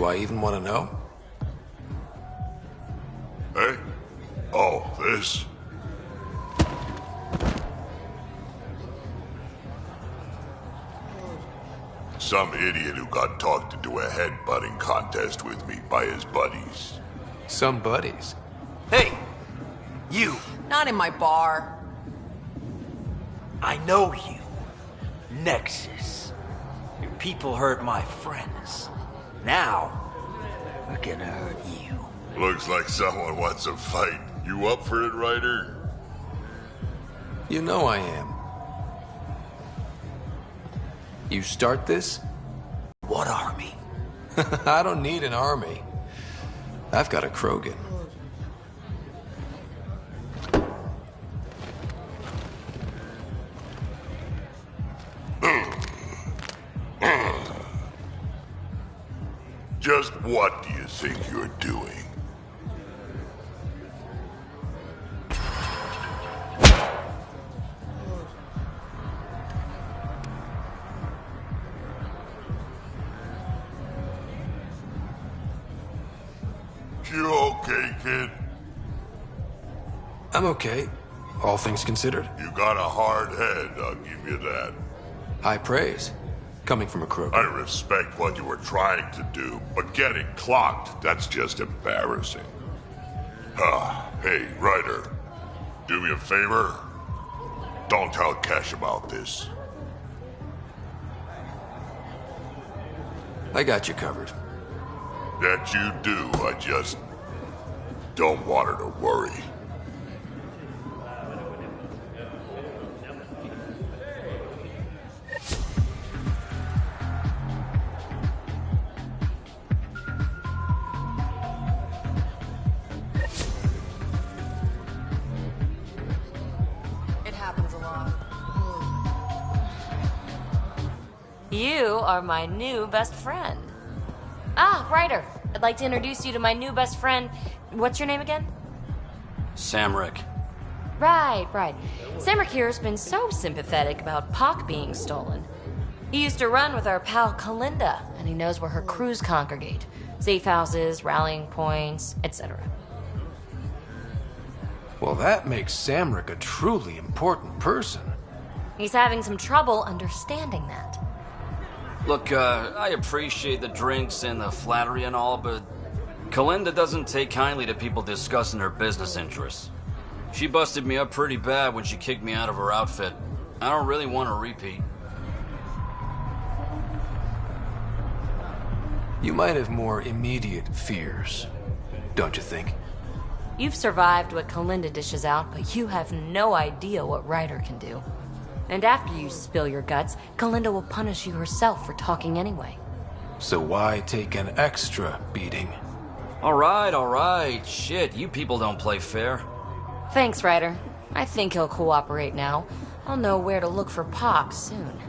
I even want to know? Hey? Oh, this? Some idiot who got talked into a headbutting contest with me by his buddies. Some buddies. Hey! You! Not in my bar. I know you. Nexus. Your people hurt my friends. Now, we're gonna hurt you. Looks like someone wants a fight. You up for it, Ryder? You know I am. You start this? What army? I don't need an army. I've got a Krogan. Just what do you think you're doing? You okay, kid? I'm okay, all things considered. You got a hard head, I'll give you that. High praise, coming from a Krogan. I respect what you were trying to do, but getting clocked, that's just embarrassing. Hey, Ryder, do me a favor. Don't tell Cash about this. I got you covered. That you do, I just don't want her to worry. It happens a lot. You are my new best friend. Ah, Ryder. I'd like to introduce you to my new best friend. What's your name again? Samrick. Right. Samrick here has been so sympathetic about Pock being stolen. He used to run with our pal Kalinda, and he knows where her crews congregate. Safe houses, rallying points, etc. Well, that makes Samrick a truly important person. He's having some trouble understanding that. Look, I appreciate the drinks and the flattery and all, but Kalinda doesn't take kindly to people discussing her business interests. She busted me up pretty bad when she kicked me out of her outfit. I don't really want to repeat. You might have more immediate fears, don't you think? You've survived what Kalinda dishes out, but you have no idea what Ryder can do. And after you spill your guts, Kalinda will punish you herself for talking anyway. So why take an extra beating? All right. Shit, you people don't play fair. Thanks, Ryder. I think he'll cooperate now. I'll know where to look for Pock soon.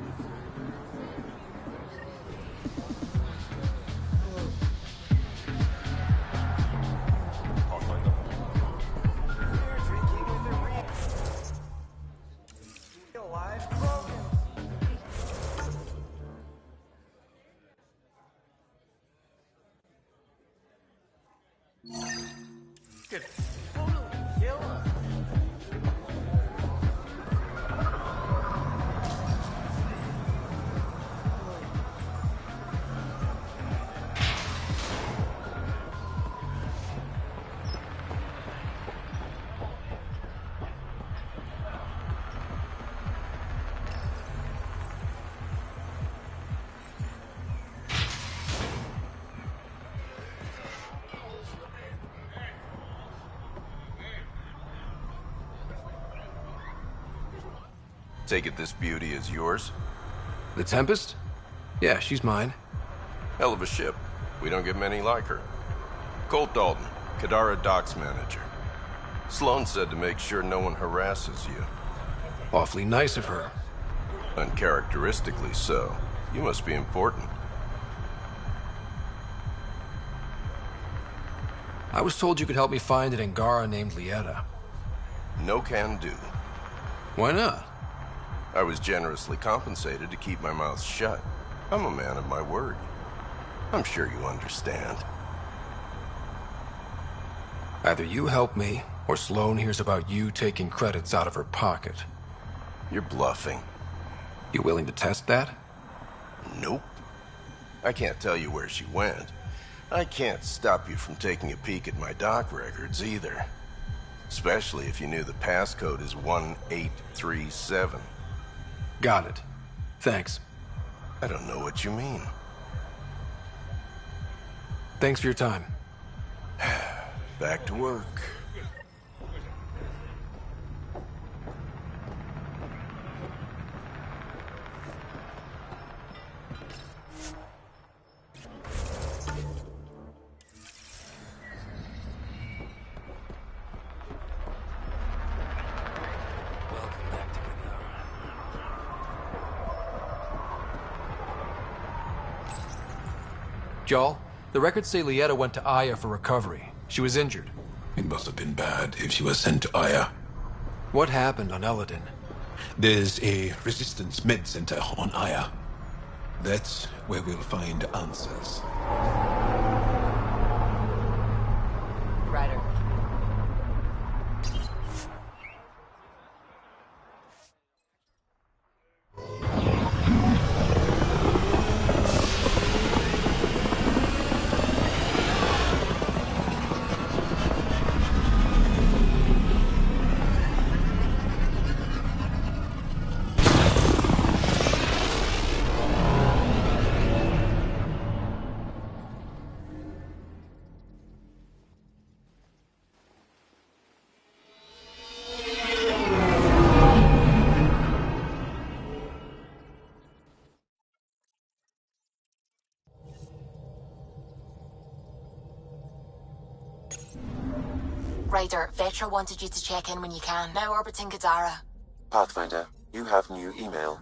Take it this beauty is yours? The Tempest? Yeah, she's mine. Hell of a ship. We don't get many like her. Colt Dalton, Kadara Docks manager. Sloan said to make sure no one harasses you. Awfully nice of her. Uncharacteristically so. You must be important. I was told you could help me find an Angara named Lieta. No can do. Why not? I was generously compensated to keep my mouth shut. I'm a man of my word. I'm sure you understand. Either you help me, or Sloane hears about you taking credits out of her pocket. You're bluffing. You willing to test that? Nope. I can't tell you where she went. I can't stop you from taking a peek at my doc records either. Especially if you knew the passcode is 1837. Got it. Thanks. I don't know what you mean. Thanks for your time. Back to work. Joel, the records say Lieta went to Aya for recovery. She was injured. It must have been bad if she was sent to Aya. What happened on Eladin? There's a resistance med center on Aya. That's where we'll find answers. Ryder. Ryder, Vetra wanted you to check in when you can. Now orbiting Kadara. Pathfinder, you have new email.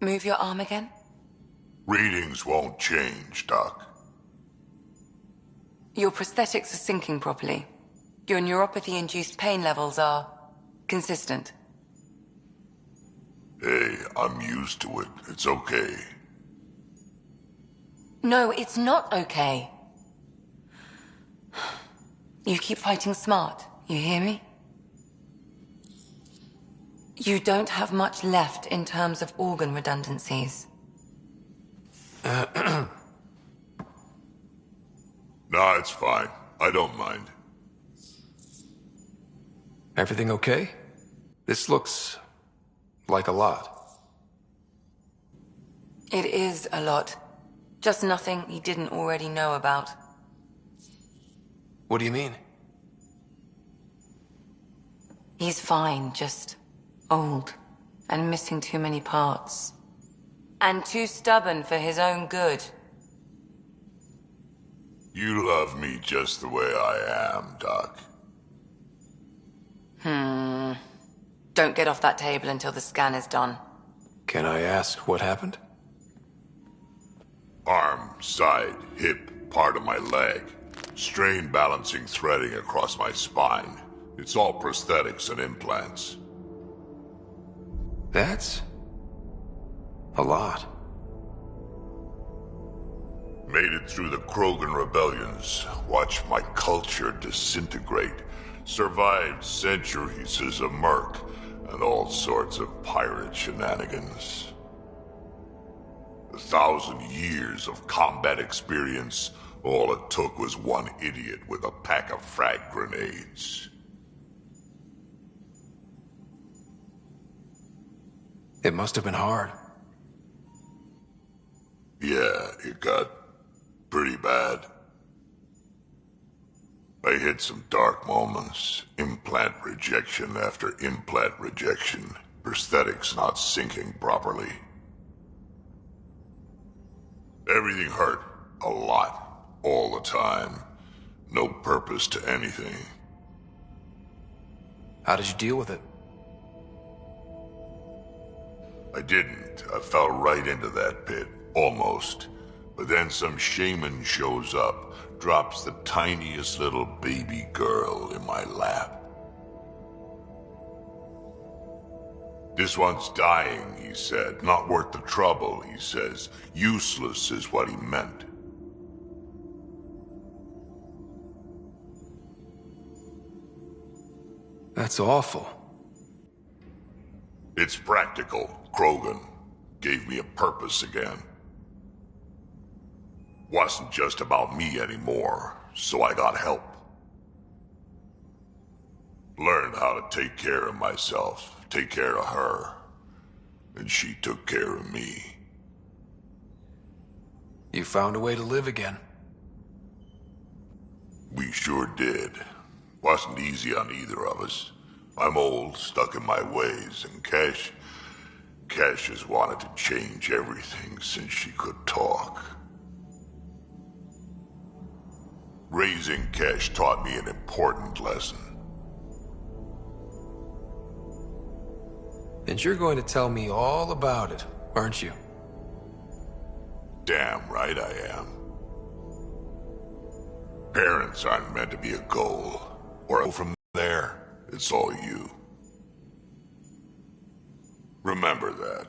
Move your arm again? Readings won't change, Doc. Your prosthetics are syncing properly. Your neuropathy-induced pain levels are consistent. Hey, I'm used to it. It's okay. No, it's not okay. You keep fighting smart, you hear me? You don't have much left in terms of organ redundancies. Nah, it's fine. I don't mind. Everything okay? This looks like a lot. It is a lot. Just nothing he didn't already know about. What do you mean? He's fine, just old and missing too many parts. And too stubborn for his own good. You love me just the way I am, Doc. Don't get off that table until the scan is done. Can I ask what happened? Arm, side, hip, part of my leg. Strain balancing threading across my spine. It's all prosthetics and implants. That's a lot. Made it through the Krogan rebellions. Watched my culture disintegrate. Survived centuries as a merc and all sorts of pirate shenanigans. 1,000 years of combat experience. All it took was one idiot with a pack of frag grenades. It must have been hard. Yeah, it got pretty bad. I hit some dark moments. Implant rejection after implant rejection. Prosthetics not syncing properly. Everything hurt. A lot. All the time. No purpose to anything. How did you deal with it? I didn't. I fell right into that pit. Almost. But then some shaman shows up, drops the tiniest little baby girl in my lap. This one's dying, he said. Not worth the trouble, he says. Useless is what he meant. That's awful. It's practical. Krogan gave me a purpose again. Wasn't just about me anymore, so I got help. Learned how to take care of myself, take care of her. And she took care of me. You found a way to live again. We sure did. Wasn't easy on either of us. I'm old, stuck in my ways, and Cash has wanted to change everything since she could talk. Raising Cash taught me an important lesson. And you're going to tell me all about it, aren't you? Damn right I am. Parents aren't meant to be a goal. Or from there, it's all you. Remember that.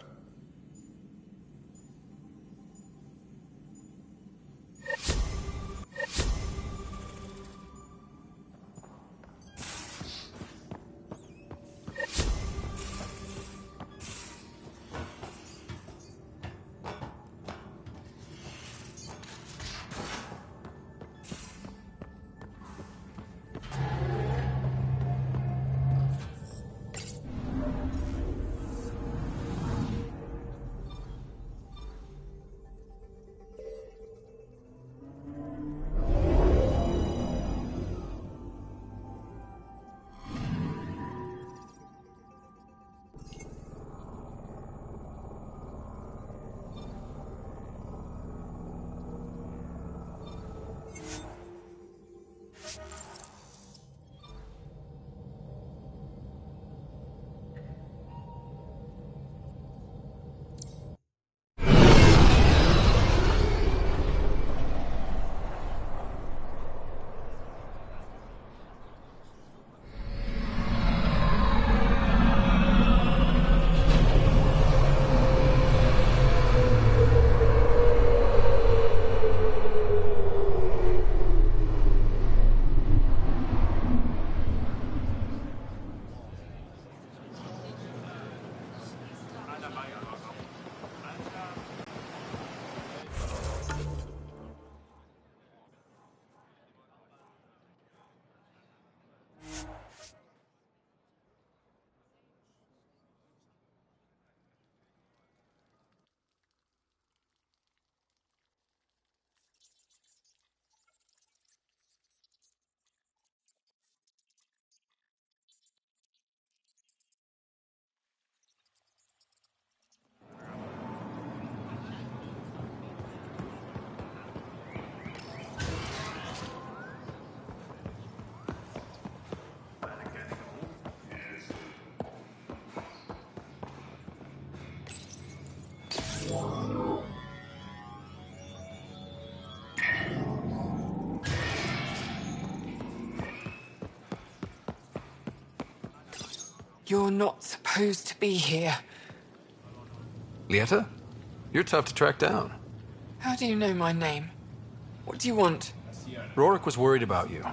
You're not supposed to be here. Lieta? You're tough to track down. How do you know my name? What do you want? Rorik was worried about you.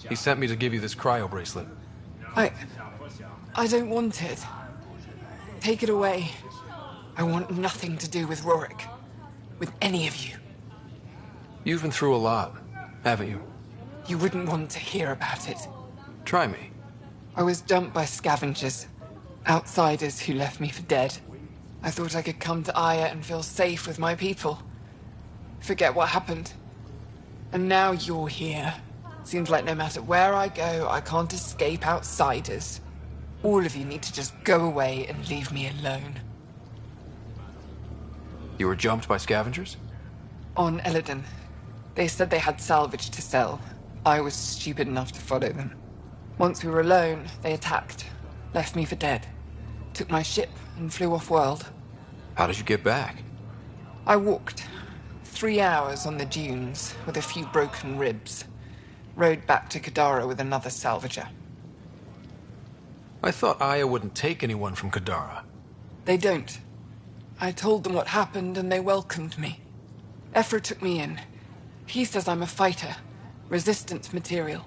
He sent me to give you this cryo bracelet. I don't want it. Take it away. I want nothing to do with Rorik. With any of you. You've been through a lot, haven't you? You wouldn't want to hear about it. Try me. I was dumped by scavengers. Outsiders who left me for dead. I thought I could come to Aya and feel safe with my people. Forget what happened. And now you're here. Seems like no matter where I go, I can't escape outsiders. All of you need to just go away and leave me alone. You were jumped by scavengers? On Eladon. They said they had salvage to sell. I was stupid enough to follow them. Once we were alone, they attacked. Left me for dead. Took my ship and flew off-world. How did you get back? I walked. 3 hours on the dunes with a few broken ribs. Rode back to Kadara with another salvager. I thought Aya wouldn't take anyone from Kadara. They don't. I told them what happened and they welcomed me. Ephra took me in. He says I'm a fighter. Resistant material.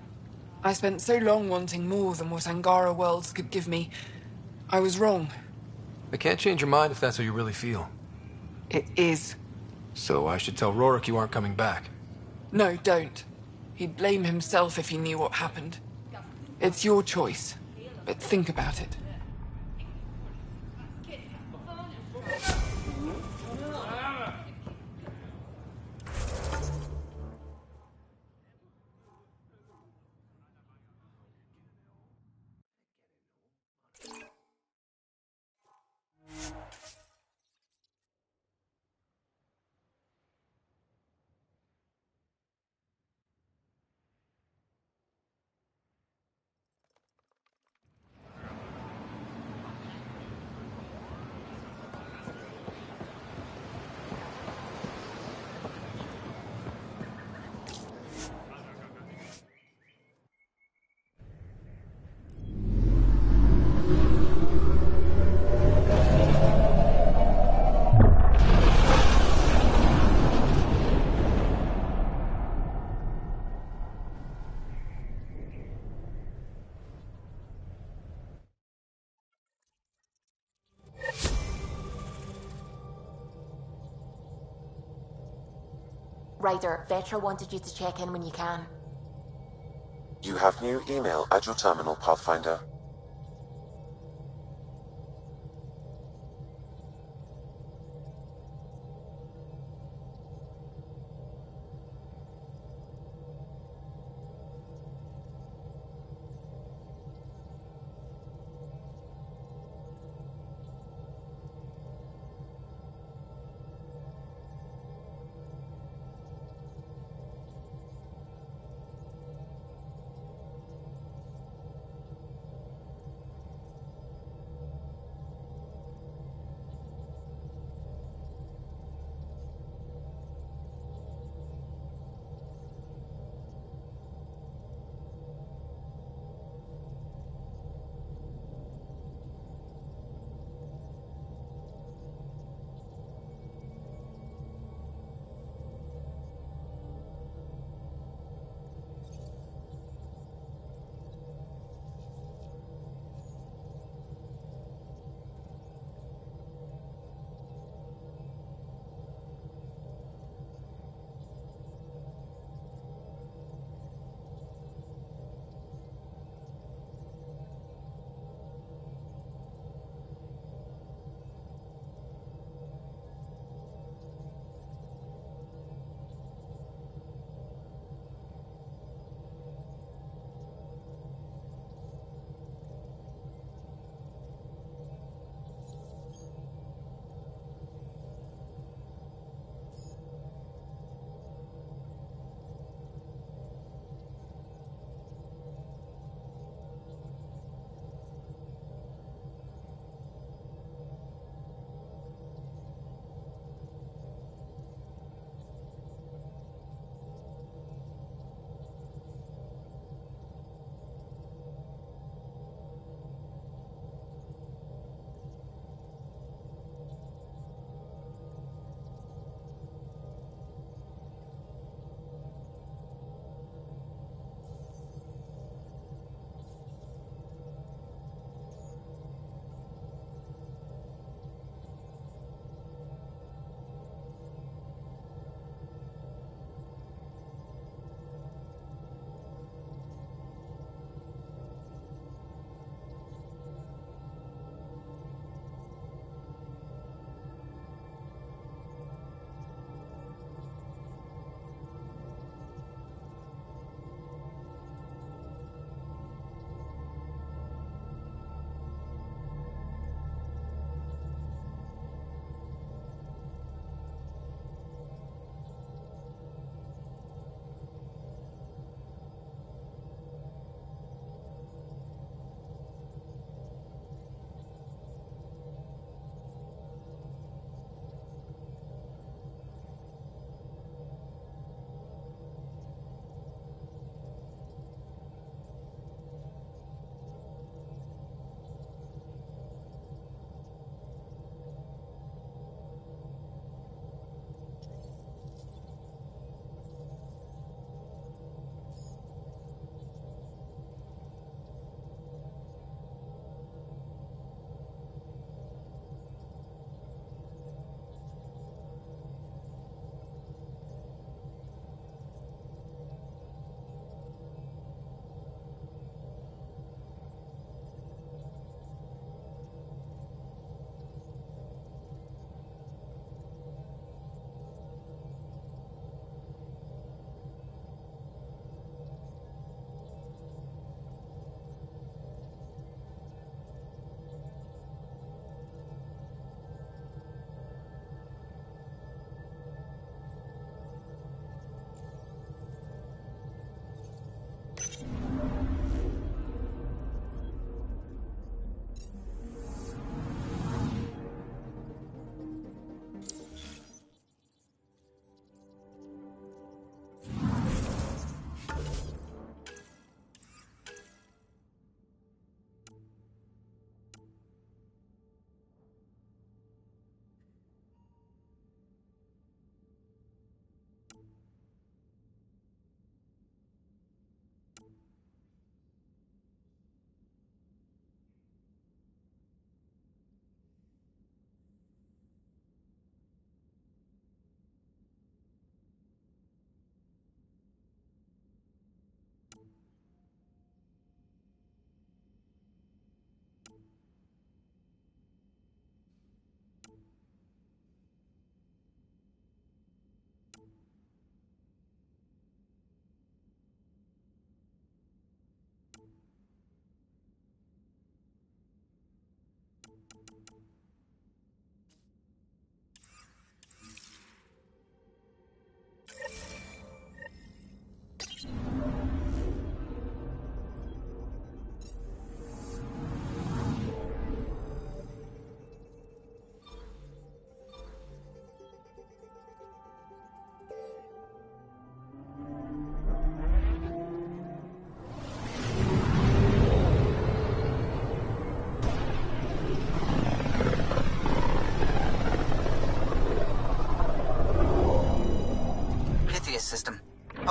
I spent so long wanting more than what Angara worlds could give me. I was wrong. I can't change your mind if that's how you really feel. It is. So I should tell Rorik you aren't coming back. No, don't. He'd blame himself if he knew what happened. It's your choice, but think about it. Ryder, Vetra wanted you to check in when you can. You have new email at your terminal, Pathfinder.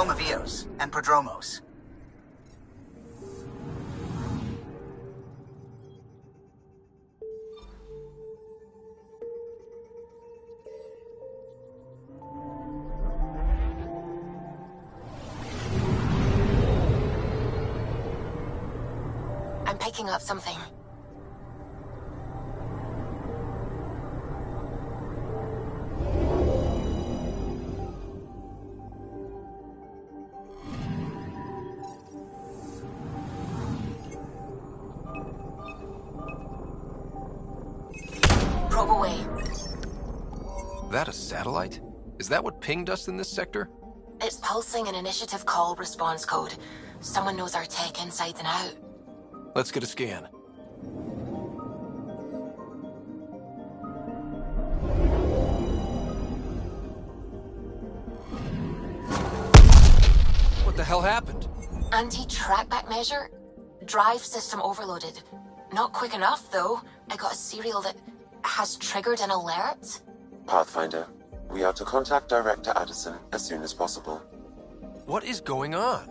home of Eos and Prodromos. I'm picking up something. Probe away. That a satellite? Is that what pinged us in this sector? It's pulsing an initiative call response code. Someone knows our tech inside and out. Let's get a scan. What the hell happened? Anti-trackback measure? Drive system overloaded. Not quick enough, though. I got a serial that has triggered an alert. Pathfinder, we are to contact Director Addison as soon as possible. What is going on?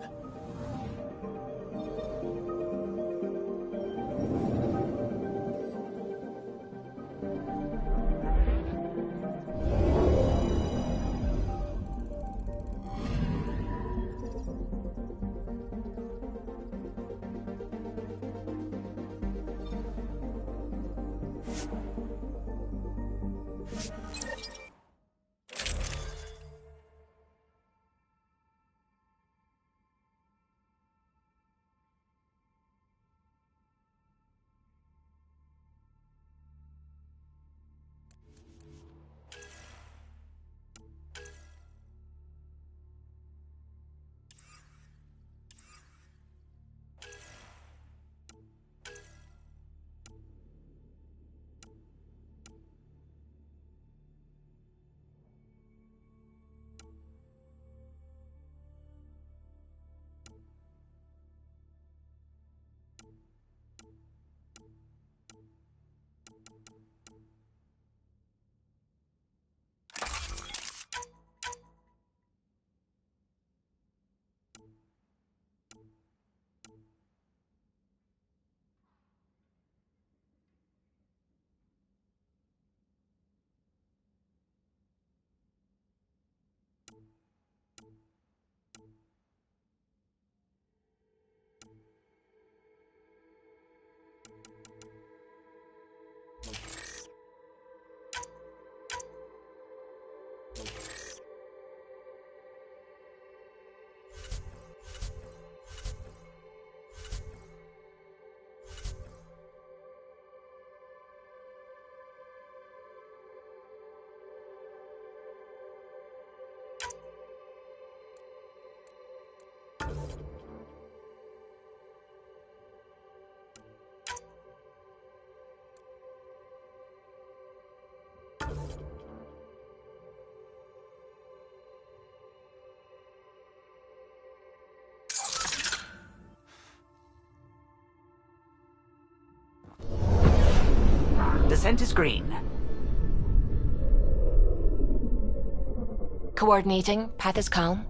Descent is green. Coordinating. Path is calm.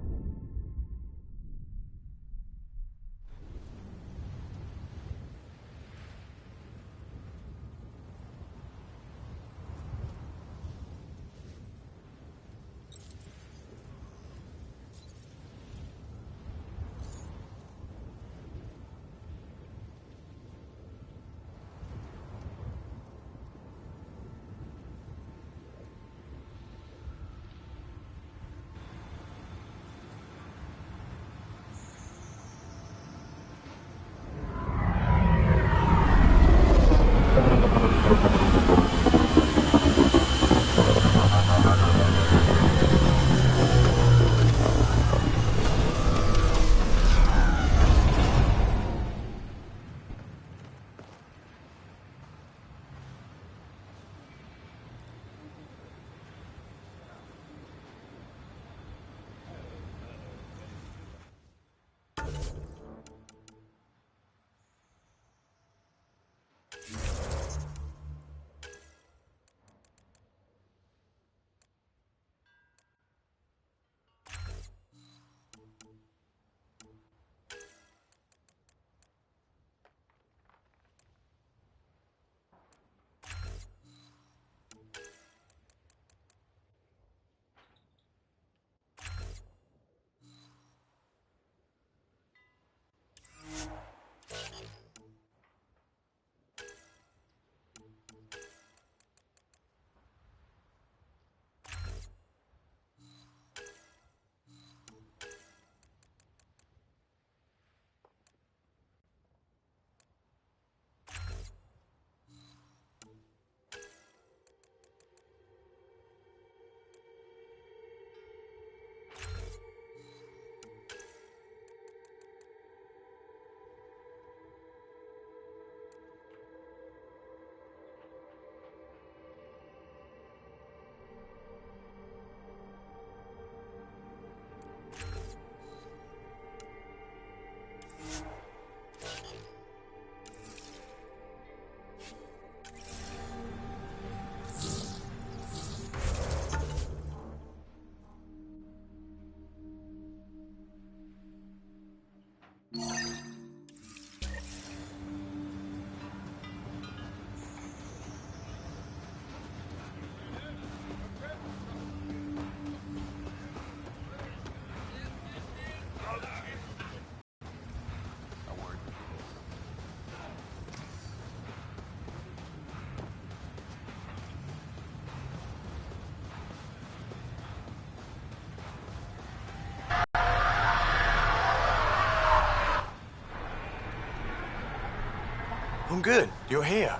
I'm good. You're here.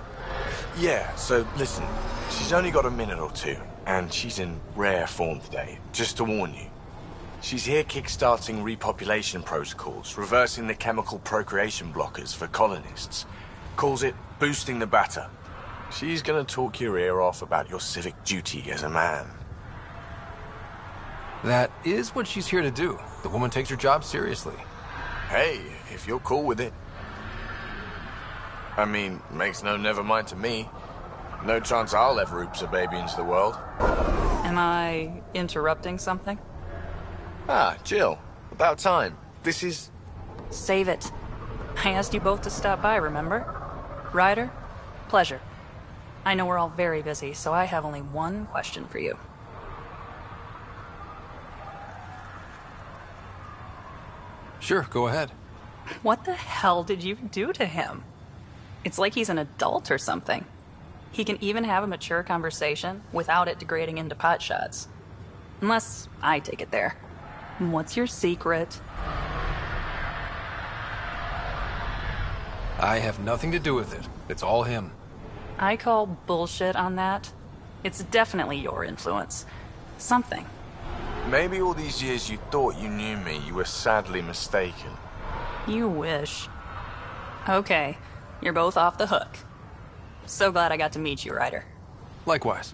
Yeah, so listen, she's only got a minute or two, and she's in rare form today, just to warn you. She's here kickstarting repopulation protocols, reversing the chemical procreation blockers for colonists. Calls it boosting the batter. She's gonna talk your ear off about your civic duty as a man. That is what she's here to do. The woman takes her job seriously. Hey, if you're cool with it. I mean, makes no never mind to me. No chance I'll ever oops a baby into the world. Am I interrupting something? Ah, Jill. About time. This is... Save it. I asked you both to stop by, remember? Ryder, pleasure. I know we're all very busy, so I have only one question for you. Sure, go ahead. What the hell did you do to him? It's like he's an adult or something. He can even have a mature conversation without it degrading into pot shots. Unless I take it there. What's your secret? I have nothing to do with it. It's all him. I call bullshit on that. It's definitely your influence. Something. Maybe all these years you thought you knew me, you were sadly mistaken. You wish. Okay, you're both off the hook. So glad I got to meet you, Ryder. Likewise.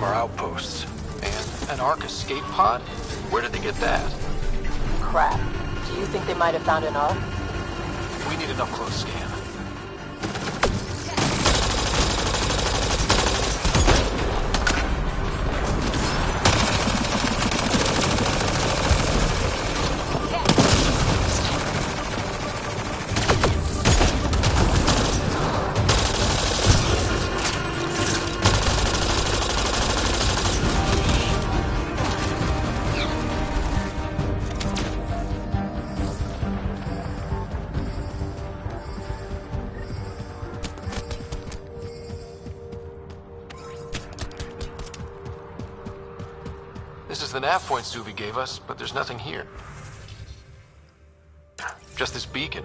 Outposts. And an Ark escape pod? Where did they get that? Crap. Do you think they might have found an Ark? We need an up-close scan. This is the nav point Suvi gave us, but there's nothing here. Just this beacon.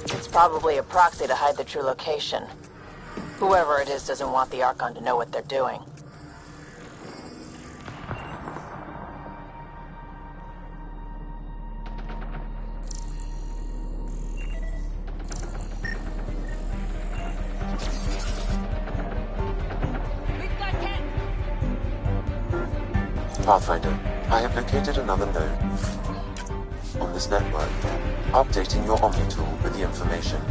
It's probably a proxy to hide the true location. Whoever it is doesn't want the Archon to know what they're doing. Pathfinder, I have located another node on this network. Updating your Omni tool with the information.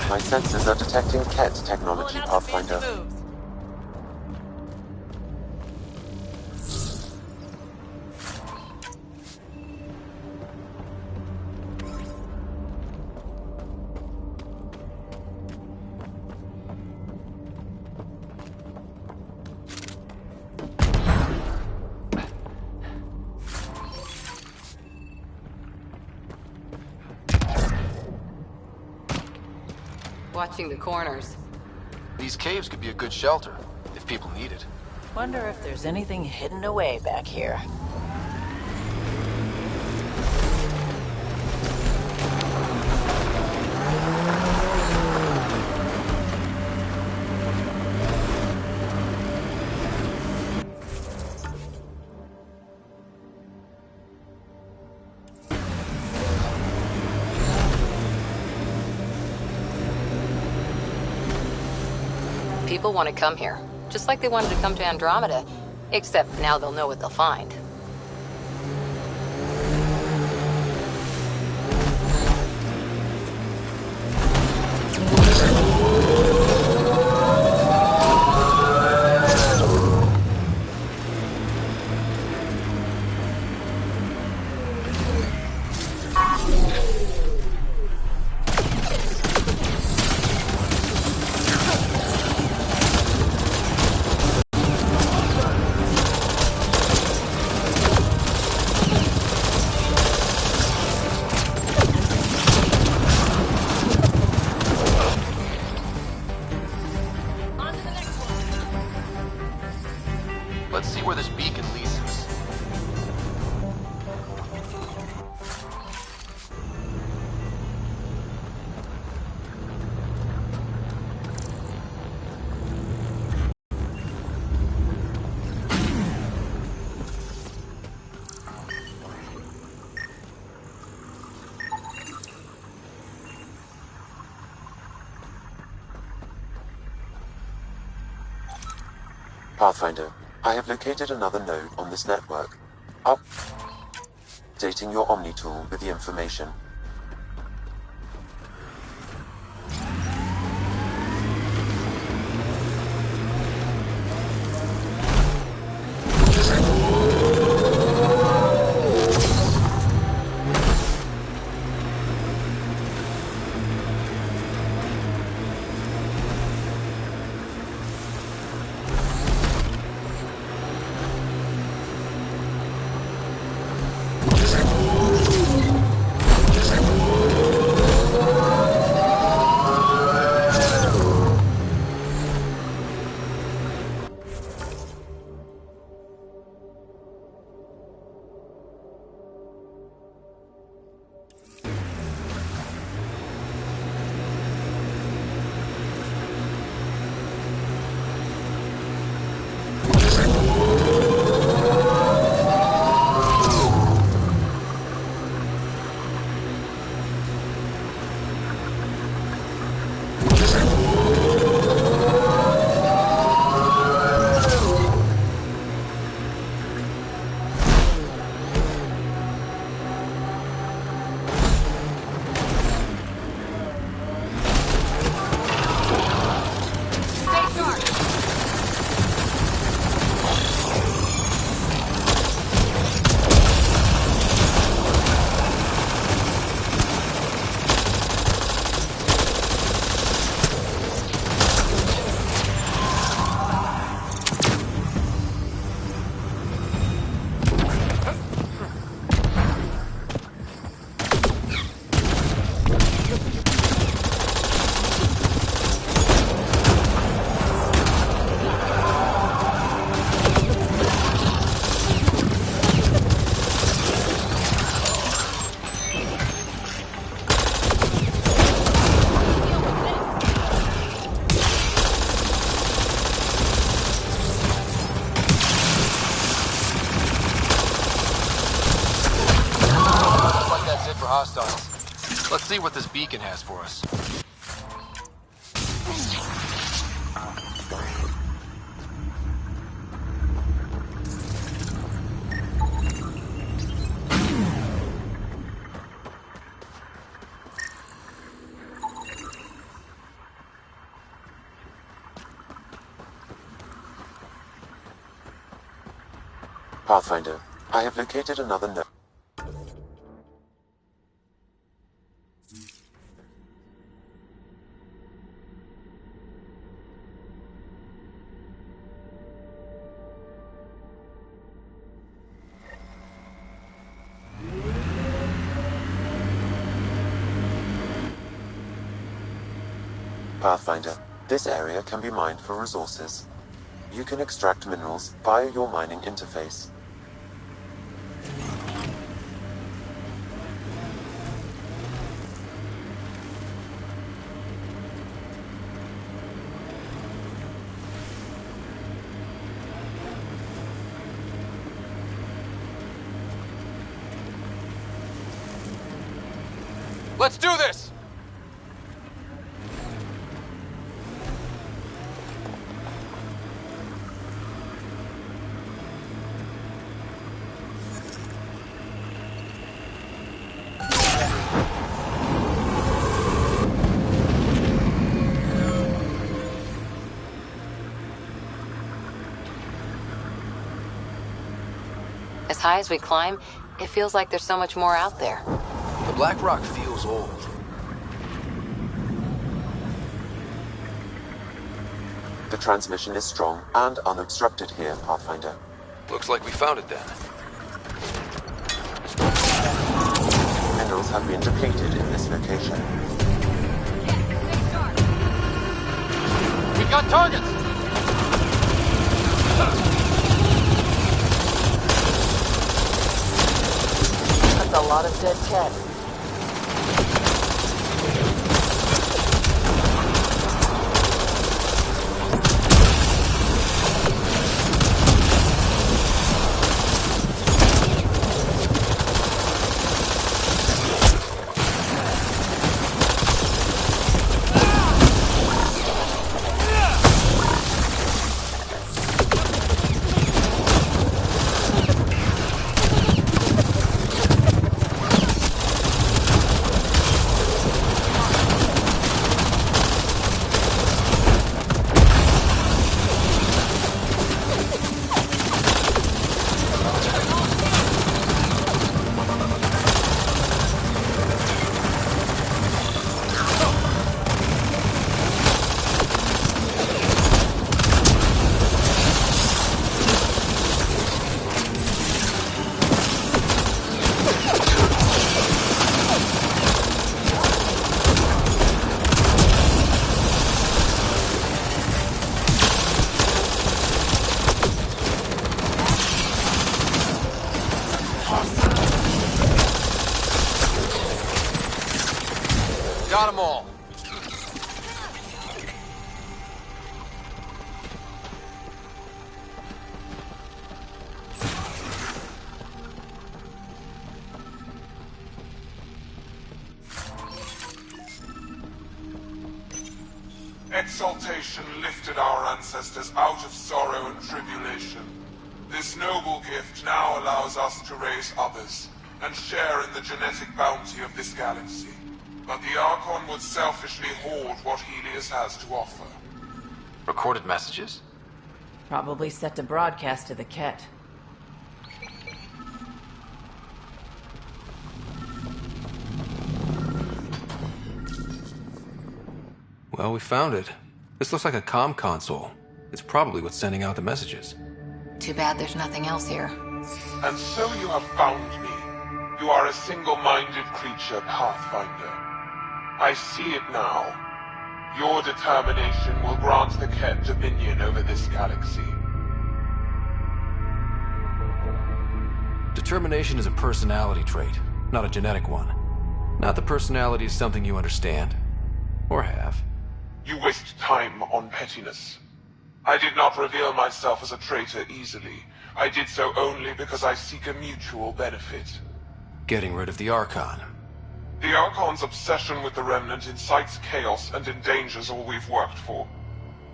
My sensors are detecting Ket technology, Pathfinder. Watching the corners. These caves could be a good shelter, if people need it. Wonder if there's anything hidden away back here. People want to come here, just like they wanted to come to Andromeda, except now they'll know what they'll find. Let's see where this beacon leads us. Pathfinder, I have located another node on this network. Updating your Omni tool with the information. hostiles. Let's see what this beacon has for us. Pathfinder, I have located another node. Pathfinder, this area can be mined for resources. You can extract minerals via your mining interface. Let's do this! As high as we climb, it feels like there's so much more out there. The black rock feels old. The transmission is strong and unobstructed here, Pathfinder. Looks like we found it then. Minerals have been depleted in this location. We got targets! That's a lot of dead cat. Got them all. Exaltation lifted our ancestors out of sorrow and tribulation. This noble gift now allows us to raise others and share in the genetic bounty of this galaxy. But the Archon would selfishly hoard what Helios has to offer. Recorded messages? Probably set to broadcast to the Ket. Well, we found it. This looks like a comm console. It's probably what's sending out the messages. Too bad there's nothing else here. And so you have found me. You are a single-minded creature, Pathfinder. I see it now. Your determination will grant the Ket dominion over this galaxy. Determination is a personality trait, not a genetic one. Not that personality is something you understand. Or have. You waste time on pettiness. I did not reveal myself as a traitor easily. I did so only because I seek a mutual benefit. Getting rid of the Archon. The Archon's obsession with the Remnant incites chaos and endangers all we've worked for.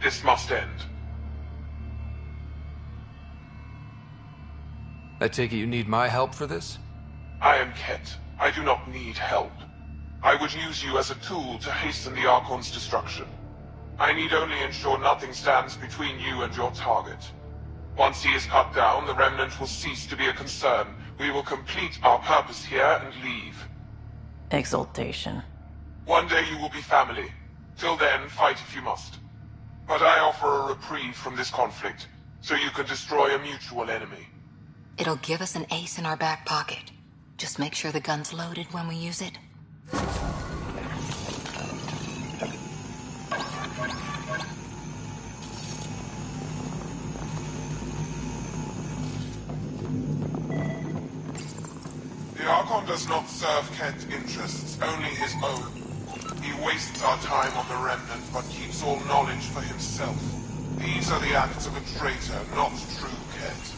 This must end. I take it you need my help for this? I am Ket. I do not need help. I would use you as a tool to hasten the Archon's destruction. I need only ensure nothing stands between you and your target. Once he is cut down, the Remnant will cease to be a concern. We will complete our purpose here and leave. Exaltation. One day you will be family. Till then, fight if you must. But I offer a reprieve from this conflict, so you can destroy a mutual enemy. It'll give us an ace in our back pocket. Just make sure the gun's loaded when we use it. The Archon does not serve Ket's interests, only his own. He wastes our time on the Remnant, but keeps all knowledge for himself. These are the acts of a traitor, not true Ket.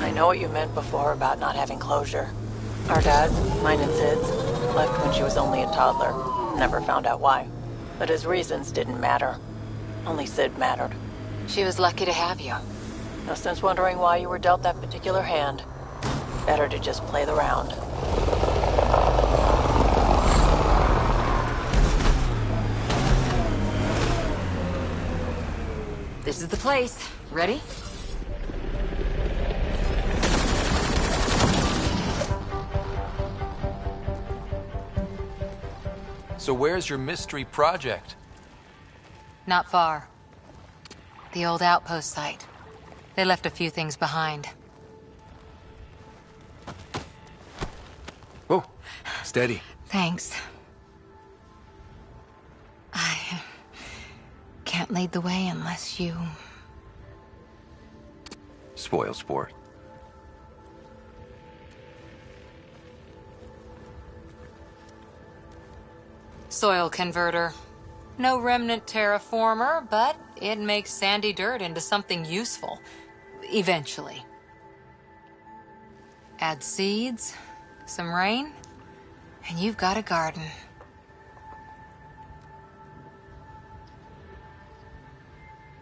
I know what you meant before about not having closure. Our dad, mine and Sid's, left when she was only a toddler. Never found out why. But his reasons didn't matter. Only Sid mattered. She was lucky to have you. No sense wondering why you were dealt that particular hand. Better to just play the round. This is the place. Ready? So where's your mystery project? Not far. The old outpost site. They left a few things behind. Oh, steady. Thanks. I can't lead the way unless you... Spoil sport. Soil converter. No remnant terraformer, but it makes sandy dirt into something useful. Eventually. Add seeds, some rain, and you've got a garden.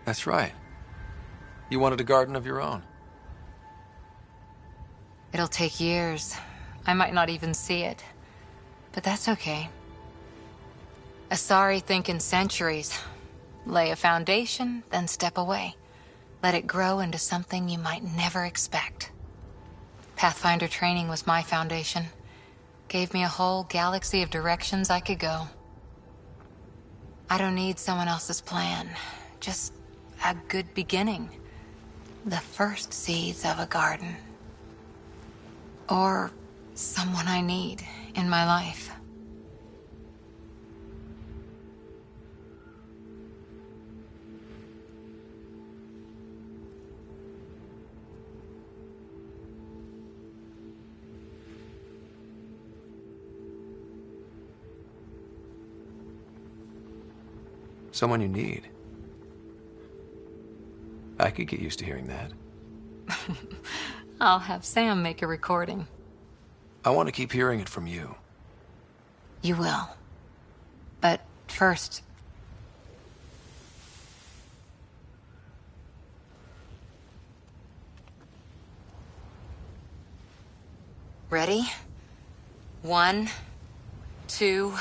That's right. You wanted a garden of your own. It'll take years. I might not even see it. But that's okay. Asari think in centuries. Lay a foundation, then step away. Let it grow into something you might never expect. Pathfinder training was my foundation. Gave me a whole galaxy of directions I could go. I don't need someone else's plan. Just a good beginning. The first seeds of a garden. Or someone I need in my life. Someone you need. I could get used to hearing that. I'll have Sam make a recording. I want to keep hearing it from you. You will. But first... Ready? 1, 2...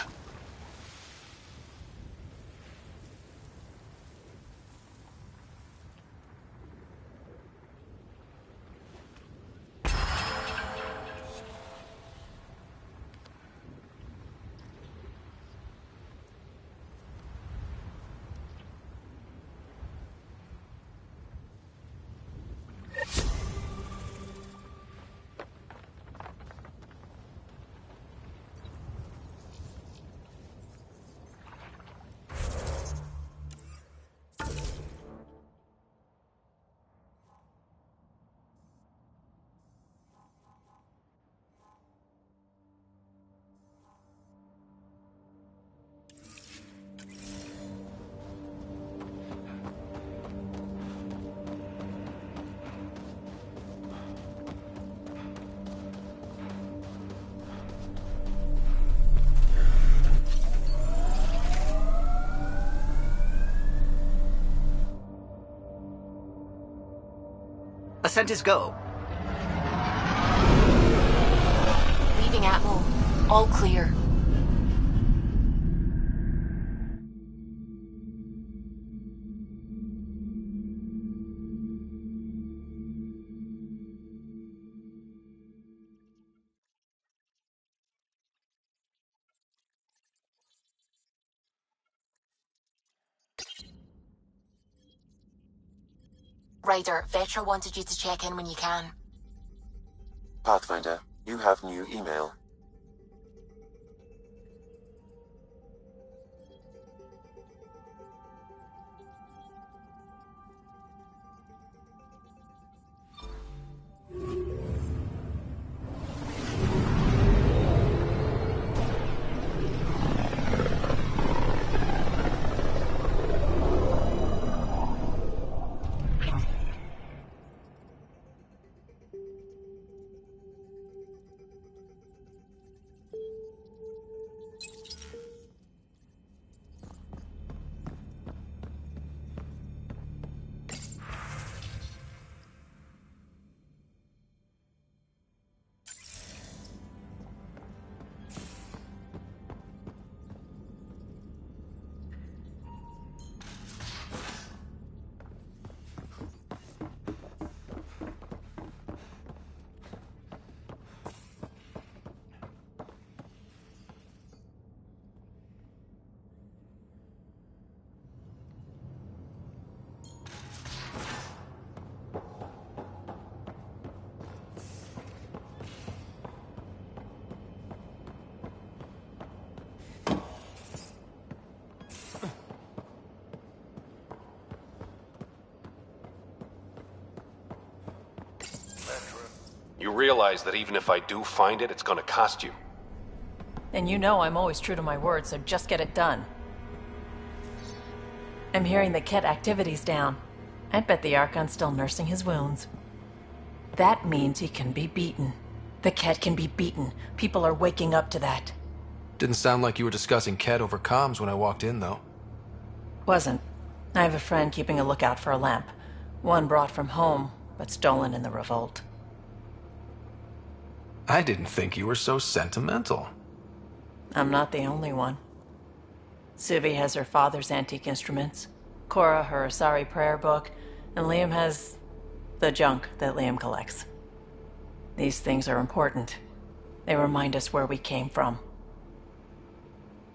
Ascent is go. Leaving Atmo. All clear. Ryder, Vetra wanted you to check in when you can. Pathfinder, you have new email. You realize that even if I do find it, it's gonna cost you. And you know I'm always true to my word, so just get it done. I'm hearing the Ket activity's down. I bet the Archon's still nursing his wounds. That means he can be beaten. The Ket can be beaten. People are waking up to that. Didn't sound like you were discussing Ket over comms when I walked in, though. Wasn't. I have a friend keeping a lookout for a lamp. One brought from home, but stolen in the revolt. I didn't think you were so sentimental. I'm not the only one. Suvi has her father's antique instruments, Cora her Asari prayer book, and Liam has the junk that Liam collects. These things are important. They remind us where we came from.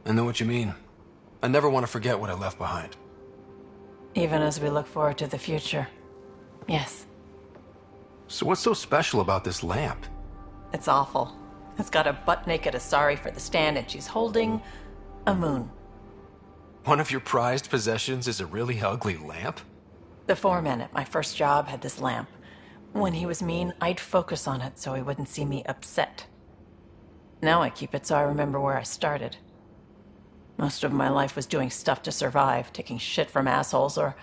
I know what you mean. I never want to forget what I left behind. Even as we look forward to the future. Yes. So what's so special about this lamp? It's awful. It's got a butt-naked Asari for the stand, and she's holding a moon. One of your prized possessions is a really ugly lamp? The foreman at my first job had this lamp. When he was mean, I'd focus on it so he wouldn't see me upset. Now I keep it so I remember where I started. Most of my life was doing stuff to survive, taking shit from assholes, or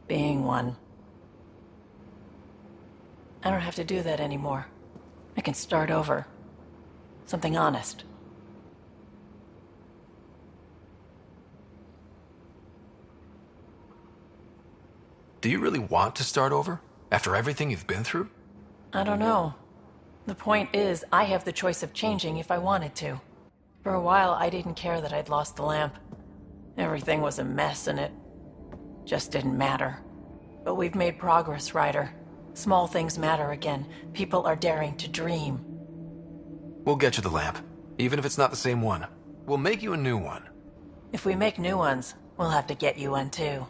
being one. I don't have to do that anymore. I can start over. Something honest. Do you really want to start over? After everything you've been through? I don't know. The point is, I have the choice of changing if I wanted to. For a while, I didn't care that I'd lost the lamp. Everything was a mess and it just didn't matter. But we've made progress, Ryder. Small things matter again. People are daring to dream. We'll get you the lamp, even if it's not the same one. We'll make you a new one. If we make new ones, we'll have to get you one too.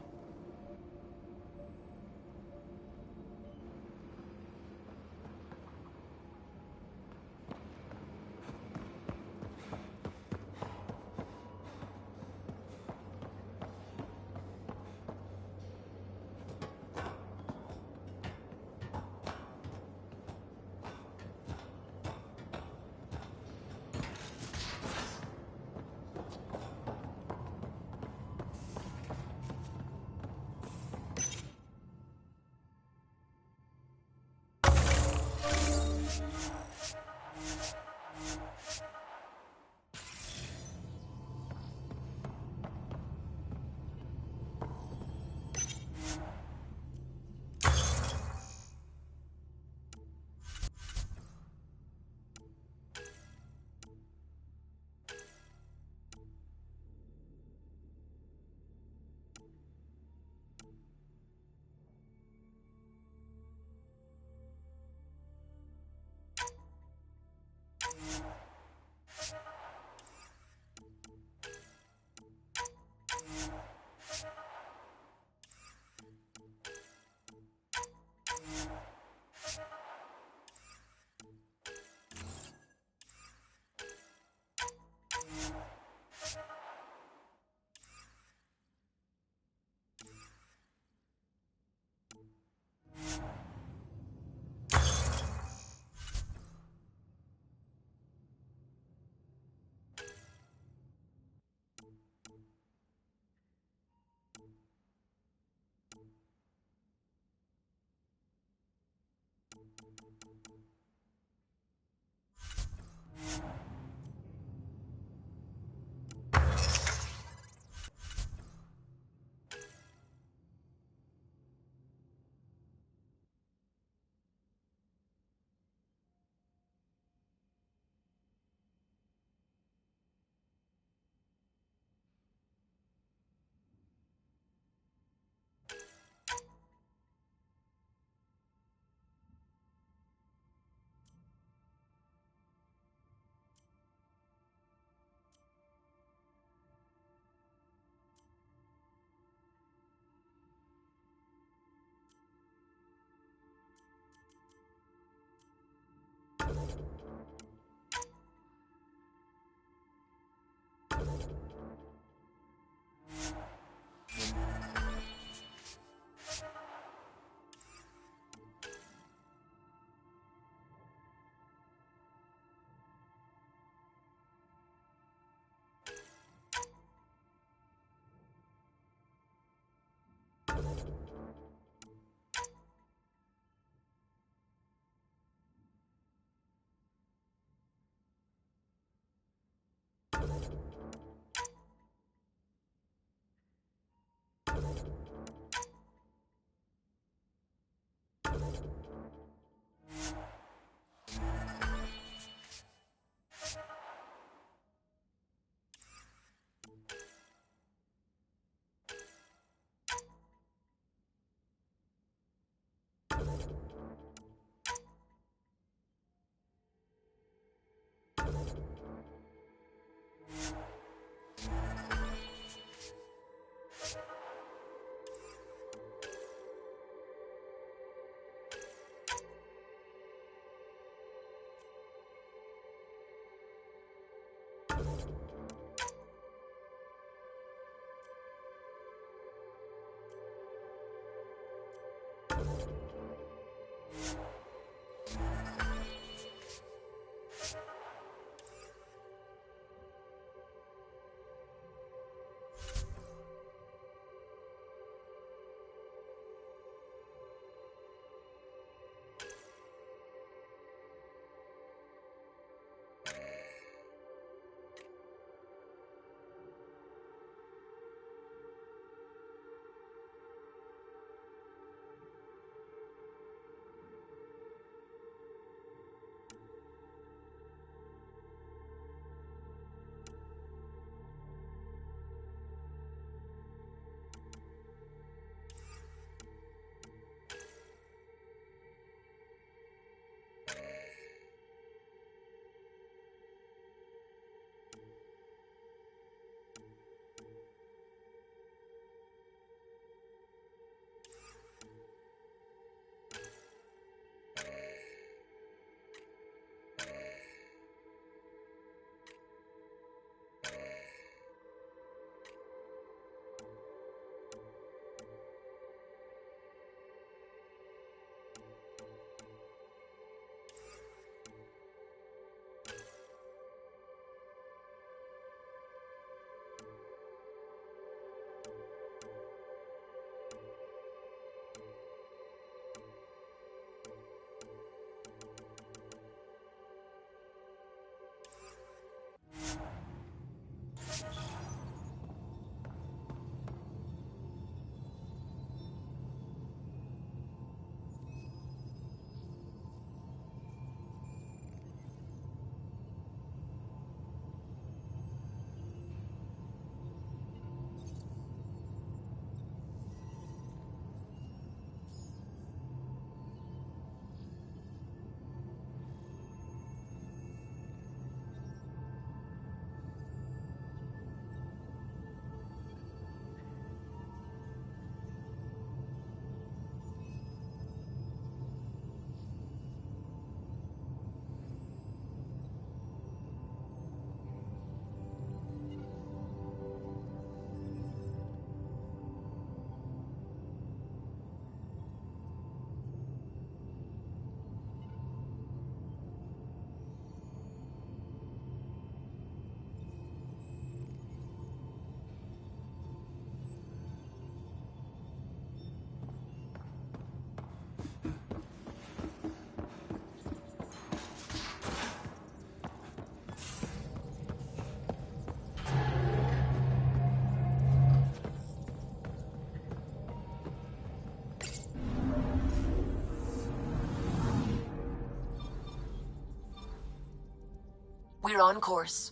We're on course.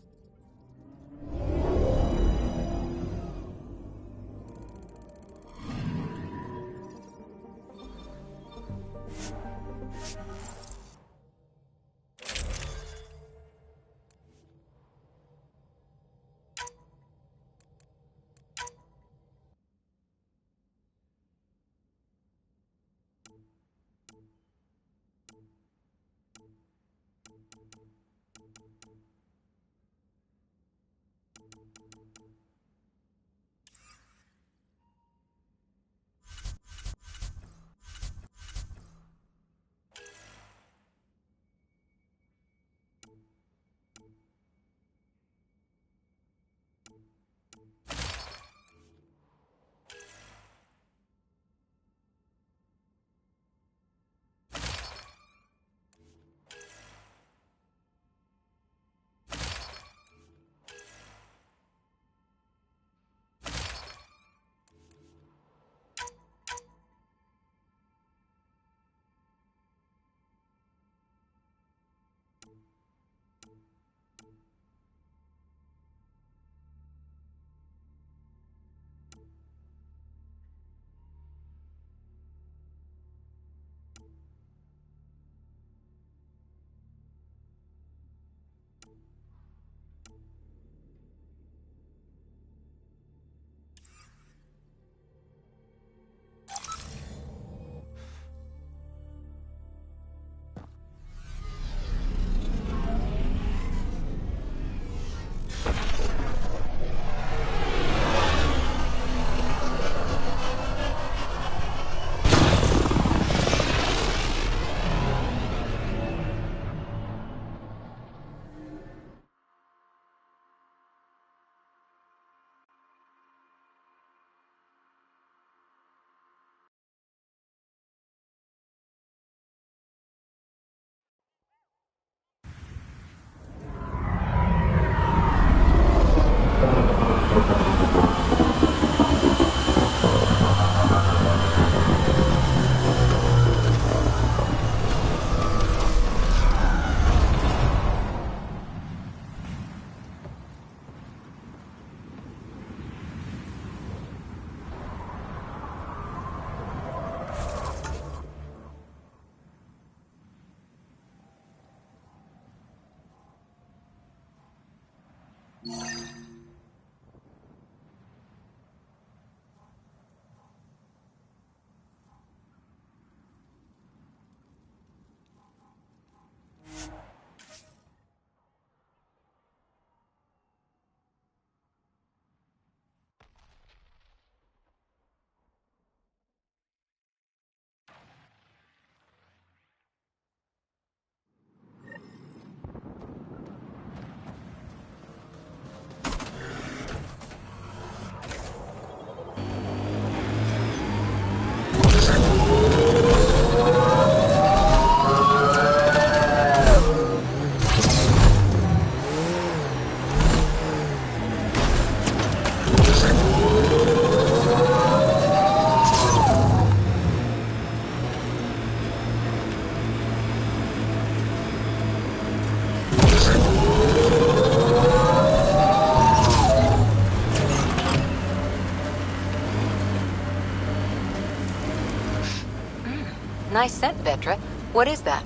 Nice set, Vetra. What is that?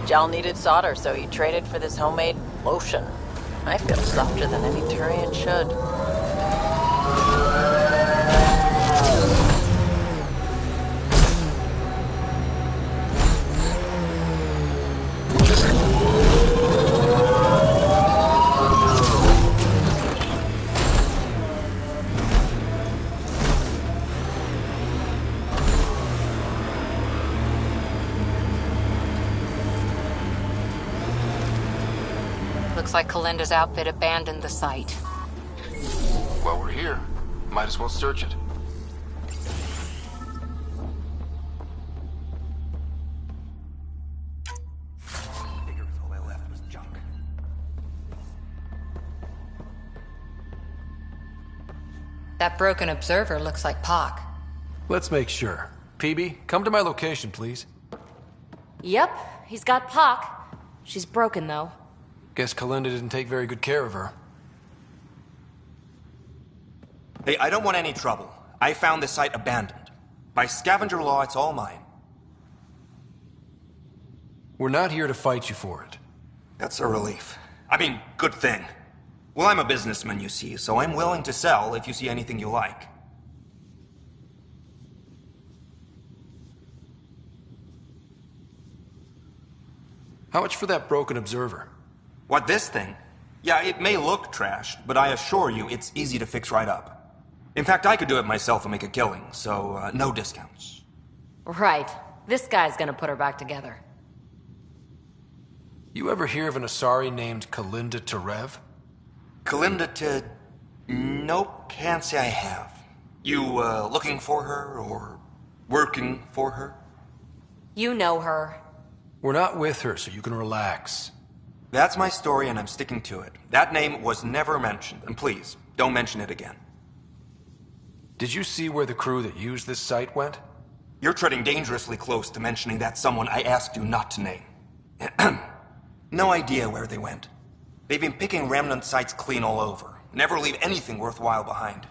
Jal needed solder, so he traded for this homemade lotion. I feel softer than any Turian should. Looks like Kalinda's outfit abandoned the site. Well, we're here. Might as well search it. That broken observer looks like Pac. Let's make sure. PB, come to my location, please. Yep, he's got Pock. She's broken, though. Guess Kalinda didn't take very good care of her. Hey, I don't want any trouble. I found this site abandoned. By scavenger law, it's all mine. We're not here to fight you for it. That's a relief. I mean, good thing. Well, I'm a businessman, you see, so I'm willing to sell if you see anything you like. How much for that broken observer? What, this thing? Yeah, it may look trashed, but I assure you it's easy to fix right up. In fact, I could do it myself and make a killing, so no discounts. Right. This guy's gonna put her back together. You ever hear of an Asari named Kalinda Terev? Kalinda to... Nope, can't say I have. You, looking for her, or working for her? You know her. We're not with her, so you can relax. That's my story, and I'm sticking to it. That name was never mentioned, and please, don't mention it again. Did you see where the crew that used this site went? You're treading dangerously close to mentioning that someone I asked you not to name. No idea where they went. They've been picking remnant sites clean all over. Never leave anything worthwhile behind.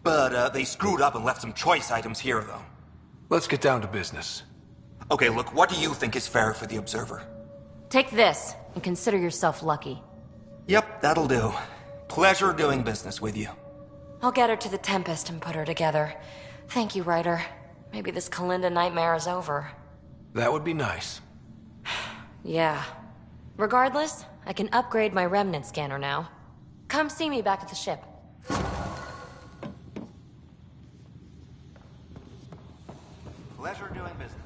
But, they screwed up and left some choice items here, though. Let's get down to business. Okay, look, what do you think is fair for the Observer? Take this, and consider yourself lucky. Yep, that'll do. Pleasure doing business with you. I'll get her to the Tempest and put her together. Thank you, Ryder. Maybe this Kalinda nightmare is over. That would be nice. Yeah. Regardless, I can upgrade my remnant scanner now. Come see me back at the ship. Pleasure doing business.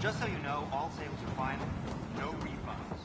Just so you know, all sales are final. No refunds.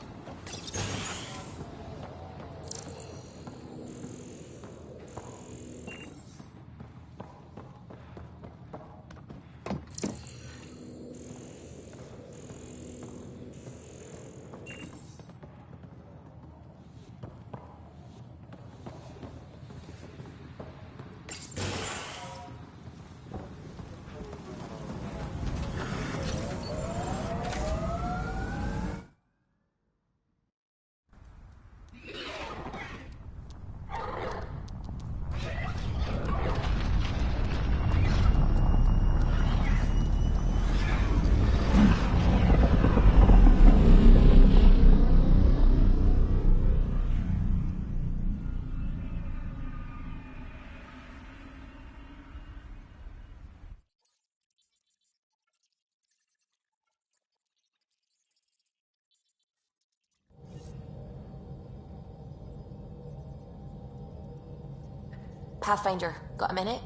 Pathfinder, got a minute?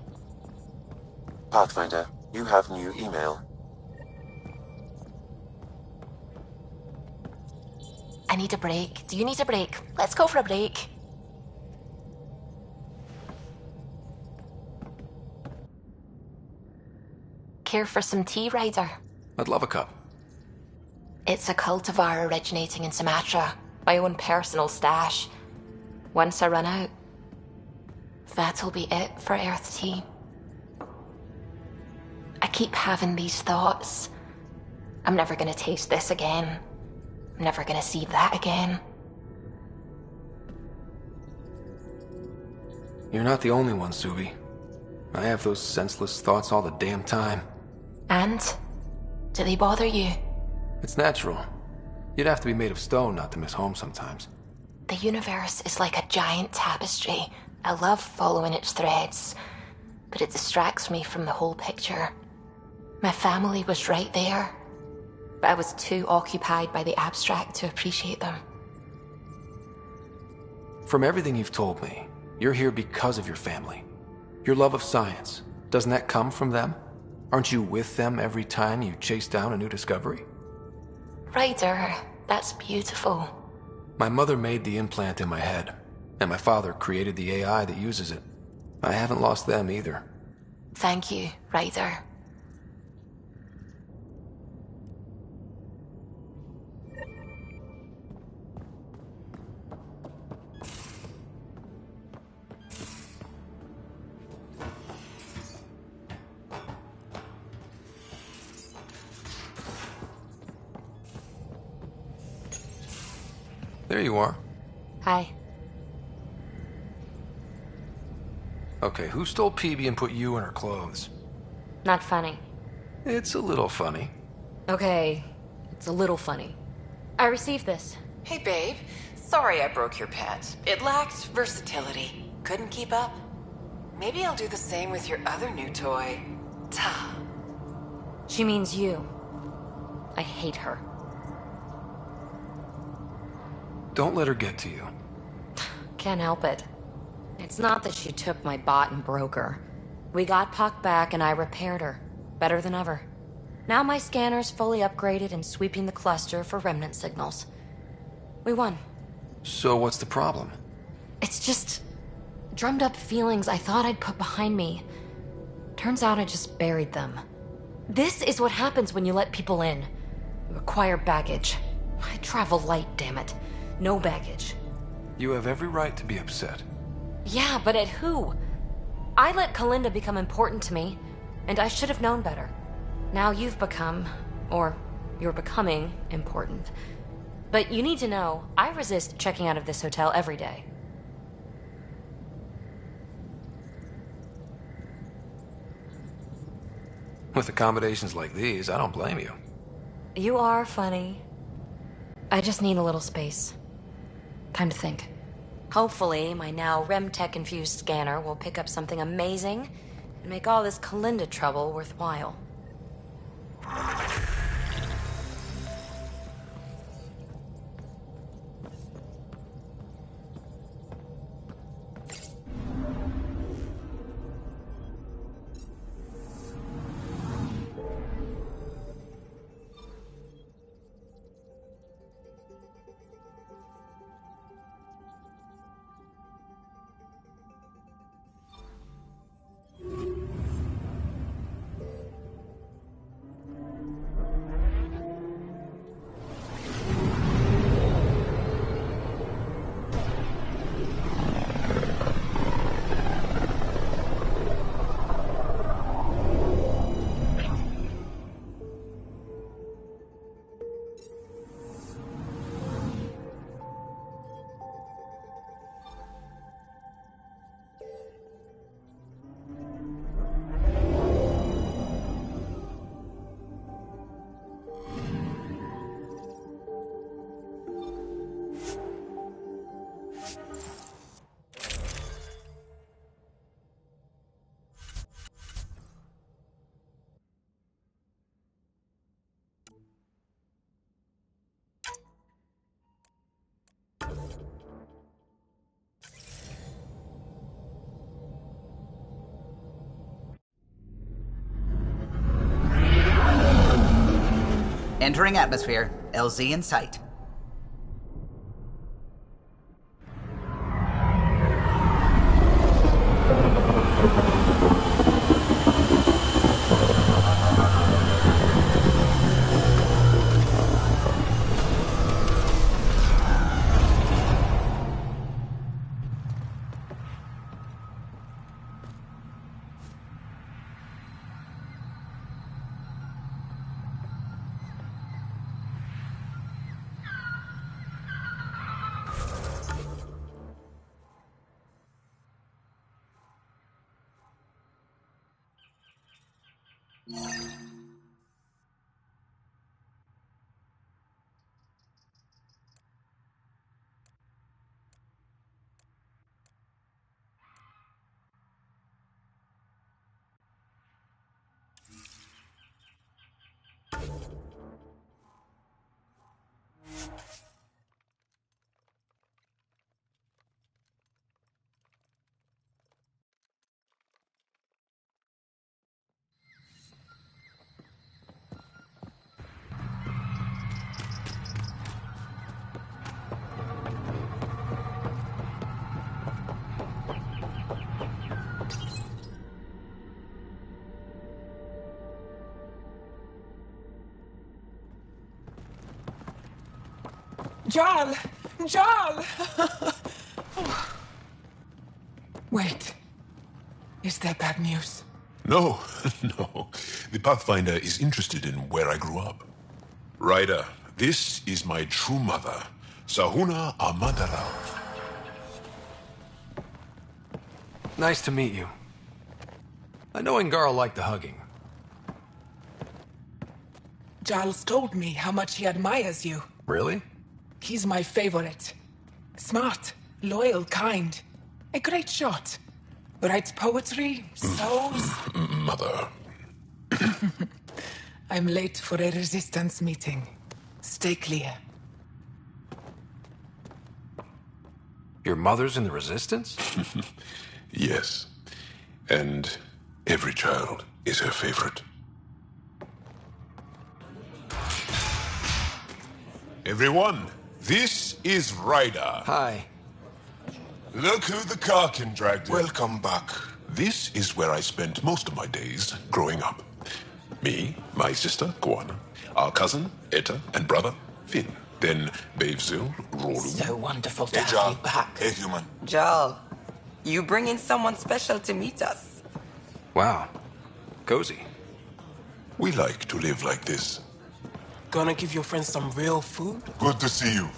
Pathfinder, you have new email. I need a break. Do you need a break? Let's go for a break. Care for some tea, Ryder? I'd love a cup. It's a cultivar originating in Sumatra. My own personal stash. Once I run out, that'll be it for Earth tea. I keep having these thoughts. I'm never gonna taste this again. I'm never gonna see that again. You're not the only one, Subi. I have those senseless thoughts all the damn time. And? Do they bother you? It's natural. You'd have to be made of stone not to miss home sometimes. The universe is like a giant tapestry. I love following its threads, but it distracts me from the whole picture. My family was right there, but I was too occupied by the abstract to appreciate them. From everything you've told me, you're here because of your family. Your love of science, doesn't that come from them? Aren't you with them every time you chase down a new discovery? Ryder, that's beautiful. My mother made the implant in my head, and my father created the AI that uses it. I haven't lost them either. Thank you, Ryder. There you are. Hi. Okay, who stole Peebee and put you in her clothes? Not funny. It's a little funny. Okay, it's a little funny. I received this. Hey, babe. Sorry I broke your pet. It lacked versatility. Couldn't keep up. Maybe I'll do the same with your other new toy, Ta. She means you. I hate her. Don't let her get to you. Can't help it. It's not that she took my bot and broke her. We got Puck back and I repaired her. Better than ever. Now my scanner's fully upgraded and sweeping the cluster for remnant signals. We won. So what's the problem? It's just drummed up feelings I thought I'd put behind me. Turns out I just buried them. This is what happens when you let people in. You acquire baggage. I travel light, damn it. No baggage. You have every right to be upset. Yeah, but at who? I let Kalinda become important to me, and I should have known better. Now you've become, or you're becoming, important. But you need to know, I resist checking out of this hotel every day. With accommodations like these, I don't blame you. You are funny. I just need a little space. Time to think. Hopefully, my now RemTech-infused scanner will pick up something amazing and make all this Kalinda trouble worthwhile. Entering atmosphere. LZ in sight. Jarl! Jarl! Wait. Is there bad news? No, no. The Pathfinder is interested in where I grew up. Ryder, this is my true mother, Sahuna Amadara. Nice to meet you. I know Ingarl liked the hugging. Giles told me how much he admires you. Really? He's my favorite. Smart, loyal, kind. A great shot. Writes poetry, sews. Mother. I'm late for a resistance meeting. Stay clear. Your mother's in the Resistance? Yes. And every child is her favorite. Everyone, this is Ryder. Hi. Look who the Karkin dragged in. Welcome back. This is where I spent most of my days growing up. Me, my sister, Guana, our cousin, Etta, and brother, Finn. Then Bavzil, Rolu. So wonderful to Hey, have Jarl. you back. Hey, human. Jarl, you bring in someone special to meet us. Wow. Cozy. We like to live like this. Gonna give your friends some real food? Good to see you.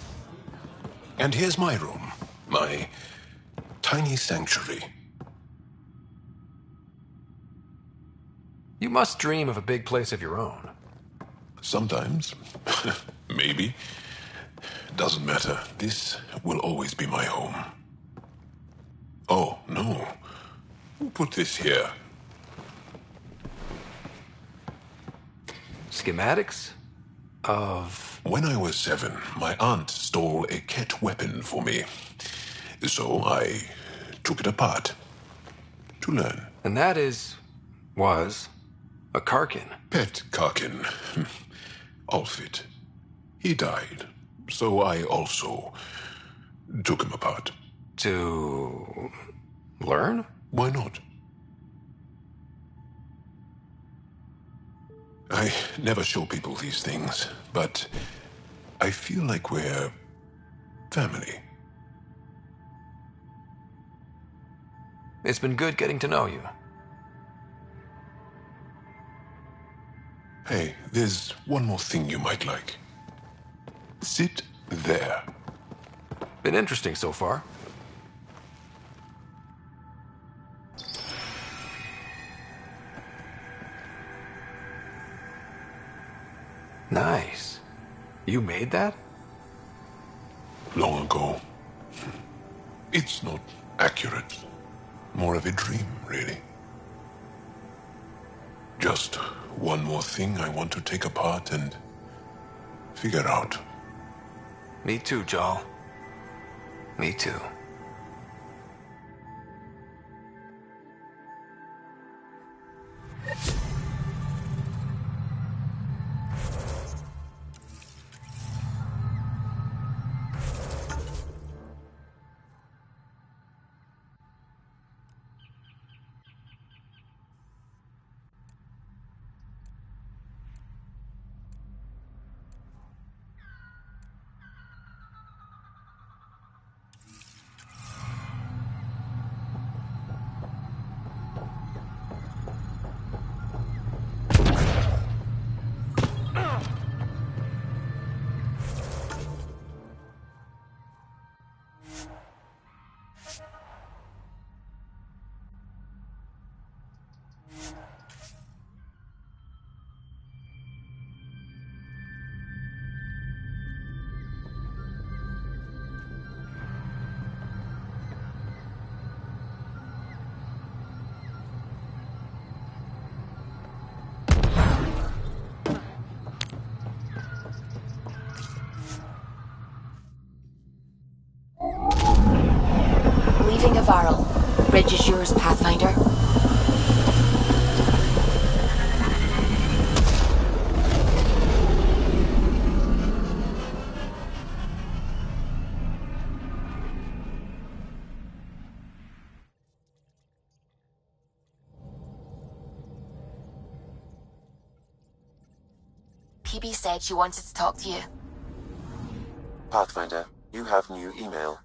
And here's my room. My tiny sanctuary. You must dream of a big place of your own. Sometimes. Maybe. Doesn't matter. This will always be my home. Oh, no. Who put this here? Schematics? Of... When I was 7, my aunt stole a Ket weapon for me. So I took it apart. To learn. And that was a Karkin. Pet Karkin. Alfit. He died. So I also took him apart. To learn? Why not? I never show people these things, but I feel like we're family. It's been good getting to know you. Hey, there's one more thing you might like. Sit there. Been interesting so far. Nice. You made that? Long ago. It's not accurate. More of a dream, really. Just one more thing I want to take apart and figure out. Me too, Jarl. Me too. Leaving Avaril. Bridge is yours, Pathfinder. PB said she wanted to talk to you. Pathfinder, you have new email.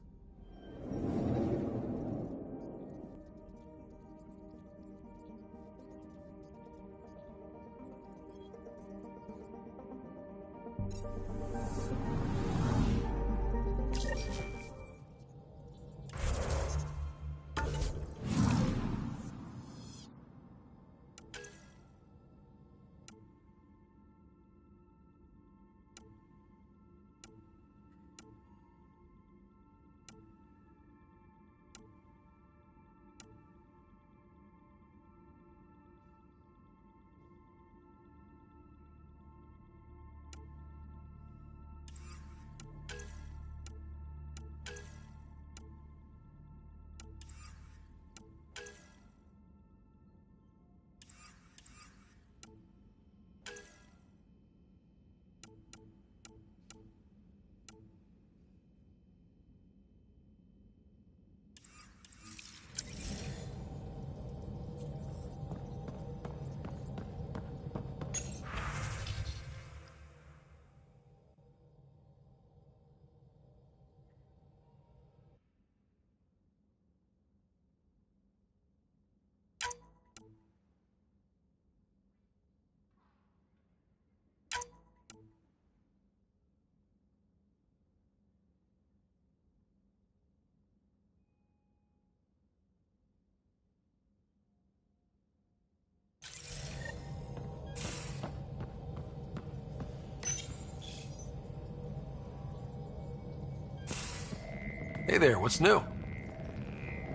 Hey there, what's new?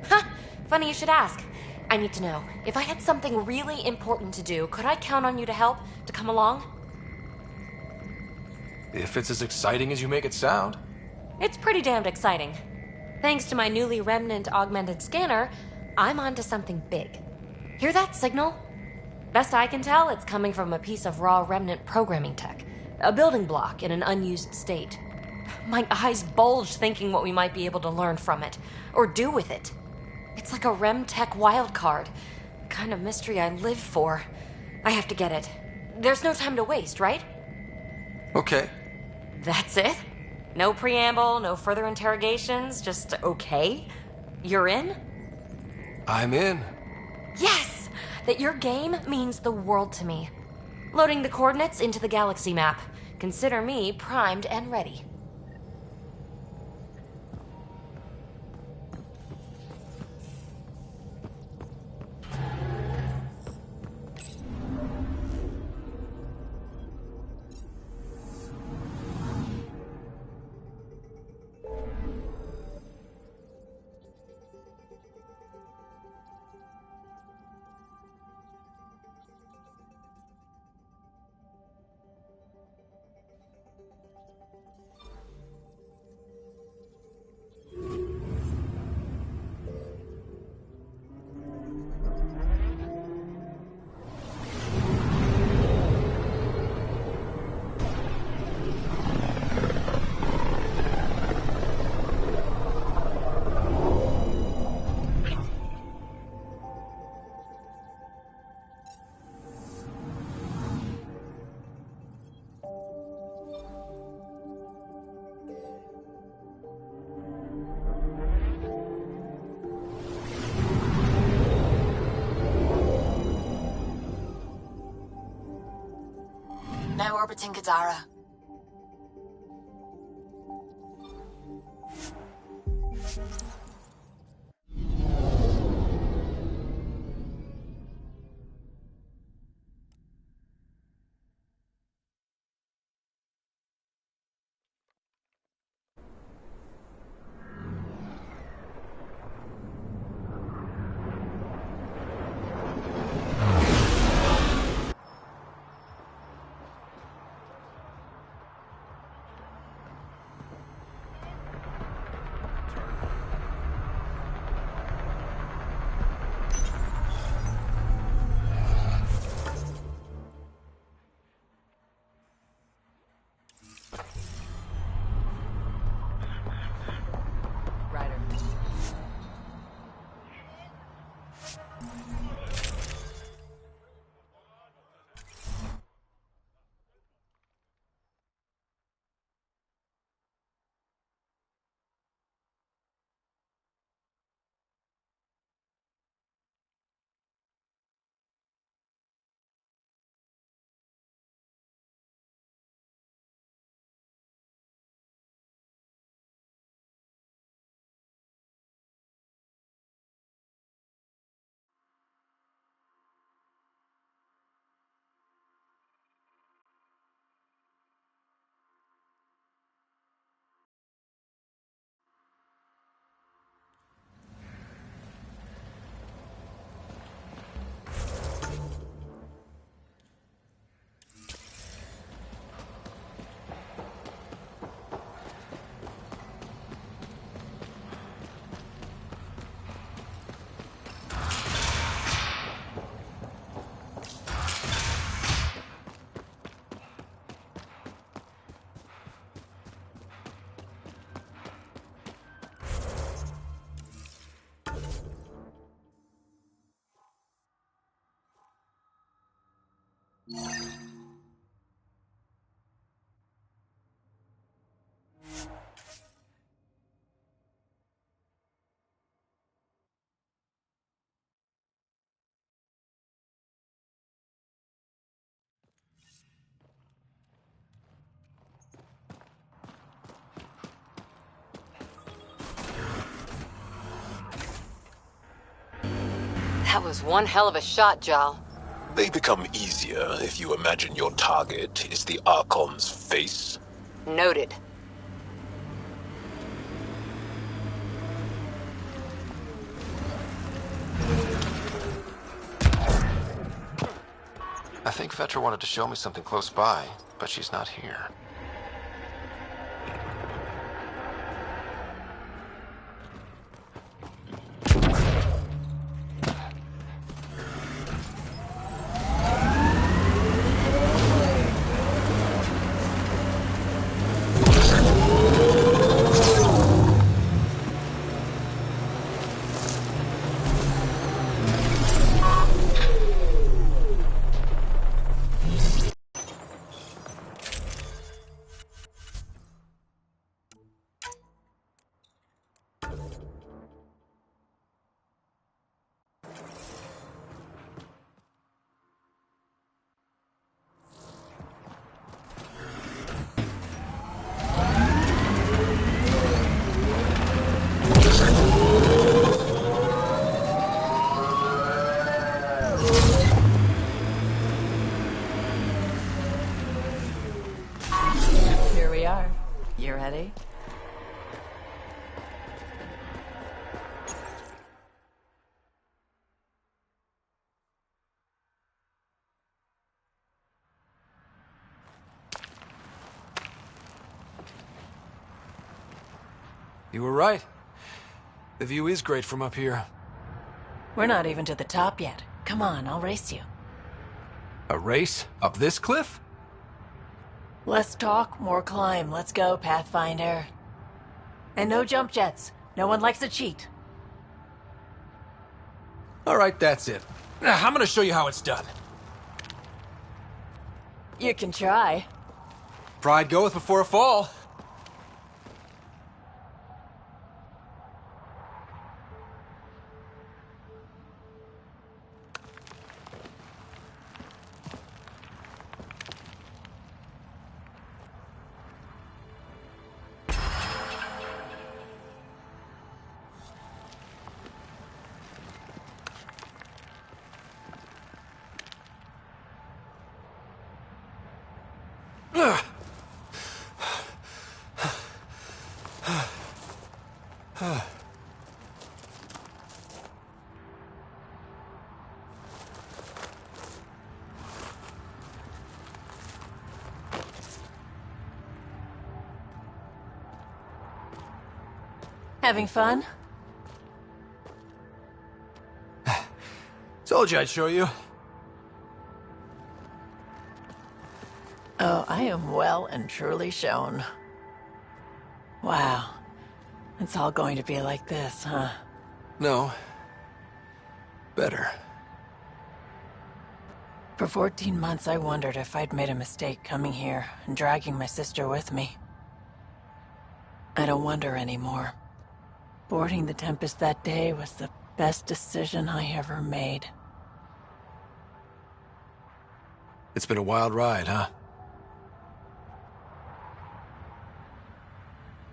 Huh, funny you should ask. I need to know, if I had something really important to do, could I count on you to help, to come along? If it's as exciting as you make it sound. It's pretty damned exciting. Thanks to my newly Remnant augmented scanner, I'm onto something big. Hear that signal? Best I can tell, it's coming from a piece of raw Remnant programming tech. A building block in an unused state. My eyes bulge thinking what we might be able to learn from it, or do with it. It's like a Rem tech wildcard. The kind of mystery I live for. I have to get it. There's no time to waste, right? Okay. That's it? No preamble, no further interrogations, just okay? You're in? I'm in. Yes! That your game means the world to me. Loading the coordinates into the galaxy map. Consider me primed and ready. Now orbiting Gadara. That was one hell of a shot, Jal. They become easier if you imagine your target is the Archon's face. Noted. I think Vetra wanted to show me something close by, but she's not here. Here we are. You ready? You were right. The view is great from up here. We're not even to the top yet. Come on, I'll race you. A race? Up this cliff? Less talk, more climb. Let's go, Pathfinder. And no jump jets. No one likes a cheat. Alright, that's it. I'm gonna show you how it's done. You can try. Pride goeth before a fall. Having fun? Told you I'd show you. Oh, I am well and truly shown. Wow. It's all going to be like this, huh? No. Better. For 14 months, I wondered if I'd made a mistake coming here and dragging my sister with me. I don't wonder anymore. Boarding the Tempest that day was the best decision I ever made. It's been a wild ride, huh?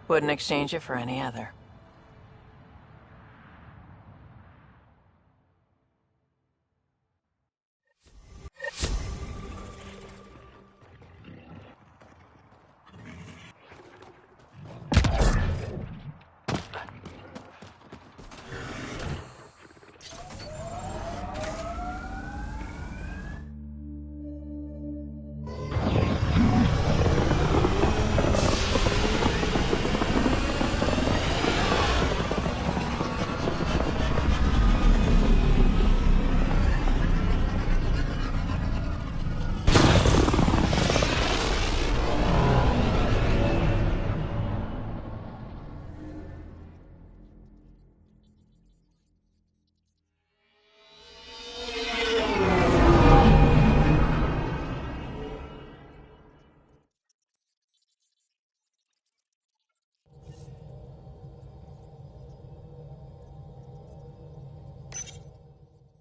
Wouldn't exchange it for any other.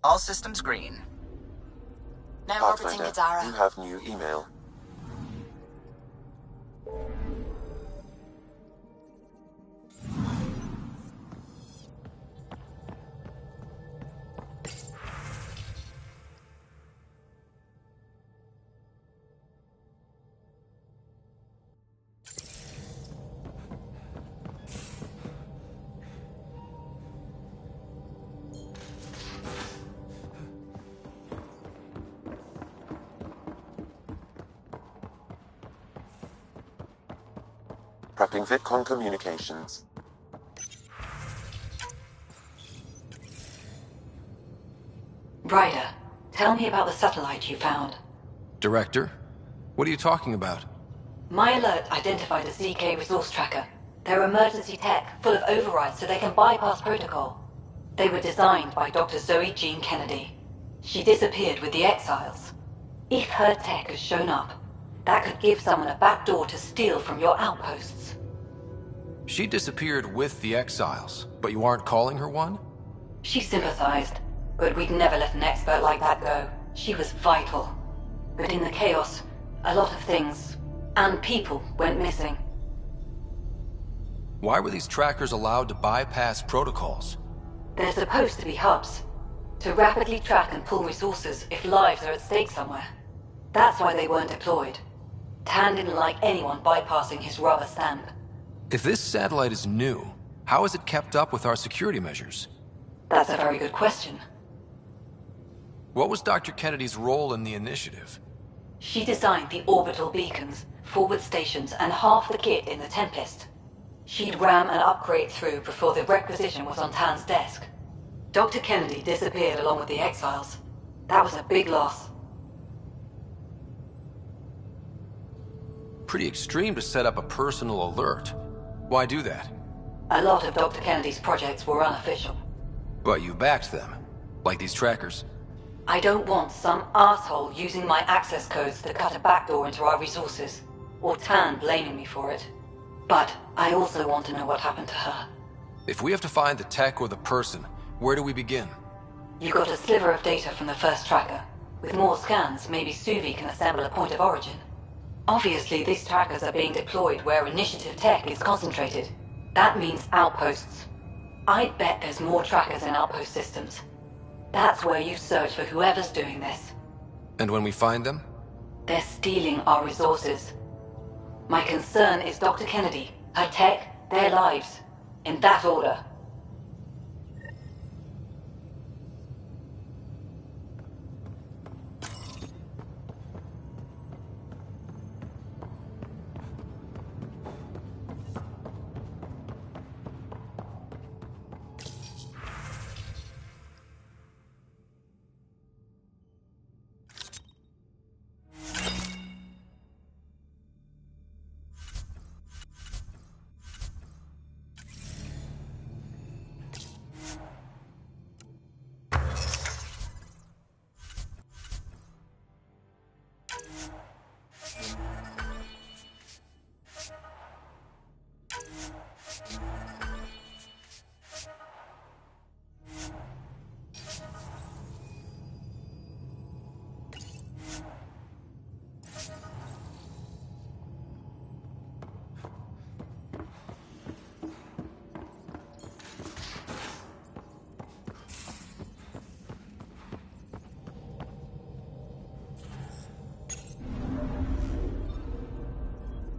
All systems green. Now orbiting Pathfinder, Gadara. you have new email. Prepping VitCon communications. Ryder, tell me about the satellite you found. Director? What are you talking about? My alert identified a ZK resource tracker. They're emergency tech, full of overrides so they can bypass protocol. They were designed by Dr. Zoe Jean Kennedy. She disappeared with the Exiles. If her tech has shown up, that could give someone a backdoor to steal from your outposts. She disappeared with the Exiles, but you aren't calling her one? She sympathized, but we'd never let an expert like that go. She was vital. But in the chaos, a lot of things, and people, went missing. Why were these trackers allowed to bypass protocols? They're supposed to be hubs, to rapidly track and pull resources if lives are at stake somewhere. That's why they weren't deployed. Tan didn't like anyone bypassing his rubber stamp. If this satellite is new, how is it kept up with our security measures? That's a very good question. What was Dr. Kennedy's role in the initiative? She designed the orbital beacons, forward stations, and half the kit in the Tempest. She'd ram an upgrade through before the requisition was on Tan's desk. Dr. Kennedy disappeared along with the Exiles. That was a big loss. Pretty extreme to set up a personal alert. Why do that? A lot of Dr. Kennedy's projects were unofficial. But you backed them, like these trackers. I don't want some asshole using my access codes to cut a backdoor into our resources, or Tan blaming me for it. But I also want to know what happened to her. If we have to find the tech or the person, where do we begin? You got a sliver of data from the first tracker. With more scans, maybe Suvi can assemble a point of origin. Obviously, these trackers are being deployed where initiative tech is concentrated. That means outposts. I'd bet there's more trackers in outpost systems. That's where you search for whoever's doing this. And when we find them? They're stealing our resources. My concern is Dr. Kennedy, her tech, their lives. In that order.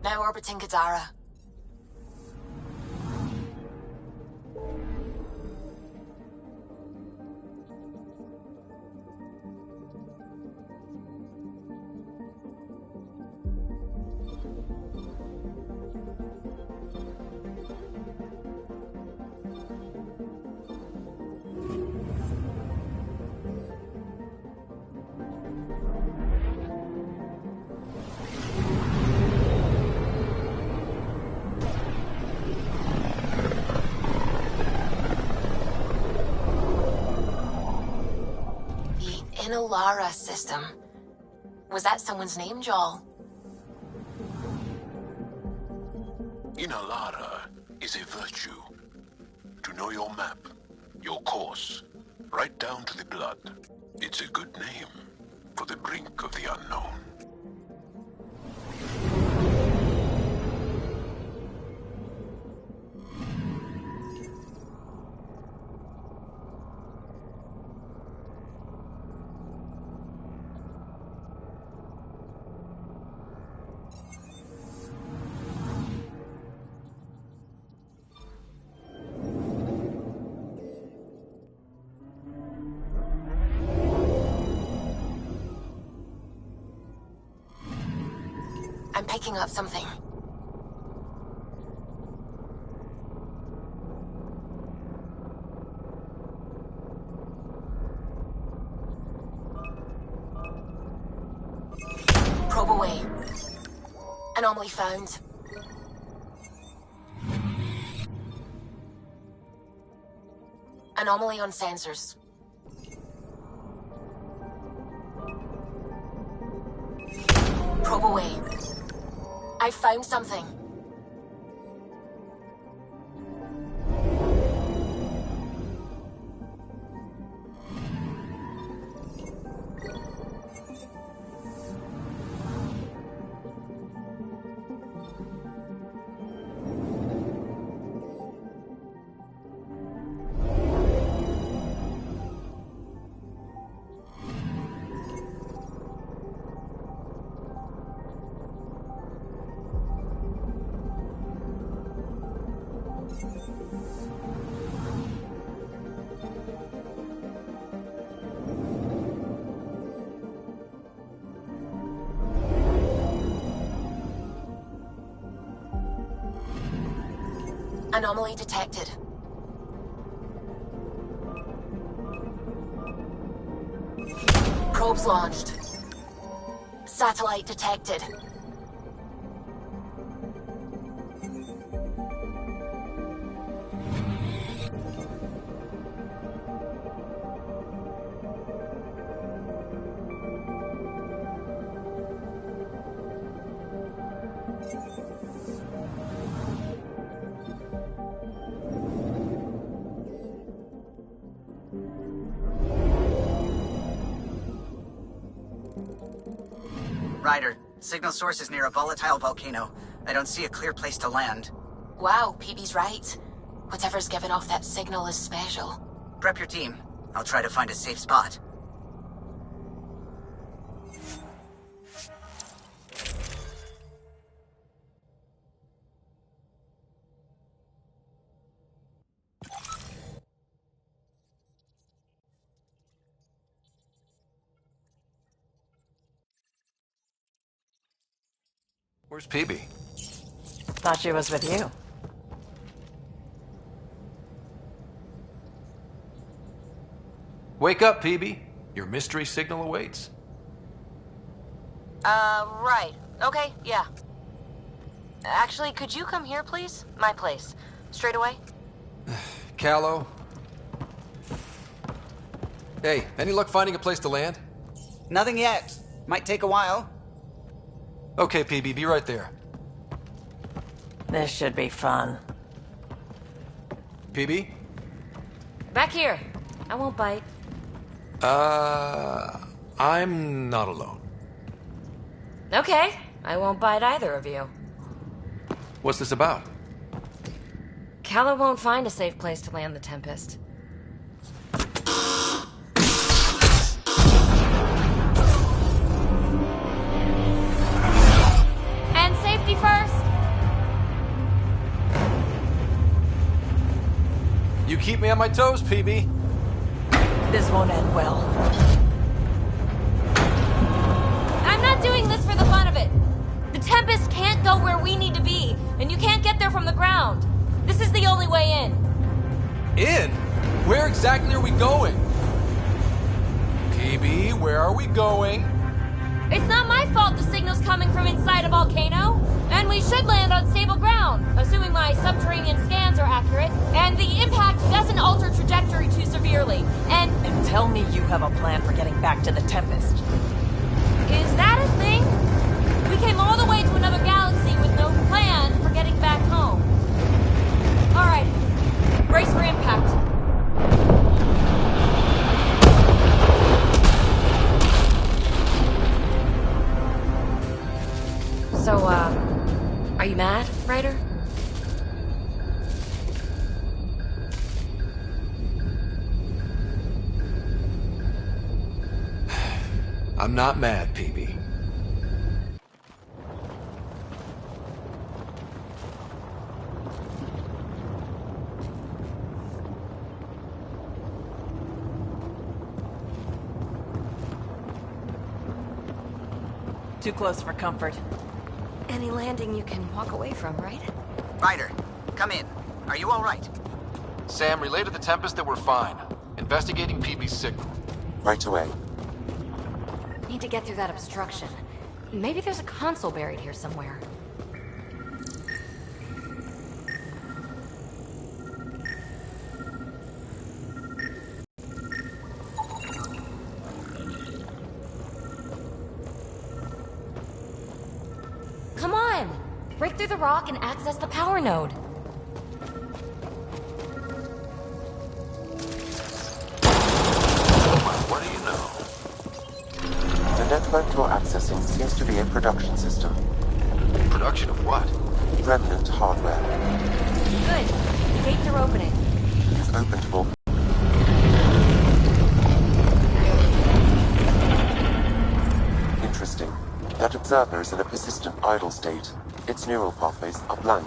Now orbiting Gadara. Lara system. Was that someone's name, Joel? Inalara is a virtue. To know your map, your course, right down to the blood. It's a good name for the brink of the unknown. I'm picking up something. Probe away. Anomaly found. Anomaly on sensors. Probe away. I found something. Anomaly detected. Probes launched. Satellite detected. Ryder, signal source is near a volatile volcano. I don't see a clear place to land. Wow, PB's right. Whatever's giving off that signal is special. Prep your team. I'll try to find a safe spot. Where's PB? Thought she was with you. Wake up, PB. Your mystery signal awaits. Right. Okay, yeah. Actually, could you come here, please? My place. Straight away? Callow? Hey, any luck finding a place to land? Nothing yet. Might take a while. Okay, PB, be right there. This should be fun. PB? Back here. I won't bite. I'm not alone. Okay, I won't bite either of you. What's this about? Callow won't find a safe place to land the Tempest. And safety first! You keep me on my toes, PB. This won't end well. I'm not doing this for the fun of it. The Tempest can't go where we need to be, and you can't get there from the ground. This is the only way in. In? Where exactly are we going? PB, where are we going? It's not my fault the signal's coming from inside a volcano. And we should land on stable ground, assuming my subterranean scans are accurate, and the impact doesn't alter trajectory too severely. And tell me you have a plan for getting back to the Tempest. Is that a thing? We came all the way to another galaxy with no plan for getting back home. All right, brace for impact. So, are you mad, Ryder? I'm not mad, PB. Too close for comfort. Any landing you can walk away from, right? Ryder, come in. Are you all right? Sam, relay to the Tempest that we're fine. Investigating PB's signal. Right away. Need to get through that obstruction. Maybe there's a console buried here somewhere. Come on! Break through the rock and access the power node. What do you know? The network you're accessing seems to be a production system. Production of what? Remnant hardware. Good. The gates are opening. Open to all. Interesting. That observer is in a persistent idle state. Its neural pathways are blank.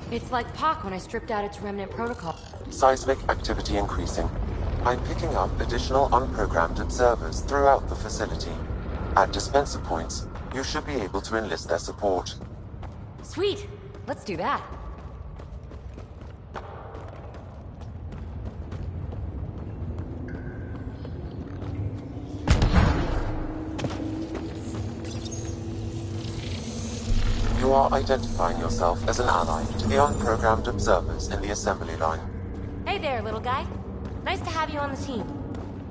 It's like POC when I stripped out its remnant protocol. Seismic activity increasing. I'm picking up additional unprogrammed observers throughout the facility. At dispenser points, you should be able to enlist their support. Sweet. Let's do that. You are identifying yourself as an ally to the unprogrammed observers in the assembly line. Hey there, little guy. Nice to have you on the team.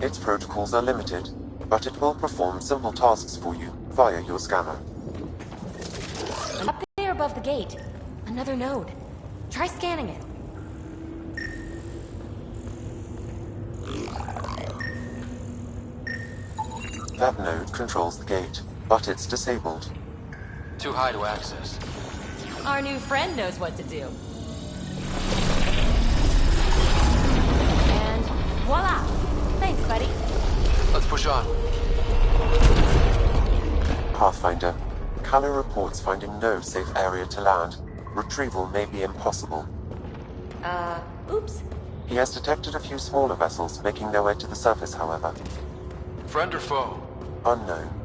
Its protocols are limited, but it will perform simple tasks for you via your scanner. Up there above the gate. Another node. Try scanning it. That node controls the gate, but it's disabled. Too high to access. Our new friend knows what to do. And voila! Thanks, buddy. Let's push on. Pathfinder, Callow reports finding no safe area to land. Retrieval may be impossible. Oops. He has detected a few smaller vessels making their way to the surface, however. Friend or foe? Unknown.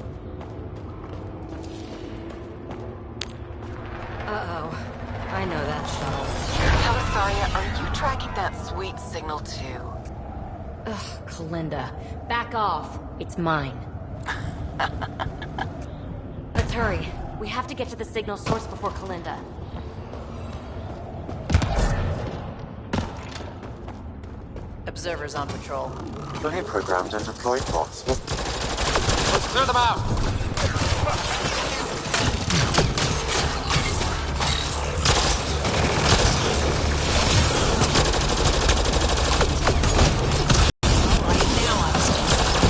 Uh-oh. I know that shuttle. Calisaria, are you tracking that sweet signal too? Ugh, Kalinda. Back off. It's mine. Let's hurry. We have to get to the signal source before Kalinda. Observers on patrol. Fully programmed and deployed bots will... Let's clear them out!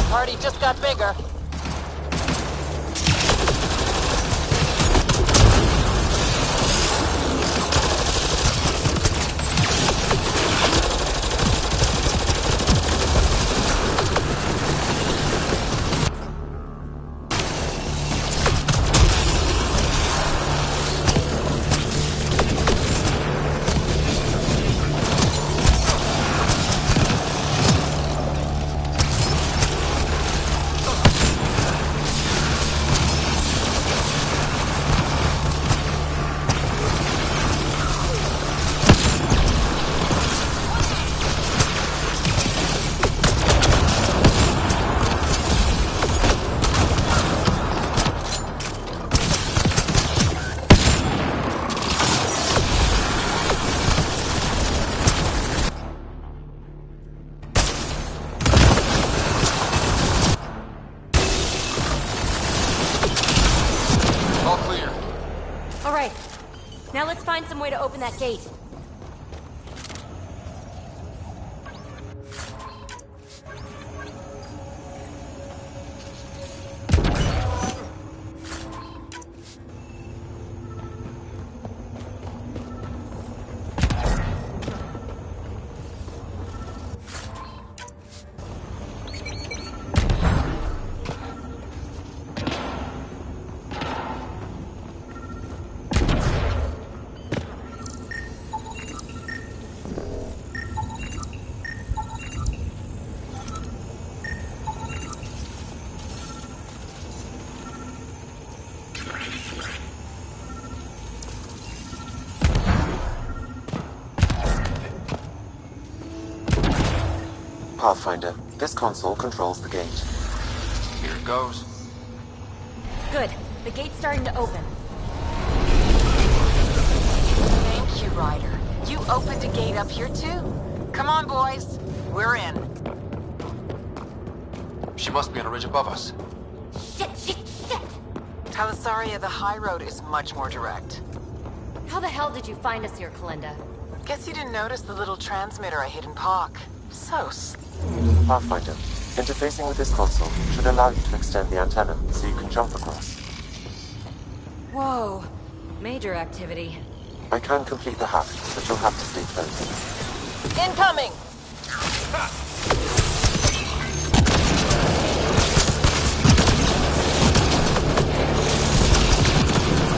Party just got bigger. Now let's find some way to open that gate. Pathfinder, this console controls the gate. Here it goes. Good. The gate's starting to open. Thank you, Ryder. You opened a gate up here too. Come on, boys. We're in. She must be on a ridge above us. Shit. Talisaria, the high road is much more direct. How the hell did you find us here, Kalinda? Guess you didn't notice the little transmitter I hid in Park. So Pathfinder, interfacing with this console should allow you to extend the antenna so you can jump across. Whoa. Major activity. I can complete the hack, but you'll have to stay close. Incoming!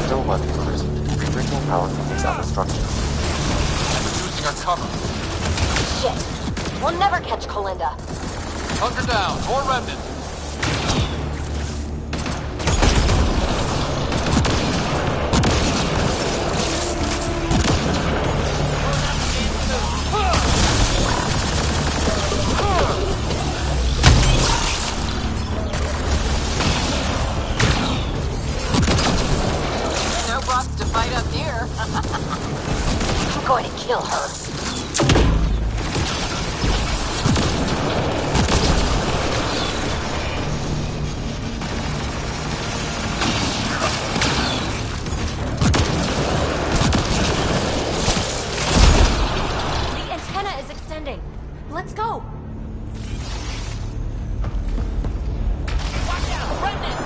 Still working on it. Restricting power from these other structures. Losing our cover. Shit. We'll never catch Kalinda. Hunker down. More remnant. no boss to fight up here. I'm going to kill her. Let's go! Watch out! Remnant!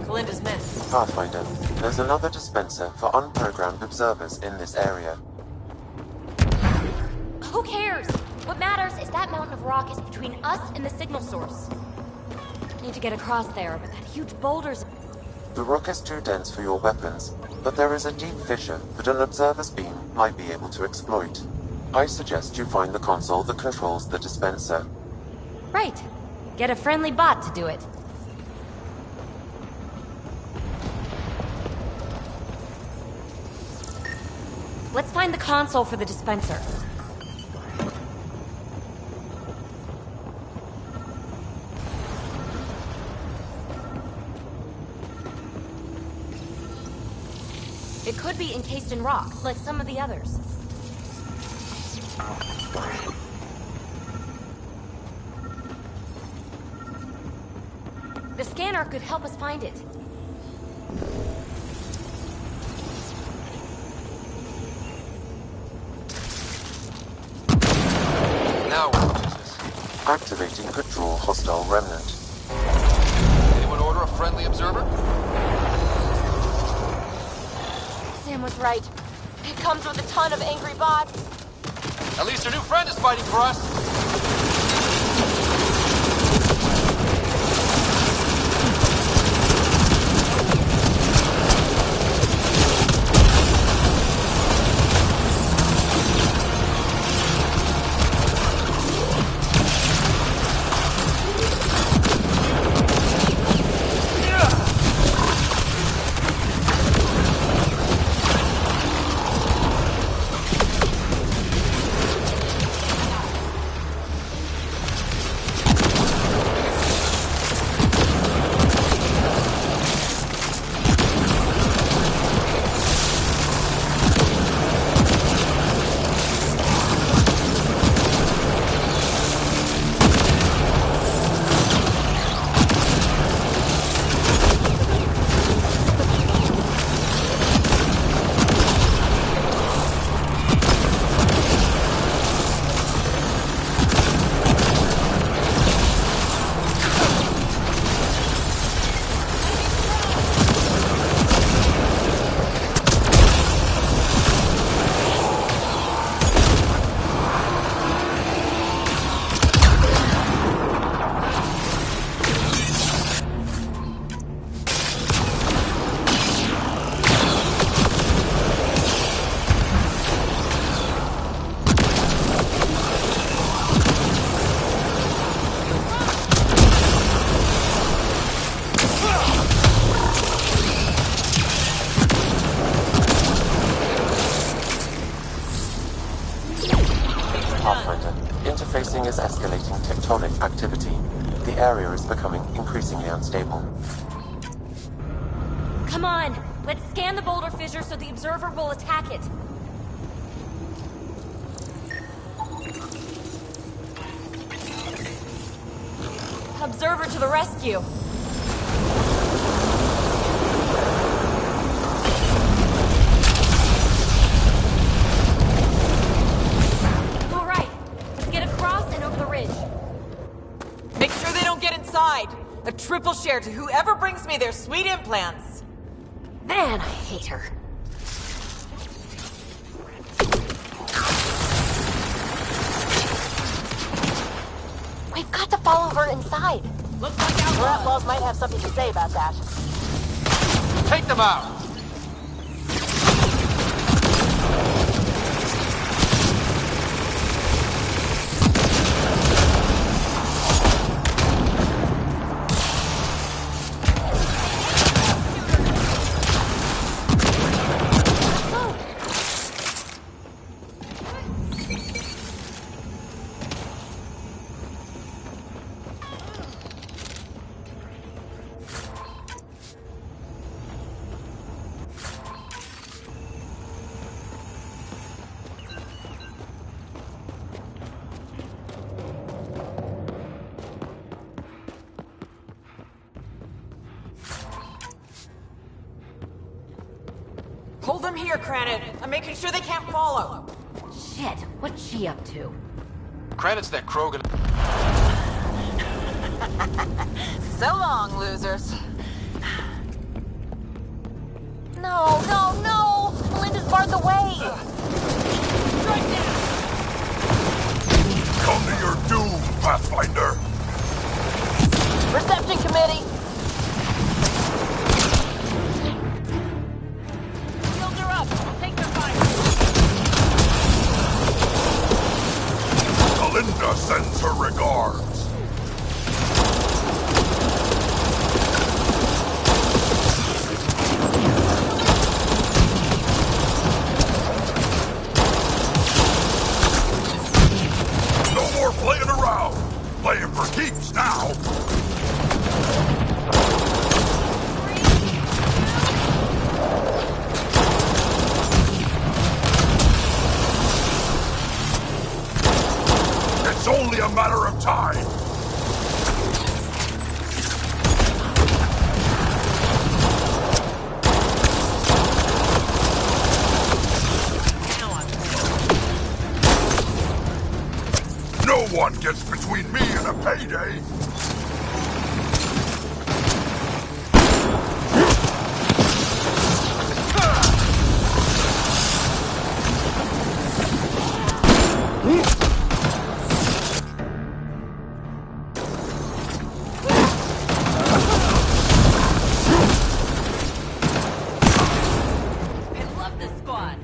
Kalinda's men. Pathfinder, there's another dispenser for unprogrammed observers in this area. Who cares? What matters is that mountain of rock is between us and the signal source. Need to get across there, but that huge boulder's... The rock is too dense for your weapons, but there is a deep fissure that an observer's beam might be able to exploit. I suggest you find the console that controls the dispenser. Right. Get a friendly bot to do it. Let's find the console for the dispenser. It could be encased in rock, like some of the others. The scanner could help us find it. Now what is this? Activating could draw hostile remnant. Anyone order a friendly observer? Sam was right. It comes with a ton of angry bots. At least our new friend is fighting for us. area is becoming increasingly unstable. Come on, let's scan the boulder fissure so the observer will attack it. Observer to the rescue. All right, let's get across and over the ridge. Make sure they don't get inside. A triple share to whoever brings me their sweet implants. Man, I hate her. We've got to follow her inside. Looks like Our outlaws might have something to say about that. Take them out! Hold them here, Cranit. I'm making sure they can't follow. Shit, what's she up to? Credits that Krogan. So long, losers. No, no, no! Melinda's barred the way! Strike down! Come to your doom, Pathfinder! Reception committee! Shields are up. I'll take their fire. Melinda sends her regards. No more playing around. Playing for keeps now. It's only a matter of time. No one gets between me and a payday.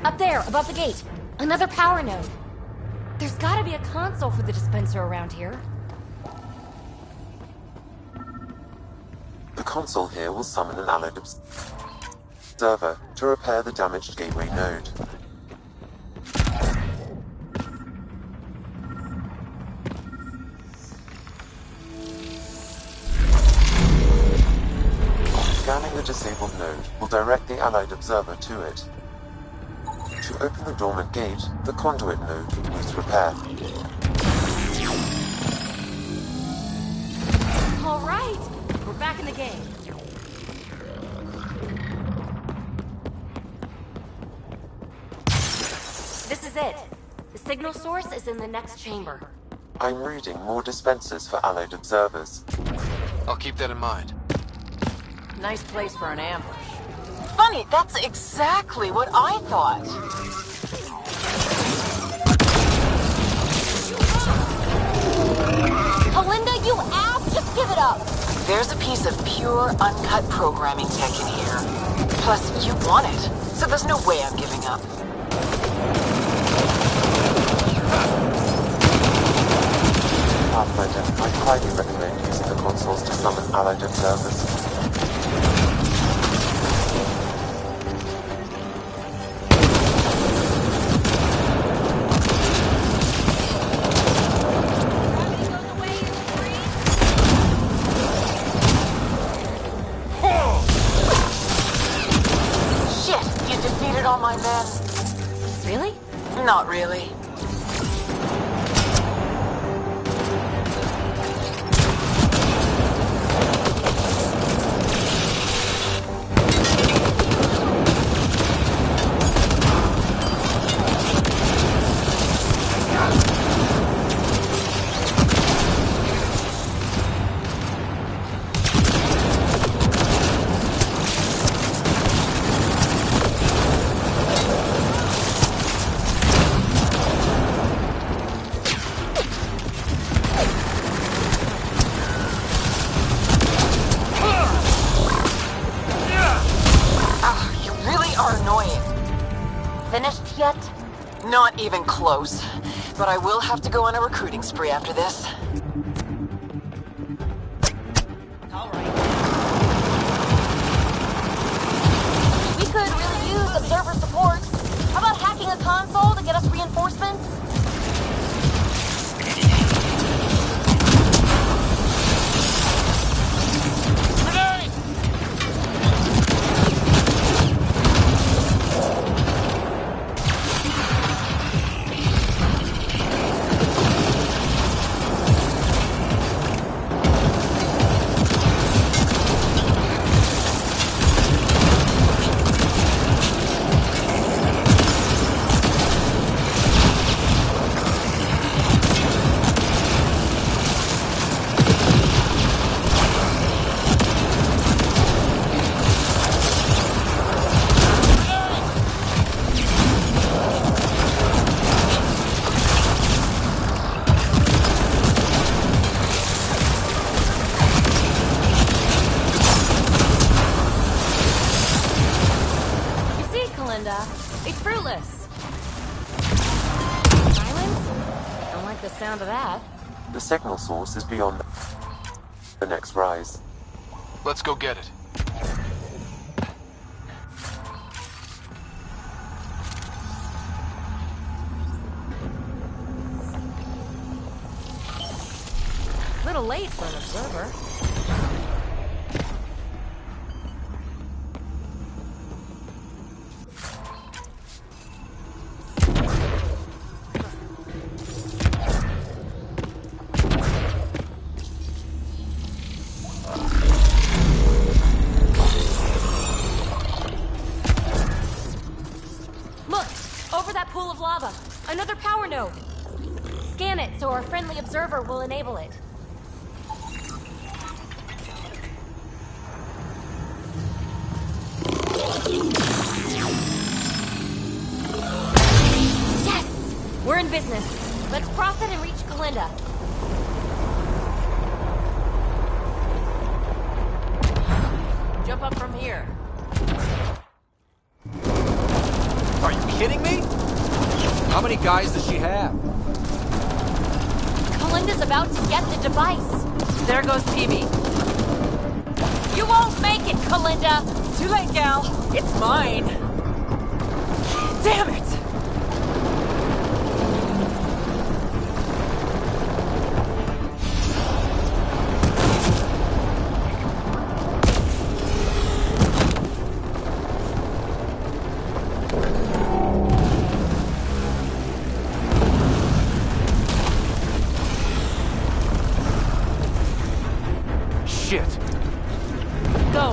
Up there, above the gate. Another power node. There's gotta be a console for the dispenser around here. The console here will summon an allied observer to repair the damaged gateway node. Scanning the disabled node will direct the allied observer to it. To open the dormant gate, the conduit node needs repair. All right, we're back in the game. This is it. The signal source is in the next chamber. I'm reading more dispensers for allied observers. I'll keep that in mind. Nice place for an ambush. Funny, that's exactly what I thought. Melinda, you ass! Just give it up! There's a piece of pure, uncut programming tech in here. Plus, you want it, so there's no way I'm giving up. Pathfinder, I highly recommend using the consoles to summon allied observers. all my men. Really? Not really. Finished yet? Not even close. But I will have to go on a recruiting spree after this. We could really use observer support. How about hacking a console to get us reinforcements? It's fruitless. Silence? Don't like the sound of that. The signal source is beyond the next rise. Let's go get it. Little late for an observer. Pool of lava. Another power node. Scan it so our friendly observer will enable it. Yes! We're in business. Let's cross it and reach Kalinda. Jump up from here. Are you kidding me? How many guys does she have? Kalinda's about to get the device. There goes PB. You won't make it, Kalinda! Too late, gal. It's mine. Damn it!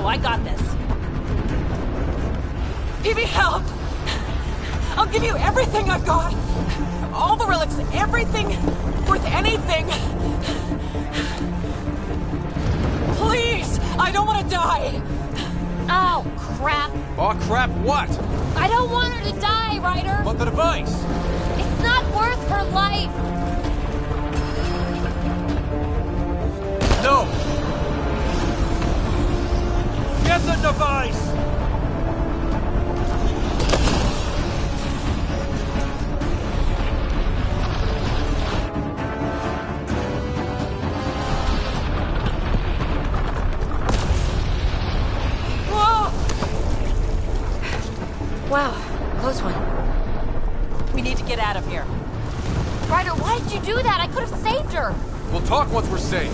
I got this. PB, help! I'll give you everything I've got. All the relics, everything worth anything. Please, I don't want to die. Oh, crap. Oh, crap, what? I don't want her to die, Ryder. But the device. It's not worth her life. No. Get the device! Whoa! Wow, close one. We need to get out of here. Ryder, why did you do that? I could have saved her. We'll talk once we're safe.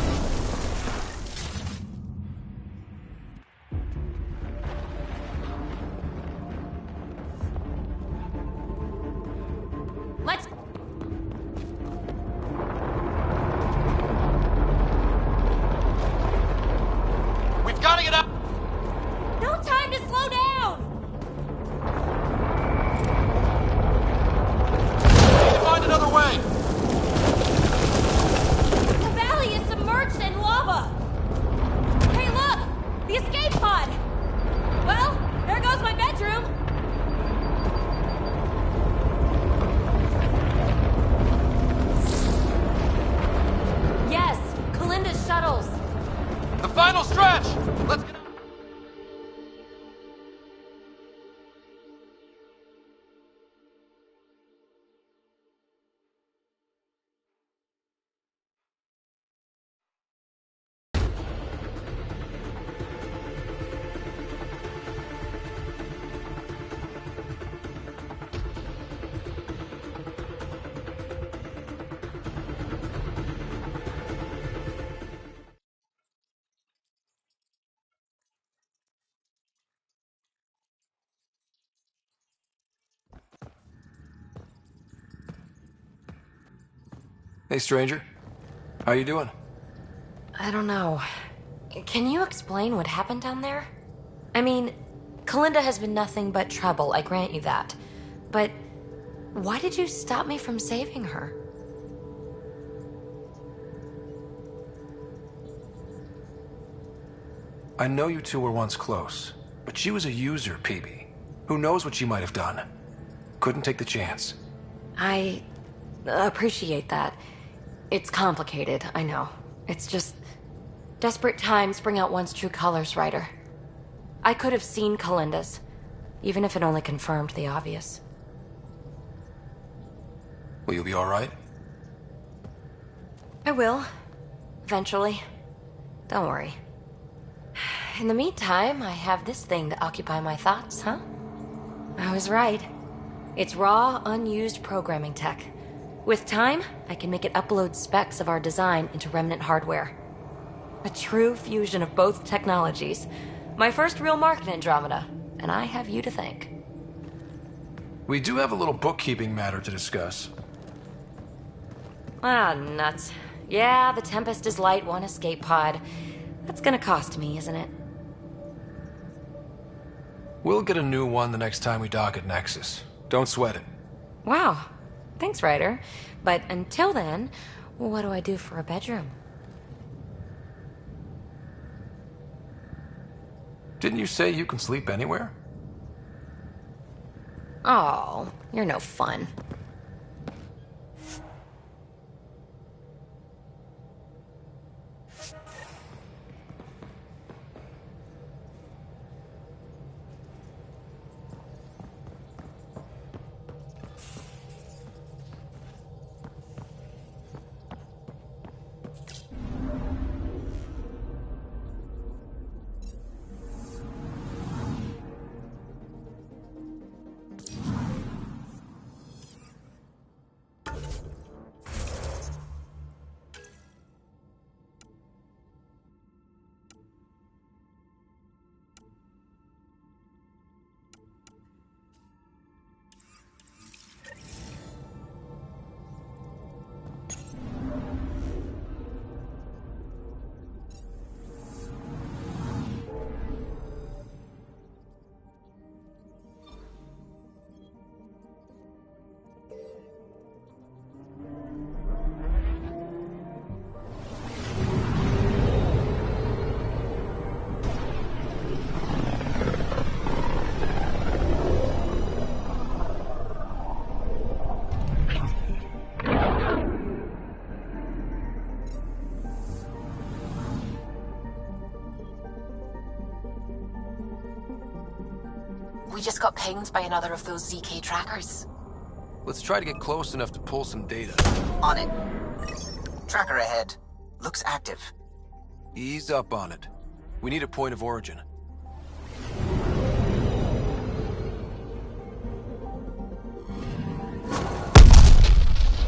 Hey, stranger. How you doing? I don't know. Can you explain what happened down there? I mean, Kalinda has been nothing but trouble, I grant you that. But why did you stop me from saving her? I know you two were once close, but she was a user, PB. Who knows what she might have done? Couldn't take the chance. I appreciate that. It's complicated, I know. It's just... desperate times bring out one's true colors, Ryder. I could have seen Kalinda's, even if it only confirmed the obvious. Will you be alright? I will. Eventually. Don't worry. In the meantime, I have this thing to occupy my thoughts, huh? I was right. It's raw, unused programming tech. With time, I can make it upload specs of our design into remnant hardware. A true fusion of both technologies. My first real mark in Andromeda, and I have you to thank. We do have a little bookkeeping matter to discuss. Ah, nuts. Yeah, the Tempest is light, one escape pod. That's gonna cost me, isn't it? We'll get a new one the next time we dock at Nexus. Don't sweat it. Wow. Thanks, Ryder. But until then, what do I do for a bedroom? Didn't you say you can sleep anywhere? Oh, you're no fun. We just got pinged by another of those ZK trackers. Let's try to get close enough to pull some data. On it. Tracker ahead. Looks active. Ease up on it. We need a point of origin.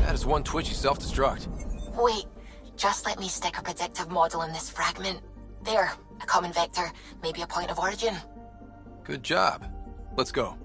That is one twitchy self-destruct. Wait, just let me stick a predictive model in this fragment. There, a common vector, maybe a point of origin. Good job. Let's go.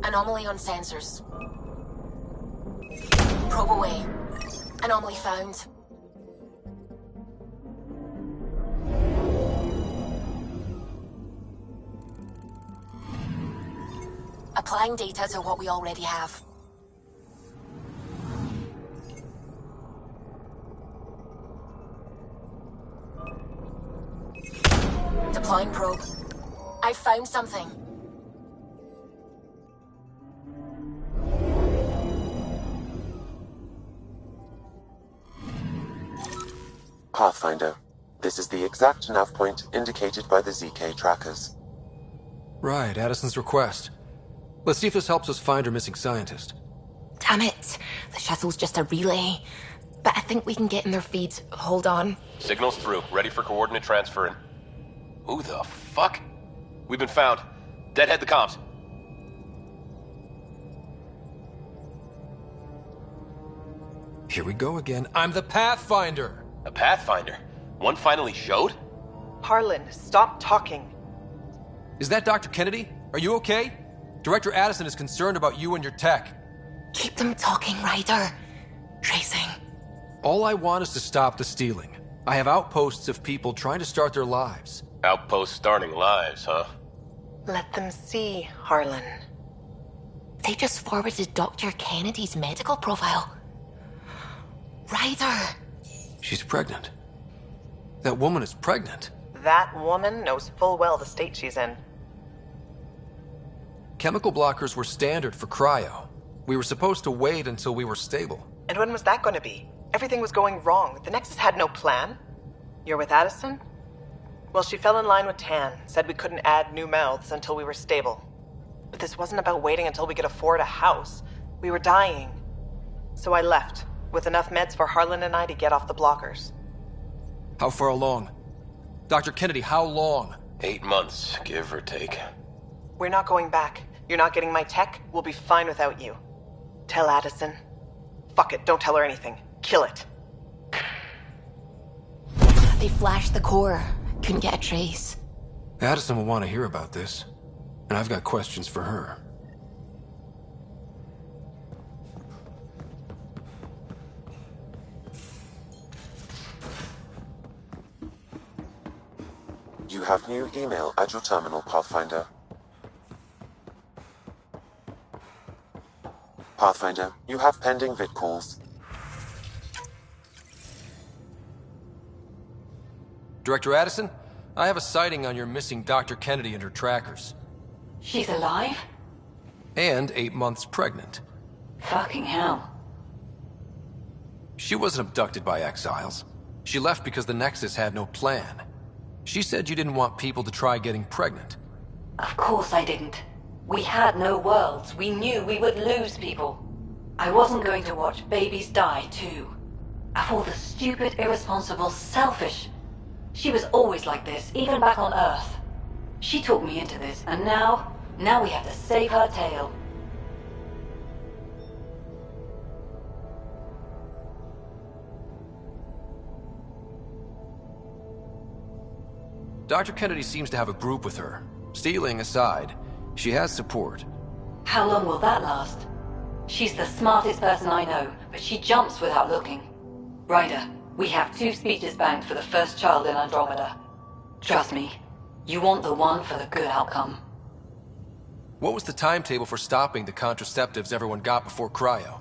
Anomaly on sensors. Probe away. Anomaly found. Applying data to what we already have. Deploying probe. I've found something. Pathfinder, this is the exact nav point indicated by the ZK trackers. Right, Addison's request. Let's see if this helps us find our missing scientist. Damn it. The shuttle's just a relay. But I think we can get in their feeds. Hold on. Signal's through. Ready for coordinate transfer. Who the fuck? We've been found. Deadhead the comms. Here we go again. I'm the Pathfinder! A Pathfinder? One finally showed? Harlan, stop talking. Is that Dr. Kennedy? Are you okay? Director Addison is concerned about you and your tech. Keep them talking, Ryder. Tracing. All I want is to stop the stealing. I have outposts of people trying to start their lives. Outposts starting lives, huh? Let them see, Harlan. They just forwarded Dr. Kennedy's medical profile. Ryder! She's pregnant. That woman is pregnant. That woman knows full well the state she's in. Chemical blockers were standard for cryo. We were supposed to wait until we were stable. And when was that going to be? Everything was going wrong. The Nexus had no plan. You're with Addison? Well, she fell in line with Tan, said we couldn't add new mouths until we were stable. But this wasn't about waiting until we could afford a house. We were dying. So I left, with enough meds for Harlan and I to get off the blockers. How far along? Dr. Kennedy, how long? 8 months, give or take. We're not going back. You're not getting my tech. We'll be fine without you. Tell Addison. Fuck it, don't tell her anything. Kill it. They flashed the core. Couldn't get a trace. Addison will want to hear about this. And I've got questions for her. You have new email at your terminal, Pathfinder. Pathfinder, you have pending vid calls. Director Addison, I have a sighting on your missing Dr. Kennedy and her trackers. She's alive? And 8 months pregnant. Fucking hell. She wasn't abducted by exiles. She left because the Nexus had no plan. She said you didn't want people to try getting pregnant. Of course I didn't. We had no worlds. We knew we would lose people. I wasn't going to watch babies die, too. Of all the stupid, irresponsible, selfish. She was always like this, even back on Earth. She talked me into this, and now we have to save her tail. Dr. Kennedy seems to have a group with her. Stealing aside, she has support. How long will that last? She's the smartest person I know, but she jumps without looking. Ryder, we have 2 speeches banked for the first child in Andromeda. Trust me, you want the one for the good outcome. What was the timetable for stopping the contraceptives everyone got before cryo?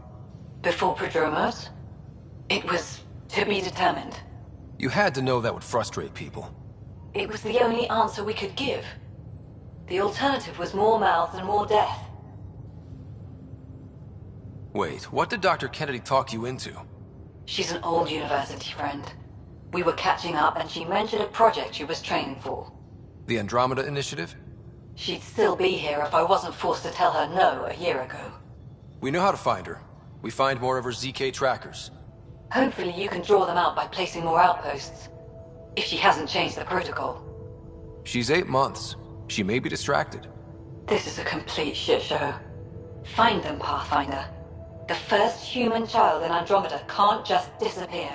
Before Prodromos? It was to be determined. You had to know that would frustrate people. It was the only answer we could give. The alternative was more mouths and more death. Wait, what did Dr. Kennedy talk you into? She's an old university friend. We were catching up and she mentioned a project she was training for. The Andromeda Initiative? She'd still be here if I wasn't forced to tell her no a year ago. We know how to find her. We find more of her ZK trackers. Hopefully you can draw them out by placing more outposts. If she hasn't changed the protocol. She's 8 months. She may be distracted. This is a complete shit show. Find them, Pathfinder. The first human child in Andromeda can't just disappear.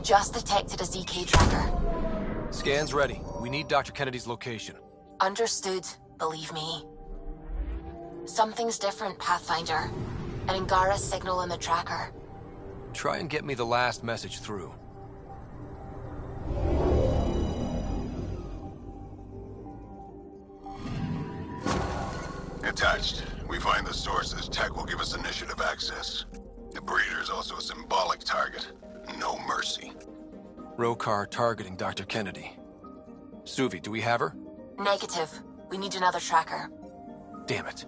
Just detected a ZK tracker. Scan's ready. We need Dr. Kennedy's location. Understood, believe me. Something's different, Pathfinder. An Angara signal on the tracker. Try and get me the last message through. Attached. We find the sources. Tech will give us initiative access. The breeder's also a symbolic target. No mercy. Rokar targeting Dr. Kennedy. Suvi, do we have her? Negative. We need another tracker. Damn it.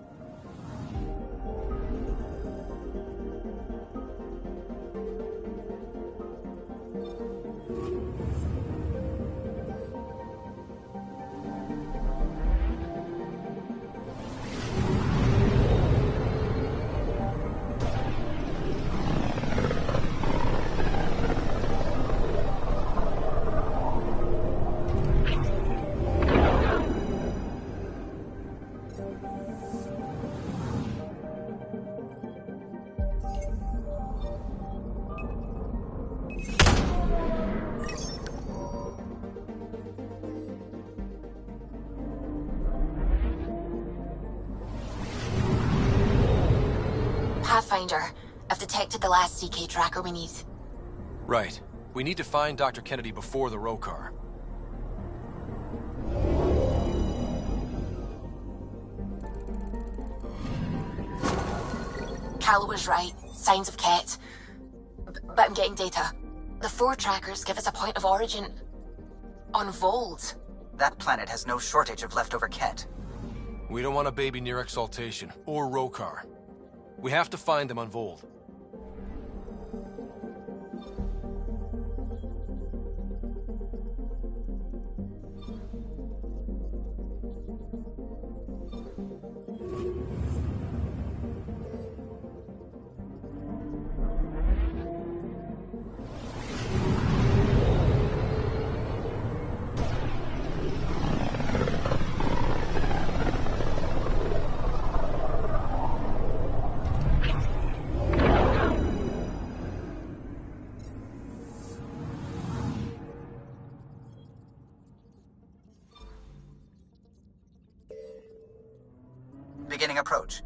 Pathfinder, I've detected the last CK tracker we need. Right. We need to find Dr. Kennedy before the Rokar. Cal was right. Signs of Ket. But I'm getting data. The 4 trackers give us a point of origin on Vold. That planet has no shortage of leftover Ket. We don't want a baby near Exaltation, or Rokar. We have to find them on Vold. Beginning approach.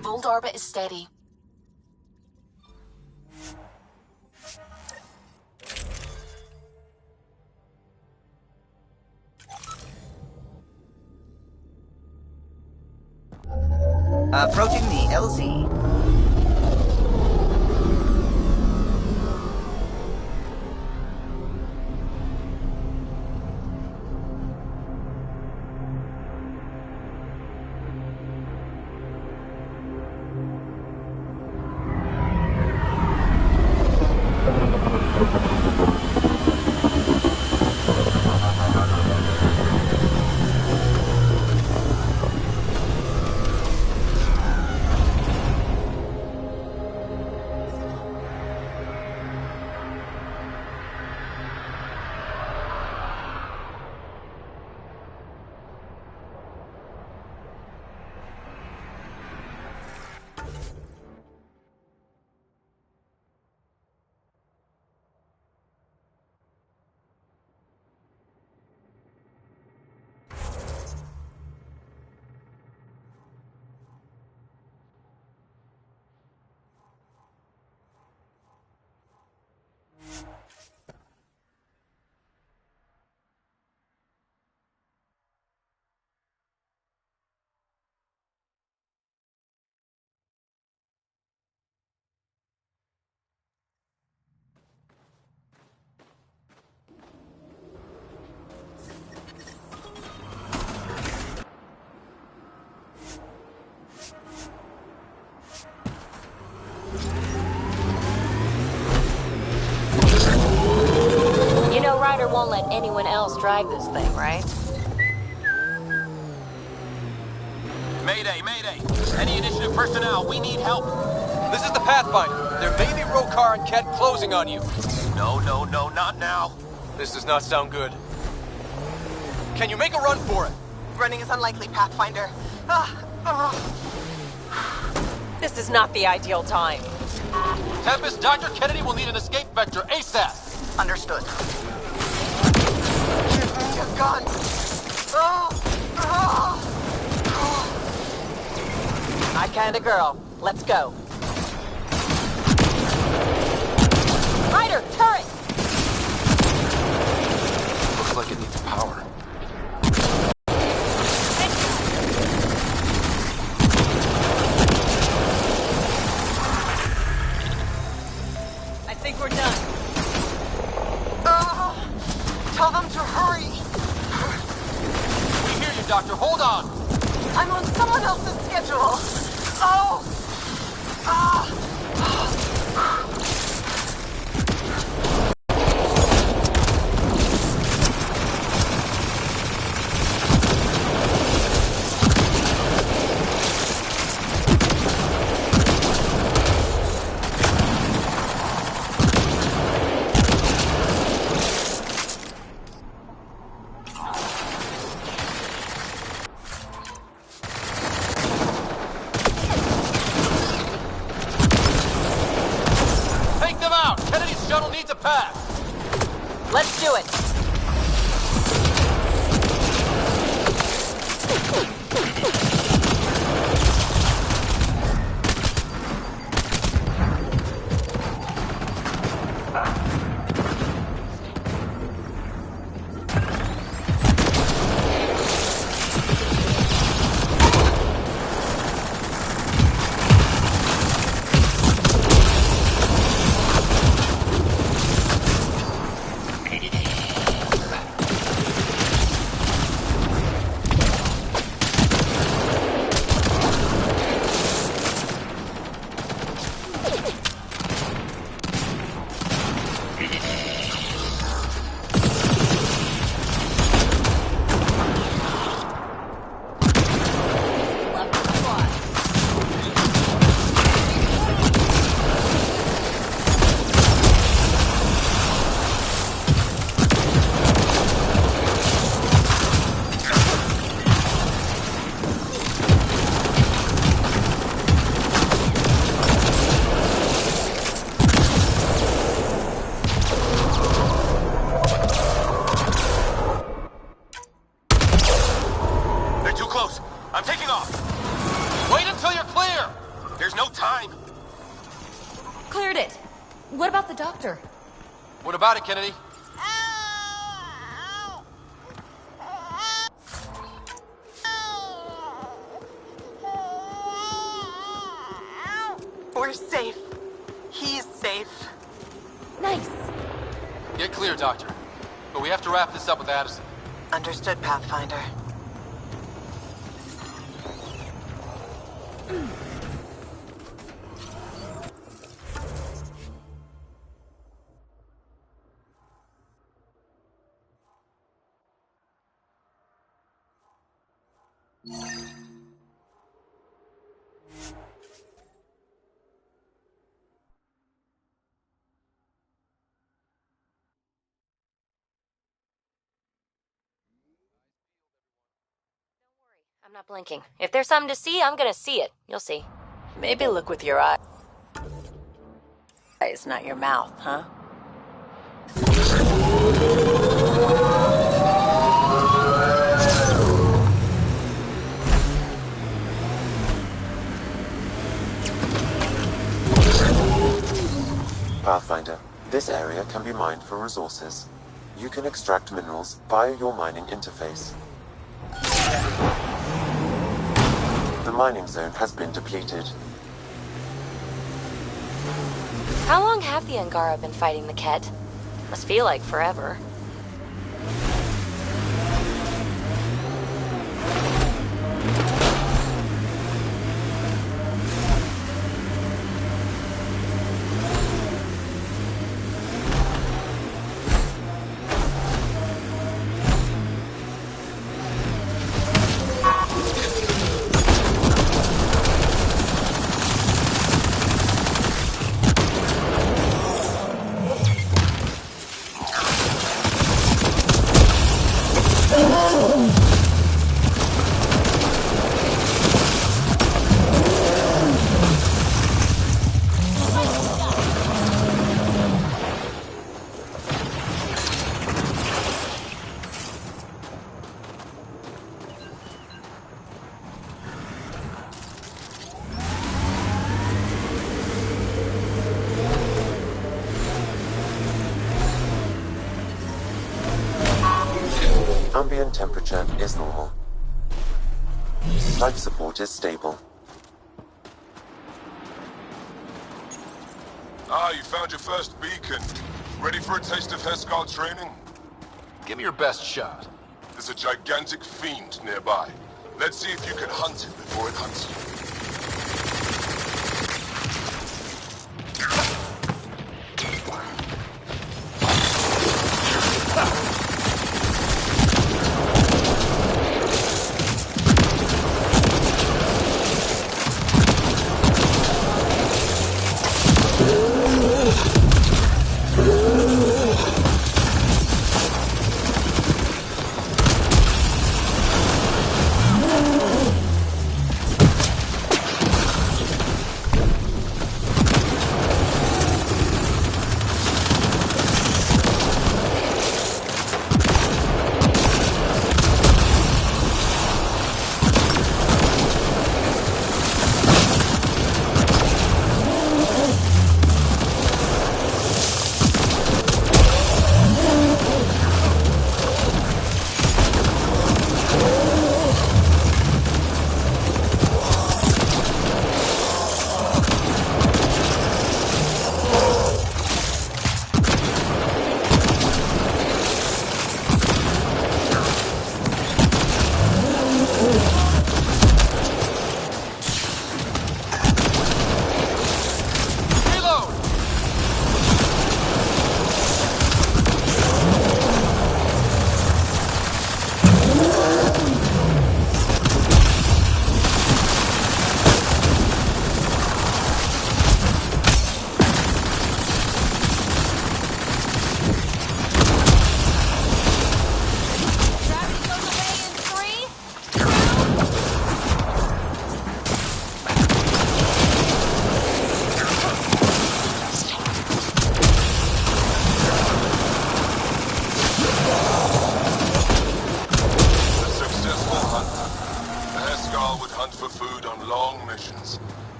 Vold orbit is steady. Approaching the LZ. Won't let anyone else drive this thing, right? Mayday, mayday! Any initiative personnel, we need help! This is the Pathfinder. There may be Rokar and Ket closing on you. No, not now. This does not sound good. Can you make a run for it? Running is unlikely, Pathfinder. This is not the ideal time. Tempest, Dr. Kennedy will need an escape vector ASAP. Understood. Give me a gun! My kind of girl. Let's go. Ryder, turret! Looks like it needs power. I think we're done. Tell them to hurry! We hear you, Doctor. Hold on. I'm on someone else's schedule. Take them out. Kennedy's shuttle needs a pass. Let's do it. What about the doctor? What about it, Kennedy? We're safe. He's safe. Nice. Get clear, Doctor. But we have to wrap this up with Addison. Understood, Pathfinder. I'm not blinking. If there's something to see, I'm gonna see it. You'll see. Maybe look with your eyes, not your mouth, huh? Pathfinder, this area can be mined for resources. You can extract minerals via your mining interface. The mining zone has been depleted. How long have the Angara been fighting the Ket? Must feel like forever. Ambient temperature is normal. Life support is stable. Ah, you found your first beacon. Ready for a taste of Heskal training? Give me your best shot. There's a gigantic fiend nearby. Let's see if you can hunt it before it hunts you.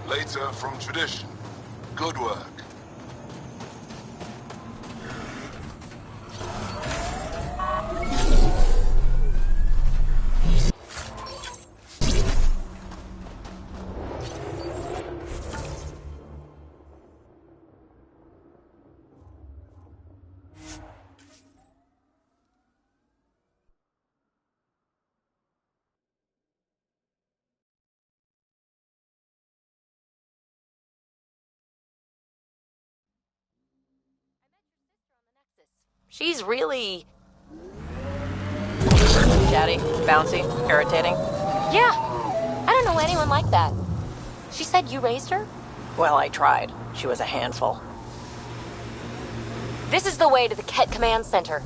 Later, from tradition. Good work. She's really... Chatty, bouncy, irritating. Yeah, I don't know anyone like that. She said you raised her? Well, I tried. She was a handful. This is the way to the Ket Command Center.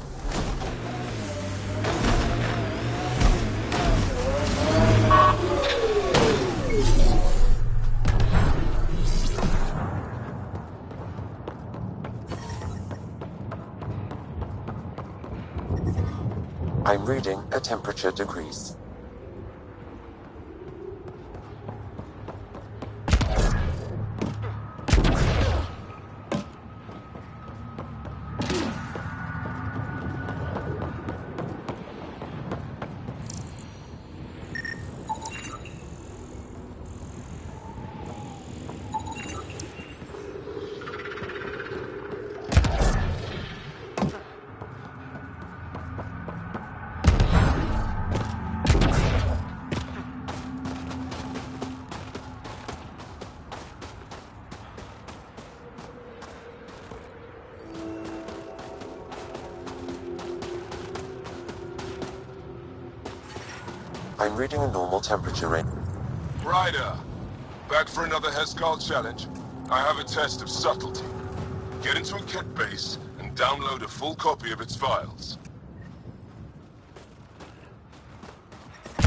I'm reading a temperature decrease. I'm reading a normal temperature range. Ryder, back for another Heskal challenge? I have a test of subtlety. Get into a Ket base and download a full copy of its files.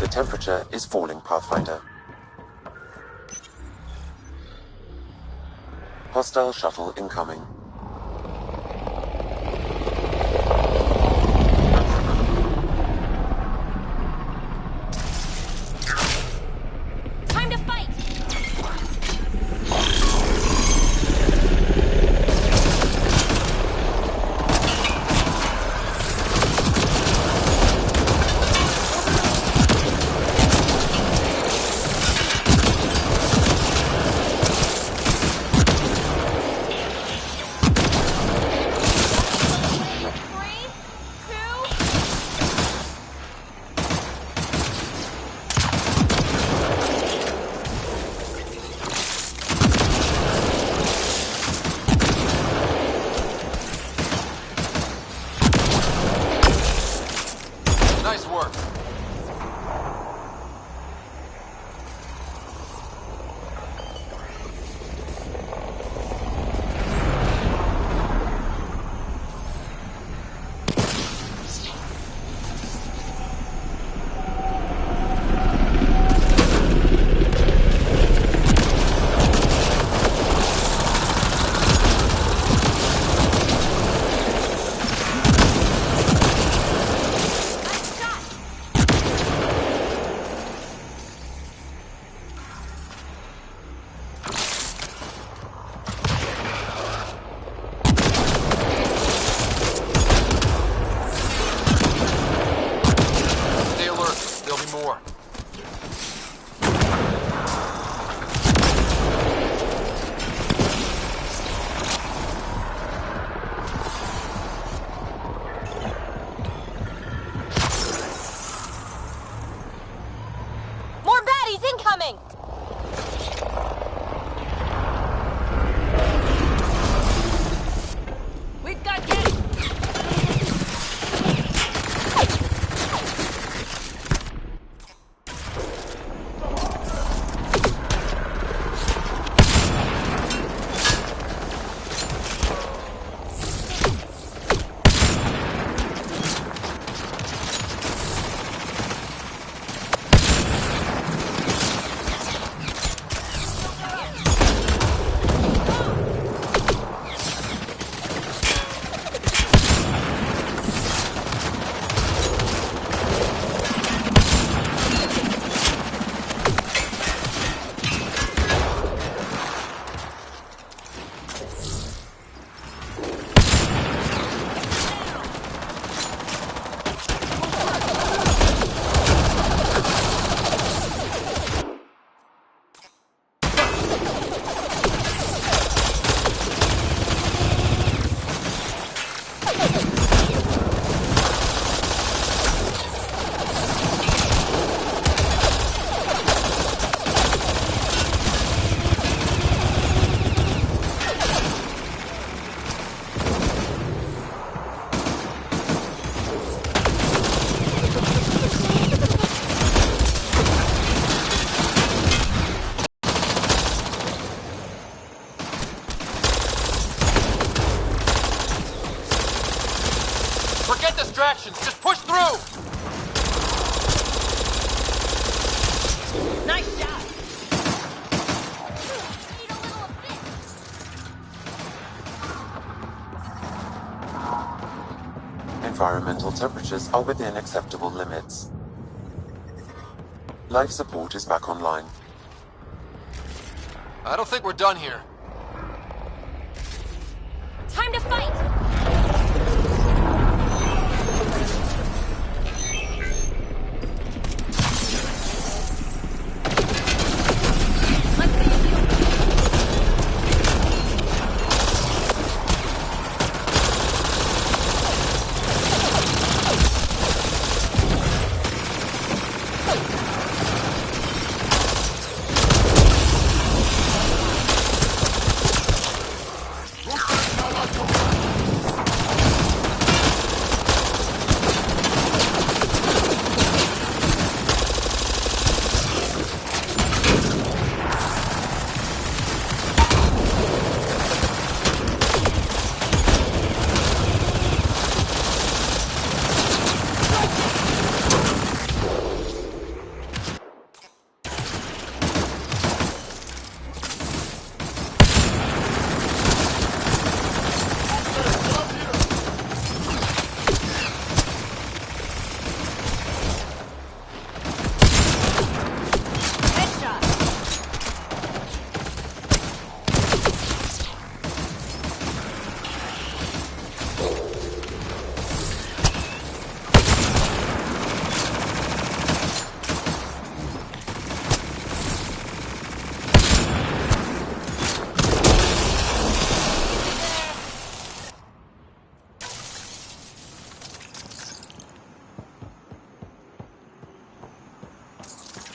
The temperature is falling, Pathfinder. Hostile shuttle incoming. Nice work. Distractions, just push through! Nice shot! Environmental temperatures are within acceptable limits. Life support is back online. I don't think we're done here. Time to fight!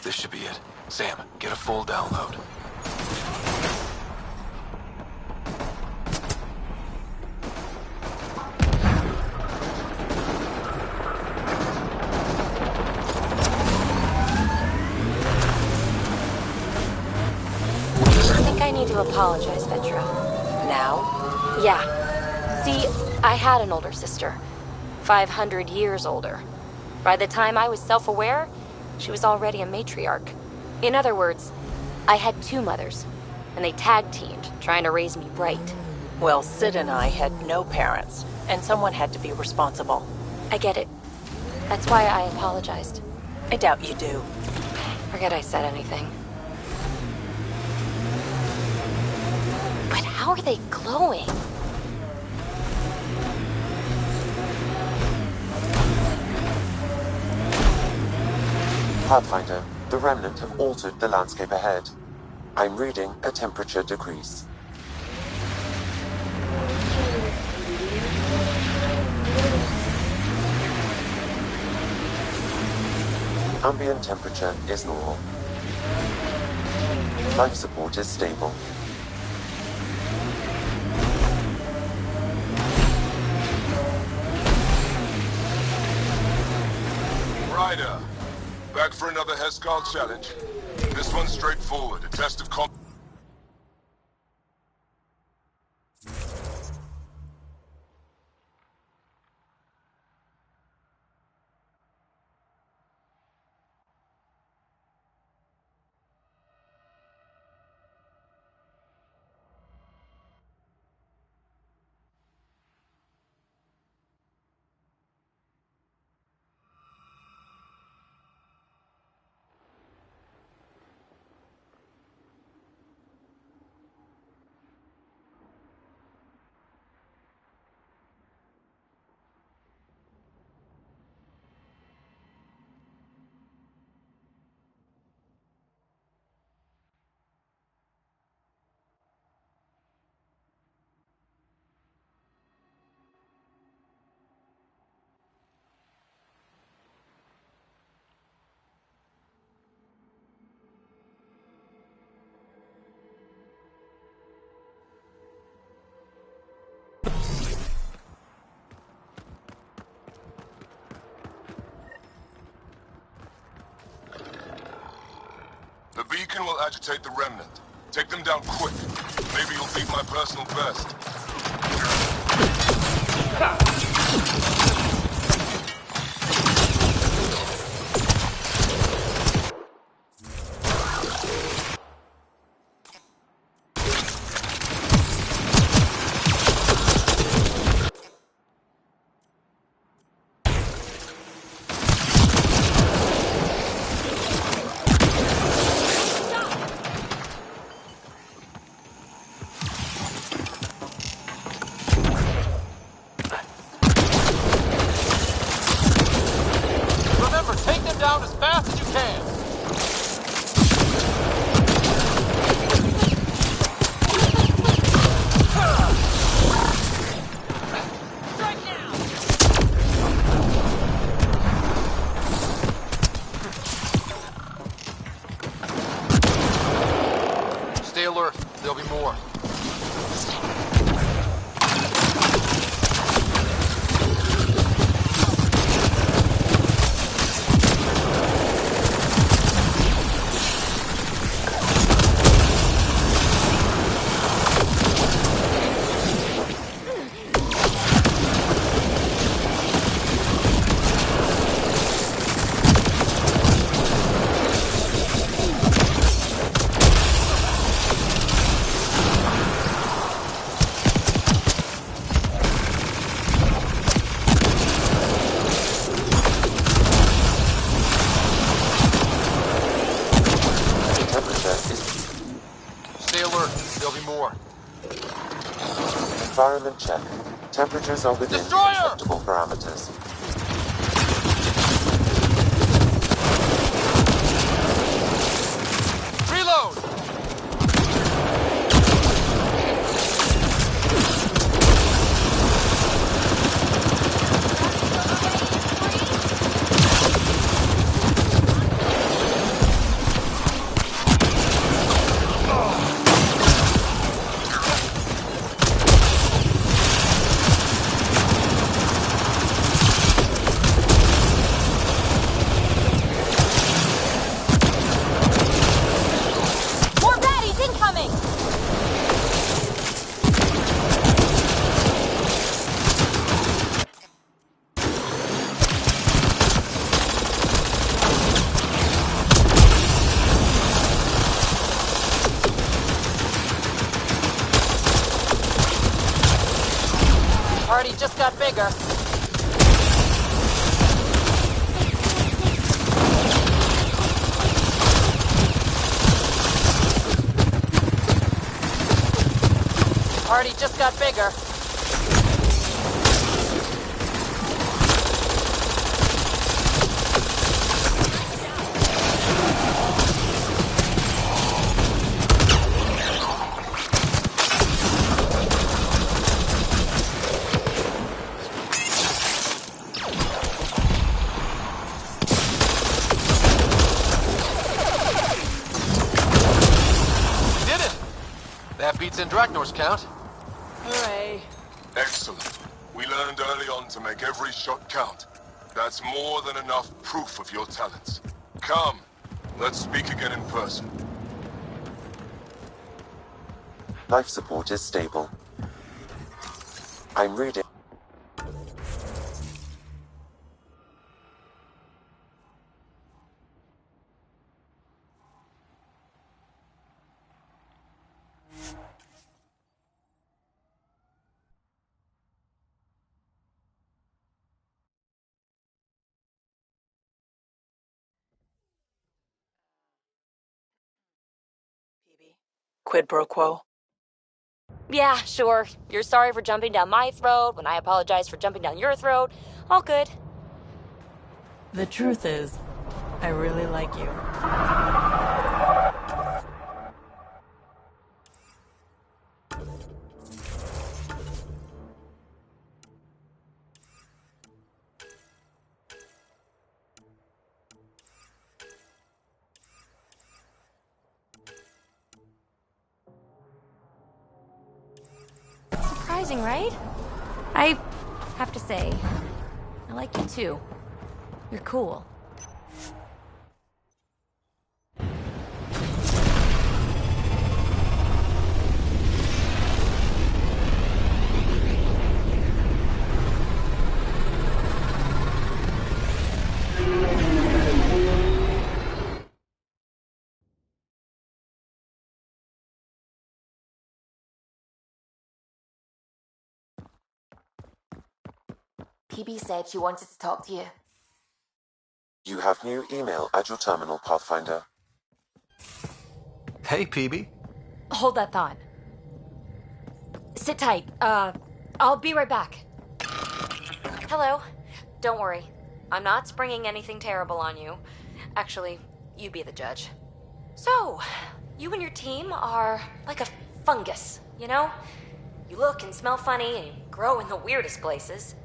This should be it. Sam, get a full download. to apologize, Vetra. Now? Yeah. See, I had an older sister. 500 years older. By the time I was self-aware, she was already a matriarch. In other words, I had two mothers, and they tag-teamed, trying to raise me right. Well, Sid and I had no parents, and someone had to be responsible. I get it. That's why I apologized. I doubt you do. Forget I said anything. But how are they glowing? Pathfinder, the Remnant have altered the landscape ahead. I'm reading a temperature decrease. Ambient temperature is normal. Life support is stable. Ryder, back for another Heskal challenge. This one's straightforward, a test of The beacon will agitate the Remnant. Take them down quick. Maybe you'll beat my personal best. There'll be more. Environment check. Temperatures are within acceptable parameters. Reload! got bigger. Party just got bigger. In Dragnor's count. Hooray. Excellent. We learned early on to make every shot count. That's more than enough proof of your talents. Come, let's speak again in person. Life support is stable. I'm reading. Quid pro quo. Yeah, sure. You're sorry for jumping down my throat when I apologize for jumping down your throat. All good. The truth is, I really like you. Surprising, right? I have to say, I like you too. You're cool. PB said she wanted to talk to you. You have new email at your terminal, Pathfinder. Hey, PB. Hold that thought. Sit tight. I'll be right back. Hello. Don't worry. I'm not springing anything terrible on you. Actually, you be the judge. So, you and your team are like a fungus, you know? You look and smell funny and you grow in the weirdest places.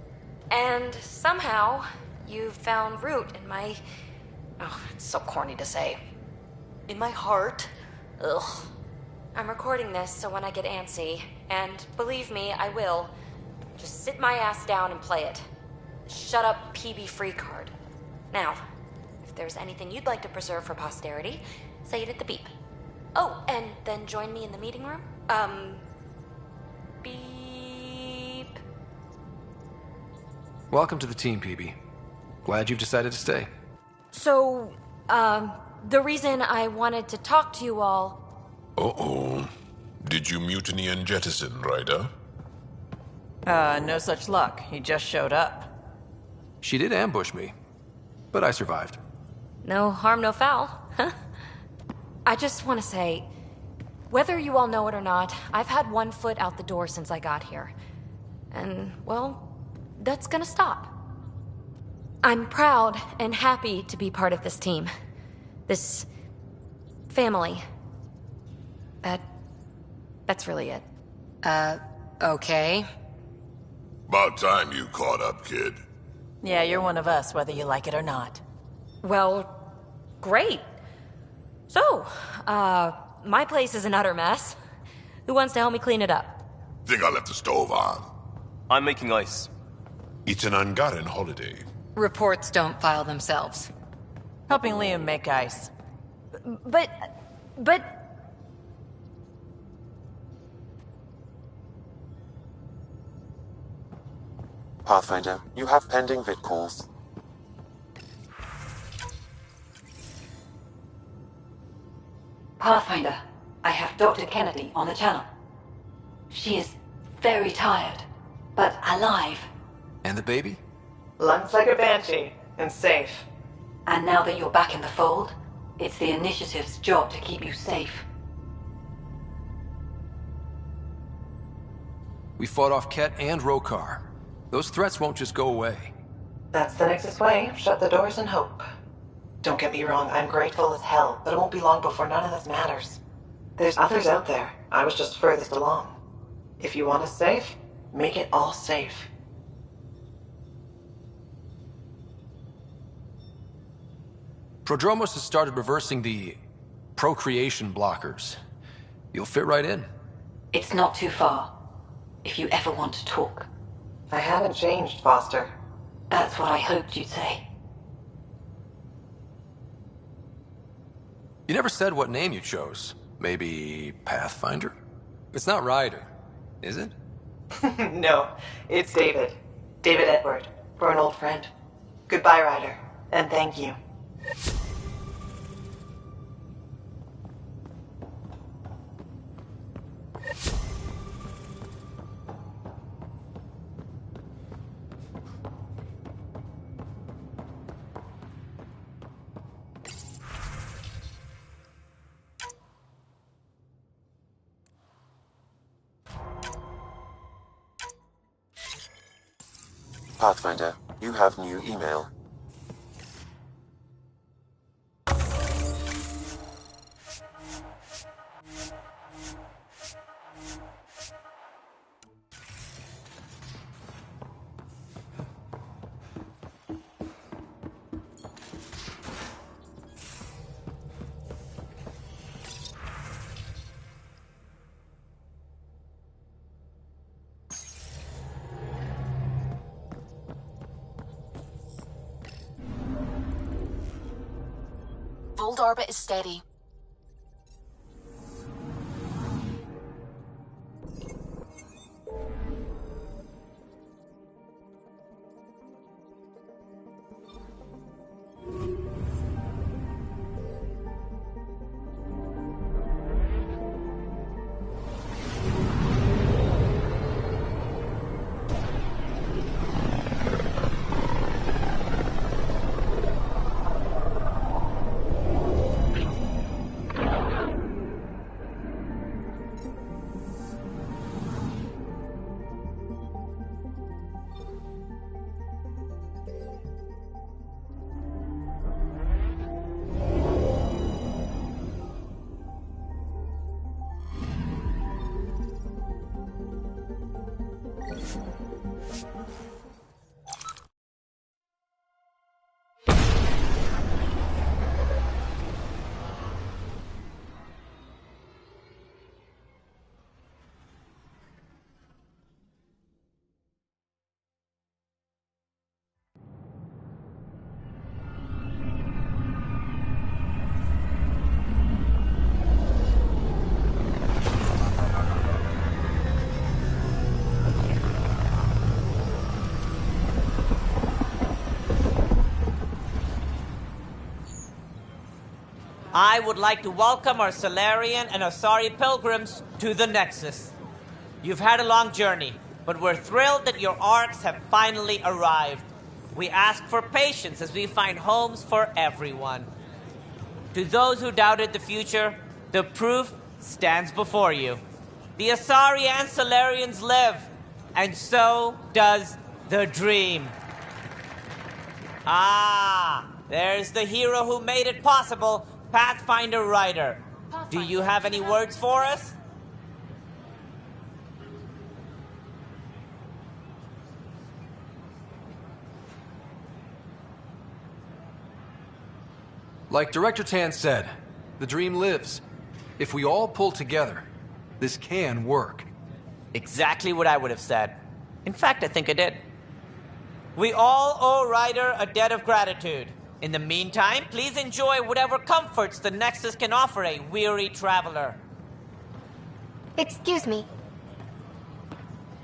And somehow, you found root in my... Oh, it's so corny to say. In my heart. Ugh. I'm recording this so when I get antsy, and believe me, I will, just sit my ass down and play it. Shut up, PB free card. Now, if there's anything you'd like to preserve for posterity, say it at the beep. Oh, and then join me in the meeting room? Beep. Welcome to the team, PB. Glad you've decided to stay. So, the reason I wanted to talk to you all... Uh-oh. Did you mutiny and jettison, Ryder? No such luck. He just showed up. She did ambush me, but I survived. No harm, no foul, huh? I just want to say, whether you all know it or not, I've had one foot out the door since I got here. And, well, that's gonna stop. I'm proud and happy to be part of this team. This family. That's really it. Okay. About time you caught up, kid. Yeah, you're one of us, whether you like it or not. Well, great. So, my place is an utter mess. Who wants to help me clean it up? Think I left the stove on. I'm making ice. It's an Angaran holiday. Reports don't file themselves. Helping Liam make ice. But... Pathfinder, you have pending vid calls. Pathfinder, I have Dr. Kennedy on the channel. She is very tired, but alive. And the baby? Lungs like a banshee, and safe. And now that you're back in the fold, it's the Initiative's job to keep you safe. We fought off Ket and Rokar. Those threats won't just go away. That's the Nexus way. Shut the doors and hope. Don't get me wrong, I'm grateful as hell, but it won't be long before none of this matters. There's others out there. I was just furthest along. If you want us safe, make it all safe. Prodromos has started reversing the procreation blockers. You'll fit right in. It's not too far, if you ever want to talk. I haven't changed, Foster. That's what I hoped you'd say. You never said what name you chose. Maybe Pathfinder? It's not Ryder, is it? No, it's David. David Edward, for an old friend. Goodbye, Ryder, and thank you. Pathfinder, you have new email. Fold orbit is steady. I would like to welcome our Solarian and Asari pilgrims to the Nexus. You've had a long journey, but we're thrilled that your arcs have finally arrived. We ask for patience as we find homes for everyone. To those who doubted the future, the proof stands before you. The Asari and Solarians live, and so does the dream. Ah, there's the hero who made it possible, Pathfinder Ryder. Do you have any words for us? Like Director Tan said, the dream lives. If we all pull together, this can work. Exactly what I would have said. In fact, I think I did. We all owe Ryder a debt of gratitude. In the meantime, please enjoy whatever comforts the Nexus can offer a weary traveler. Excuse me.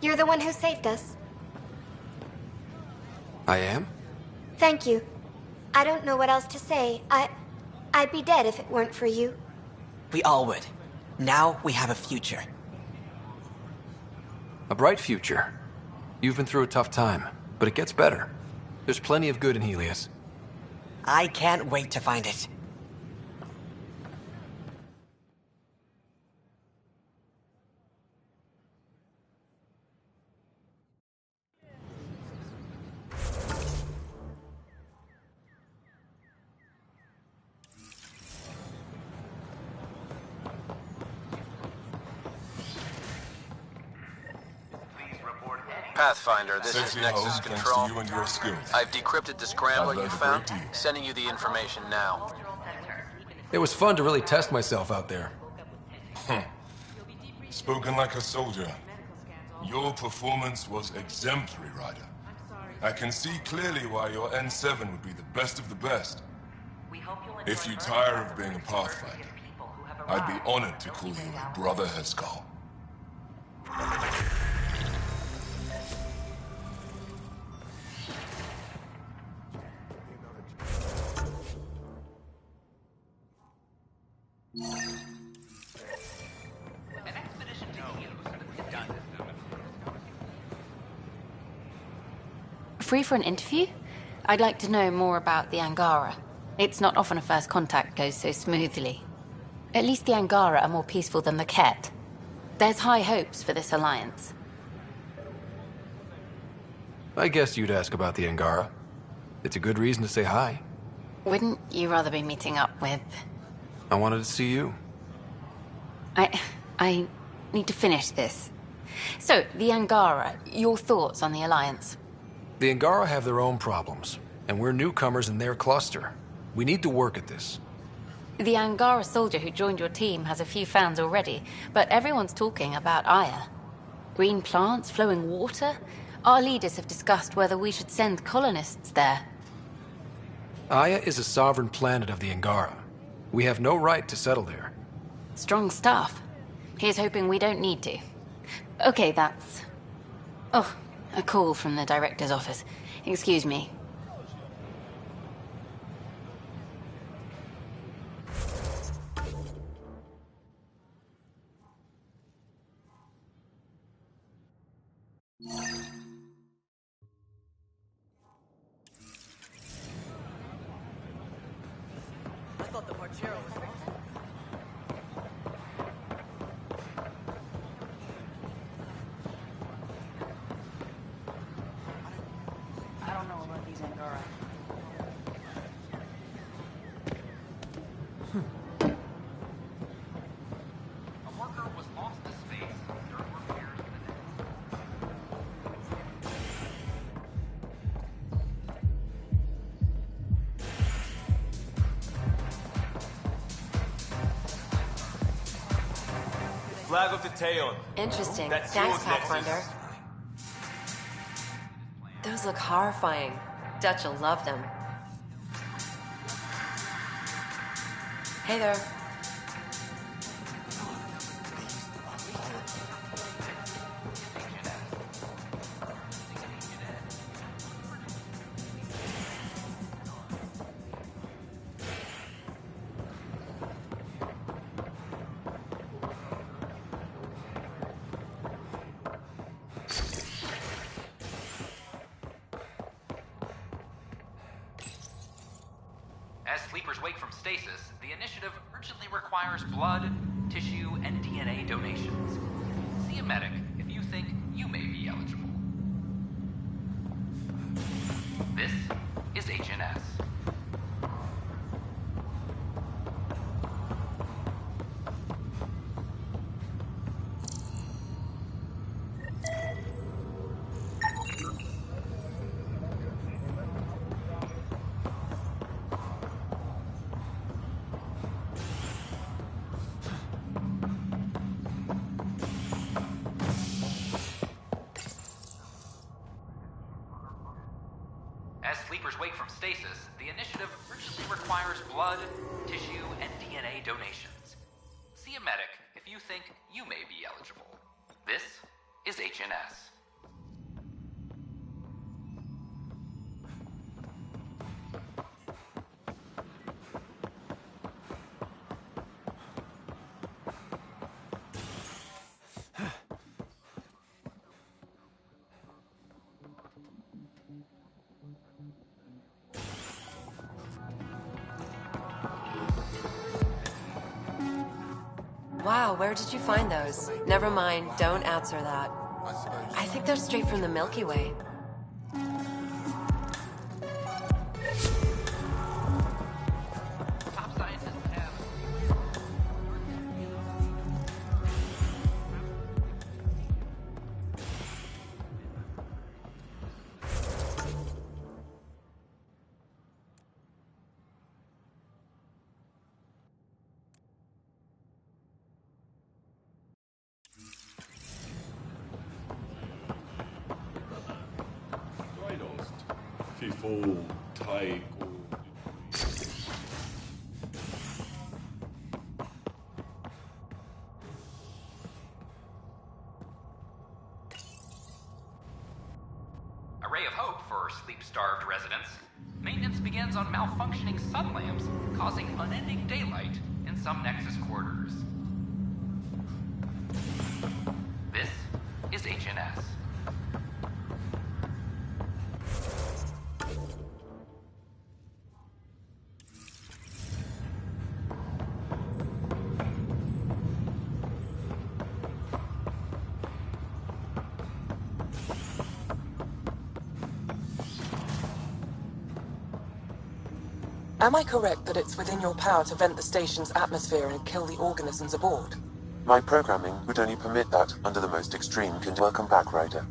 You're the one who saved us. I am? Thank you. I don't know what else to say. I'd be dead if it weren't for you. We all would. Now we have a future. A bright future. You've been through a tough time. But it gets better. There's plenty of good in Helios. I can't wait to find it. Pathfinder, this is Safety Nexus home, thanks Control. to you and your skills. I've decrypted the scrambler I've you learned a found. great deal. Sending you the information now. It was fun to really test myself out there. Spoken like a soldier. Your performance was exemplary, Ryder. I can see clearly why your N7 would be the best of the best. If you tire of being a Pathfinder, I'd be honored to call you a Brother Heskal. Free for an interview? I'd like to know more about the Angara. It's not often a first contact goes so smoothly. At least the Angara are more peaceful than the Ket. There's high hopes for this alliance. I guess you'd ask about the Angara. It's a good reason to say hi. Wouldn't you rather be meeting up with... I wanted to see you. I need to finish this. So, the Angara, your thoughts on the alliance? The Angara have their own problems, and we're newcomers in their cluster. We need to work at this. The Angara soldier who joined your team has a few fans already, but everyone's talking about Aya. Green plants, flowing water? Our leaders have discussed whether we should send colonists there. Aya is a sovereign planet of the Angara. We have no right to settle there. Strong stuff. Here's hoping we don't need to. Okay, that's... Oh, a call from the director's office. Excuse me. I thought the Parchero was lost. I don't know about these Angara. A worker was lost to space during repairs in the Flag of the Teon. Interesting. That's Thanks, yours, Pathfinder. Nexus. Those look horrifying. Dutch will love them. Hey there. As sleepers wake from stasis, the initiative urgently requires blood, tissue, and DNA donations. See a medic if you think you may be eligible. This is HNS. As sleepers wake from stasis, the initiative urgently requires blood, tissue, and DNA donations. See a medic if you think you may be eligible. This is HNS. Wow, where did you find those? Never mind, don't answer that. I think they're straight from the Milky Way. Top scientists have a ray of hope for sleep-starved residents. Maintenance begins on malfunctioning sun lamps, causing unending daylight in some Nexus quarters. This is HNS. Am I correct that it's within your power to vent the station's atmosphere and kill the organisms aboard? My programming would only permit that under the most extreme conditions. Welcome back, Ryder.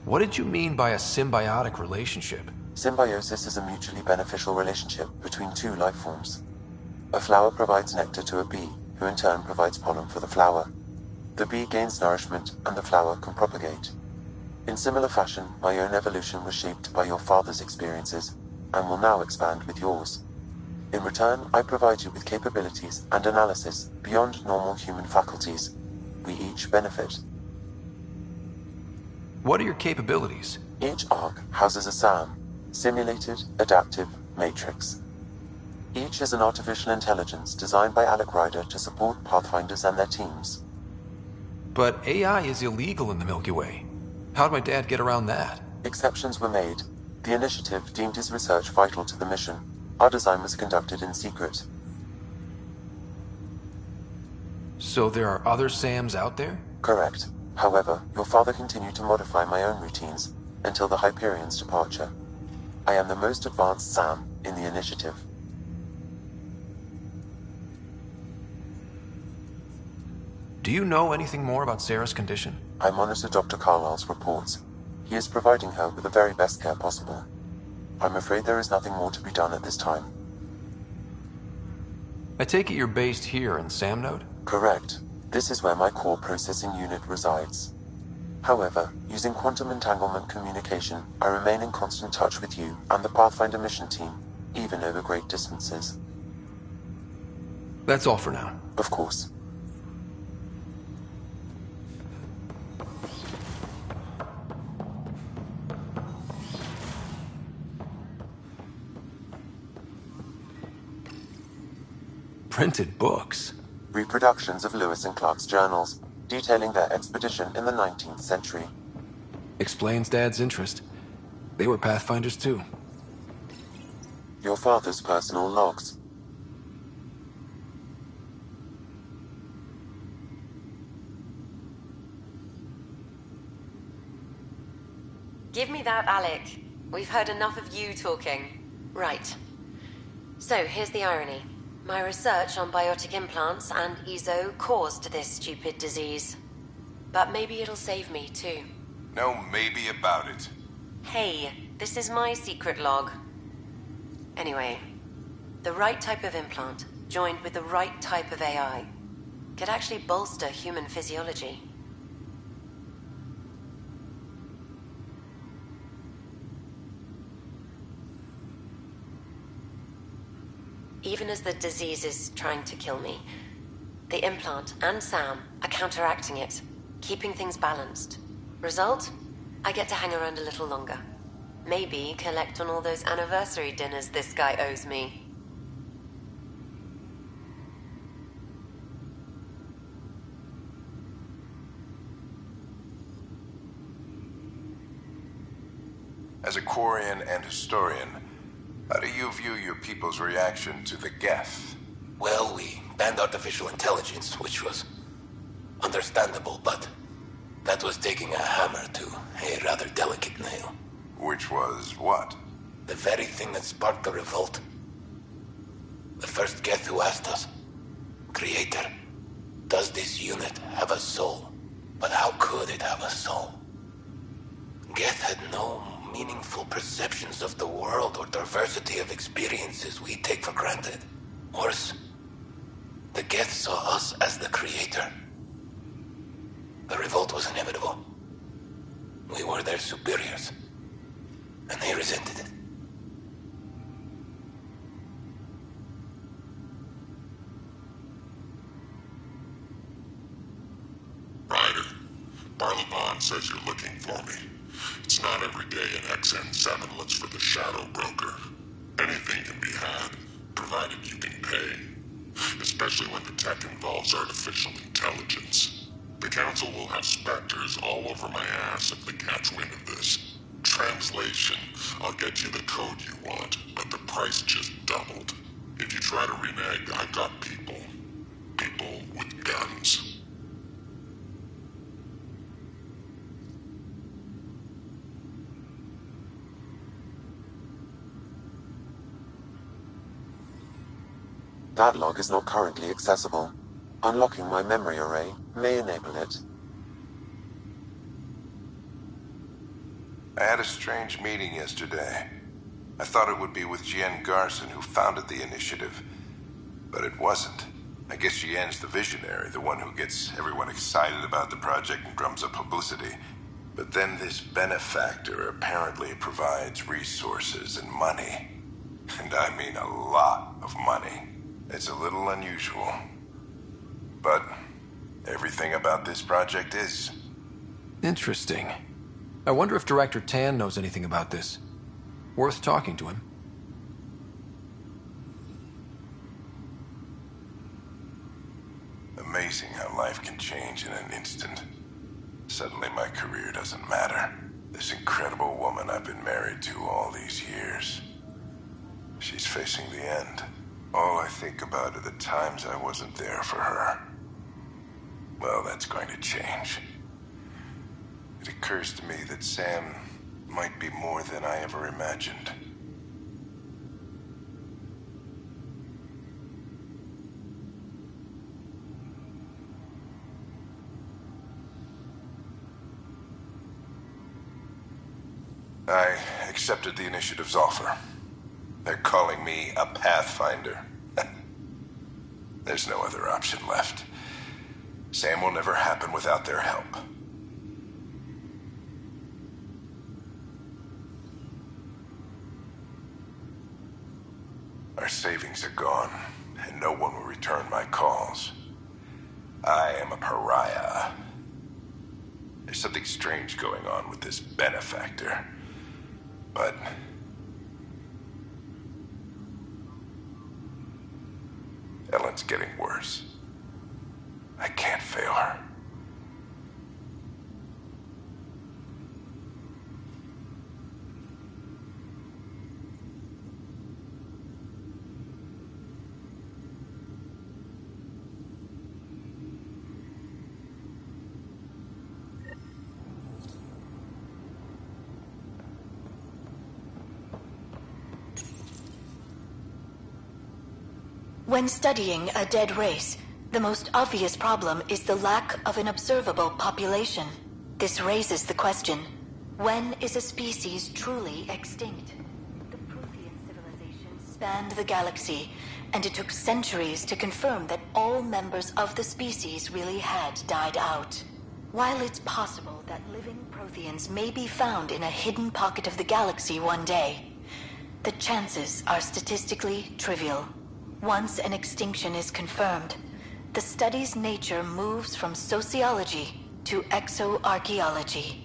What did you mean by a symbiotic relationship? Symbiosis is a mutually beneficial relationship between two life forms. A flower provides nectar to a bee, who in turn provides pollen for the flower. The bee gains nourishment, and the flower can propagate. In similar fashion, my own evolution was shaped by your father's experiences, and will now expand with yours. In return, I provide you with capabilities and analysis beyond normal human faculties. We each benefit. What are your capabilities? Each arc houses a SAM, Simulated Adaptive Matrix. Each is an artificial intelligence designed by Alec Ryder to support Pathfinders and their teams. But AI is illegal in the Milky Way. How'd my dad get around that? Exceptions were made. The initiative deemed his research vital to the mission. Our design was conducted in secret. So there are other SAMs out there? Correct. However, your father continued to modify my own routines until the Hyperion's departure. I am the most advanced SAM in the initiative. Do you know anything more about Sarah's condition? I monitor Dr. Carlisle's reports. He is providing her with the very best care possible. I'm afraid there is nothing more to be done at this time. I take it you're based here in Sam Node? Correct. This is where my core processing unit resides. However, using quantum entanglement communication, I remain in constant touch with you and the Pathfinder mission team, even over great distances. That's all for now. Of course. Printed books. Reproductions of Lewis and Clark's journals, detailing their expedition in the 19th century. Explains Dad's interest. They were Pathfinders too. Your father's personal logs. Give me that, Alec. We've heard enough of you talking. Right. So, here's the irony. My research on biotic implants and EZO caused this stupid disease. But maybe it'll save me, too. No maybe about it. Hey, this is my secret log. Anyway, the right type of implant, joined with the right type of AI, could actually bolster human physiology. Even as the disease is trying to kill me, the implant and Sam are counteracting it, keeping things balanced. Result? I get to hang around a little longer. Maybe collect on all those anniversary dinners this guy owes me. As a Quarian and historian, how do you view your people's reaction to the Geth? Well, we banned artificial intelligence, which was understandable, but that was taking a hammer to a rather delicate nail. Which was what? The very thing that sparked the revolt. The first Geth who asked us, Creator, does this unit have a soul? But how could it have a soul? Geth had no meaningful perceptions of the world or diversity of experiences we take for granted. Worse, the Geth saw us as the Creator. The revolt was inevitable. We were their superiors, and they resented it. Ryder, Barlavon says you're looking for me. It's not every day an XN7 looks for the Shadow Broker. Anything can be had, provided you can pay. Especially when the tech involves artificial intelligence. The Council will have specters all over my ass if they catch wind of this. Translation, I'll get you the code you want, but the price just doubled. If you try to renege, I've got people. People with guns. That log is not currently accessible. Unlocking my memory array may enable it. I had a strange meeting yesterday. I thought it would be with Jien Garson, who founded the initiative. But it wasn't. I guess Jien's the visionary, the one who gets everyone excited about the project and drums up publicity. But then this benefactor apparently provides resources and money. And I mean a lot of money. It's a little unusual. But everything about this project is. Interesting. I wonder if Director Tan knows anything about this. Worth talking to him. Amazing how life can change in an instant. Suddenly my career doesn't matter. This incredible woman I've been married to all these years. She's facing the end. All I think about are the times I wasn't there for her. Well, that's going to change. It occurs to me that Sam might be more than I ever imagined. I accepted the initiative's offer. They're calling me a Pathfinder. There's no other option left. Sam will never happen without their help. Our savings are gone, and no one will return my calls. I am a pariah. There's something strange going on with this benefactor. But Ellen's getting worse. I can't fail her. When studying a dead race, the most obvious problem is the lack of an observable population. This raises the question, when is a species truly extinct? The Prothean civilization spanned the galaxy, and it took centuries to confirm that all members of the species really had died out. While it's possible that living Protheans may be found in a hidden pocket of the galaxy one day, the chances are statistically trivial. Once an extinction is confirmed, the study's nature moves from sociology to exoarchaeology.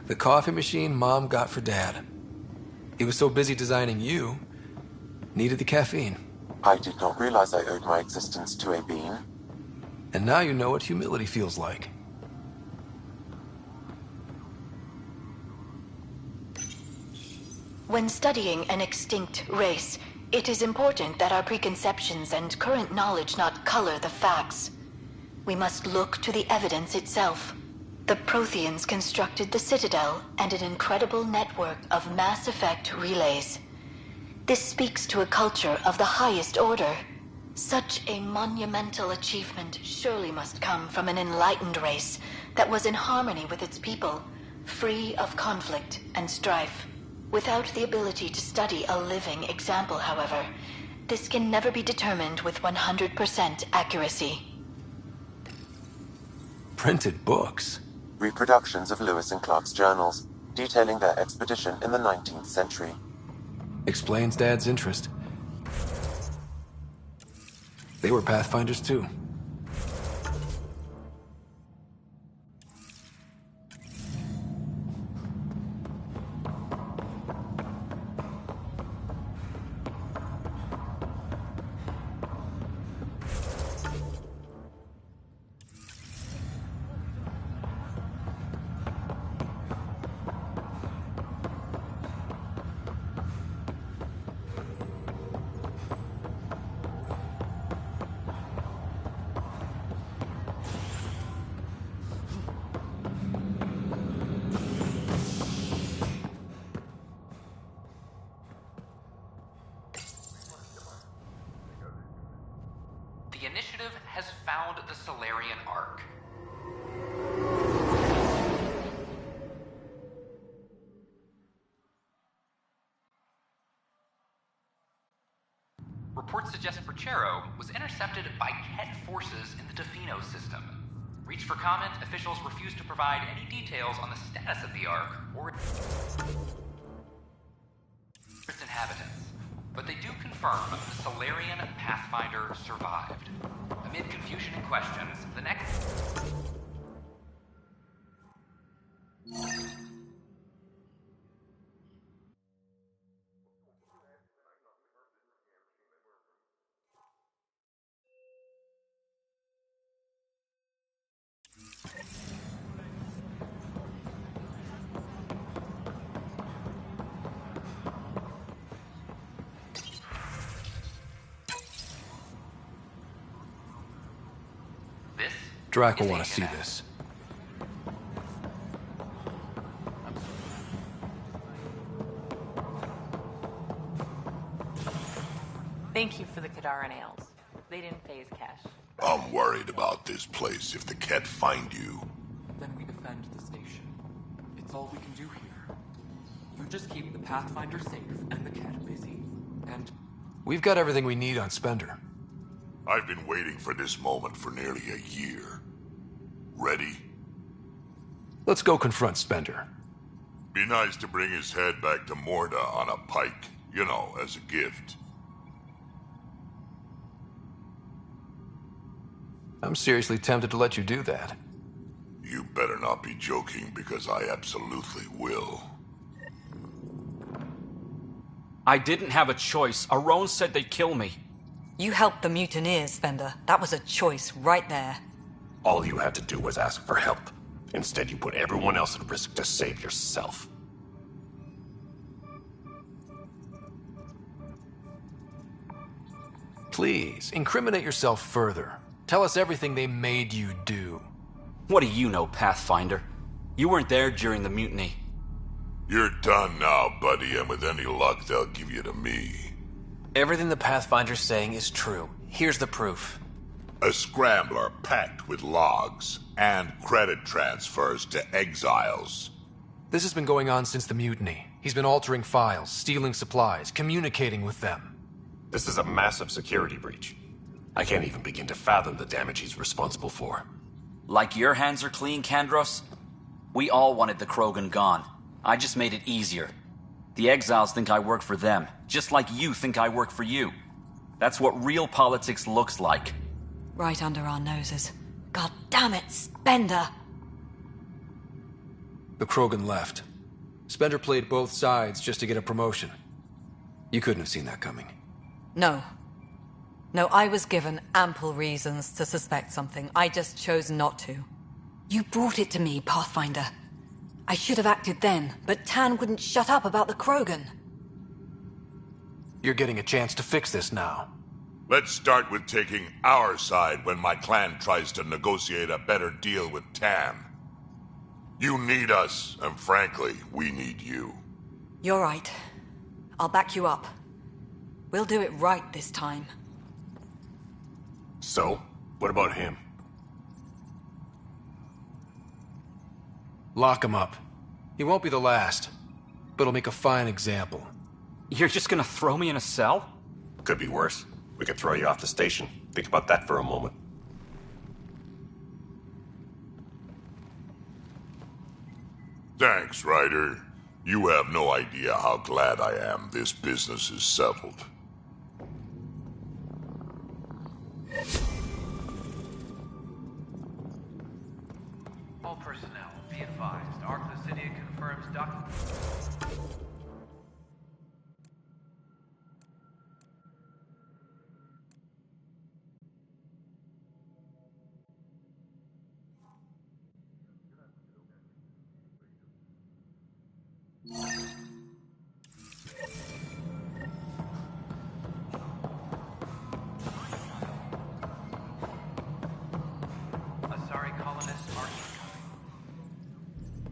The coffee machine Mom got for Dad. He was so busy designing you, needed the caffeine. I did not realize I owed my existence to a bean. And now you know what humility feels like. When studying an extinct race, it is important that our preconceptions and current knowledge not color the facts. We must look to the evidence itself. The Protheans constructed the Citadel and an incredible network of mass effect relays. This speaks to a culture of the highest order. Such a monumental achievement surely must come from an enlightened race that was in harmony with its people, free of conflict and strife. Without the ability to study a living example, however, this can never be determined with 100% accuracy. Printed books? Reproductions of Lewis and Clark's journals, detailing their expedition in the 19th century. Explains Dad's interest. They were Pathfinders too. The initiative has found the Solarian Ark. Reports suggest Perchero was intercepted by Ket forces in the Tofino system. Reached for comment, officials refused to provide any details on the status of the Ark or its inhabitants. But they do confirm the Solarian Pathfinder survived. Amid confusion and questions, the next... Drac will want to see this. Thank you for the Kadara nails. They didn't pay his cash. I'm worried about this place if the Ket find you. Then we defend the station. It's all we can do here. You just keep the Pathfinder safe and the Ket busy. And... We've got everything we need on Spender. I've been waiting for this moment for nearly a year. Ready? Let's go confront Spender. Be nice to bring his head back to Morda on a pike, you know, as a gift. I'm seriously tempted to let you do that. You better not be joking, because I absolutely will. I didn't have a choice. Aron said they'd kill me. You helped the mutineers, Spender. That was a choice right there. All you had to do was ask for help. Instead, you put everyone else at risk to save yourself. Please, incriminate yourself further. Tell us everything they made you do. What do you know, Pathfinder? You weren't there during the mutiny. You're done now, buddy, and with any luck, they'll give you to me. Everything the Pathfinder's saying is true. Here's the proof. A scrambler packed with logs and credit transfers to exiles. This has been going on since the mutiny. He's been altering files, stealing supplies, communicating with them. This is a massive security breach. I can't even begin to fathom the damage he's responsible for. Like your hands are clean, Kandros? We all wanted the Krogan gone. I just made it easier. The exiles think I work for them, just like you think I work for you. That's what real politics looks like. Right under our noses. God damn it, Spender! The Krogan left. Spender played both sides just to get a promotion. You couldn't have seen that coming. No. No, I was given ample reasons to suspect something. I just chose not to. You brought it to me, Pathfinder. I should have acted then, but Tan wouldn't shut up about the Krogan. You're getting a chance to fix this now. Let's start with taking our side when my clan tries to negotiate a better deal with Tan. You need us, and frankly, we need you. You're right. I'll back you up. We'll do it right this time. So, what about him? Lock him up. He won't be the last, but he'll make a fine example. You're just gonna throw me in a cell? Could be worse. We could throw you off the station. Think about that for a moment. Thanks, Ryder. You have no idea how glad I am this business is settled. All personnel, be advised. Arc Lucidia confirms document.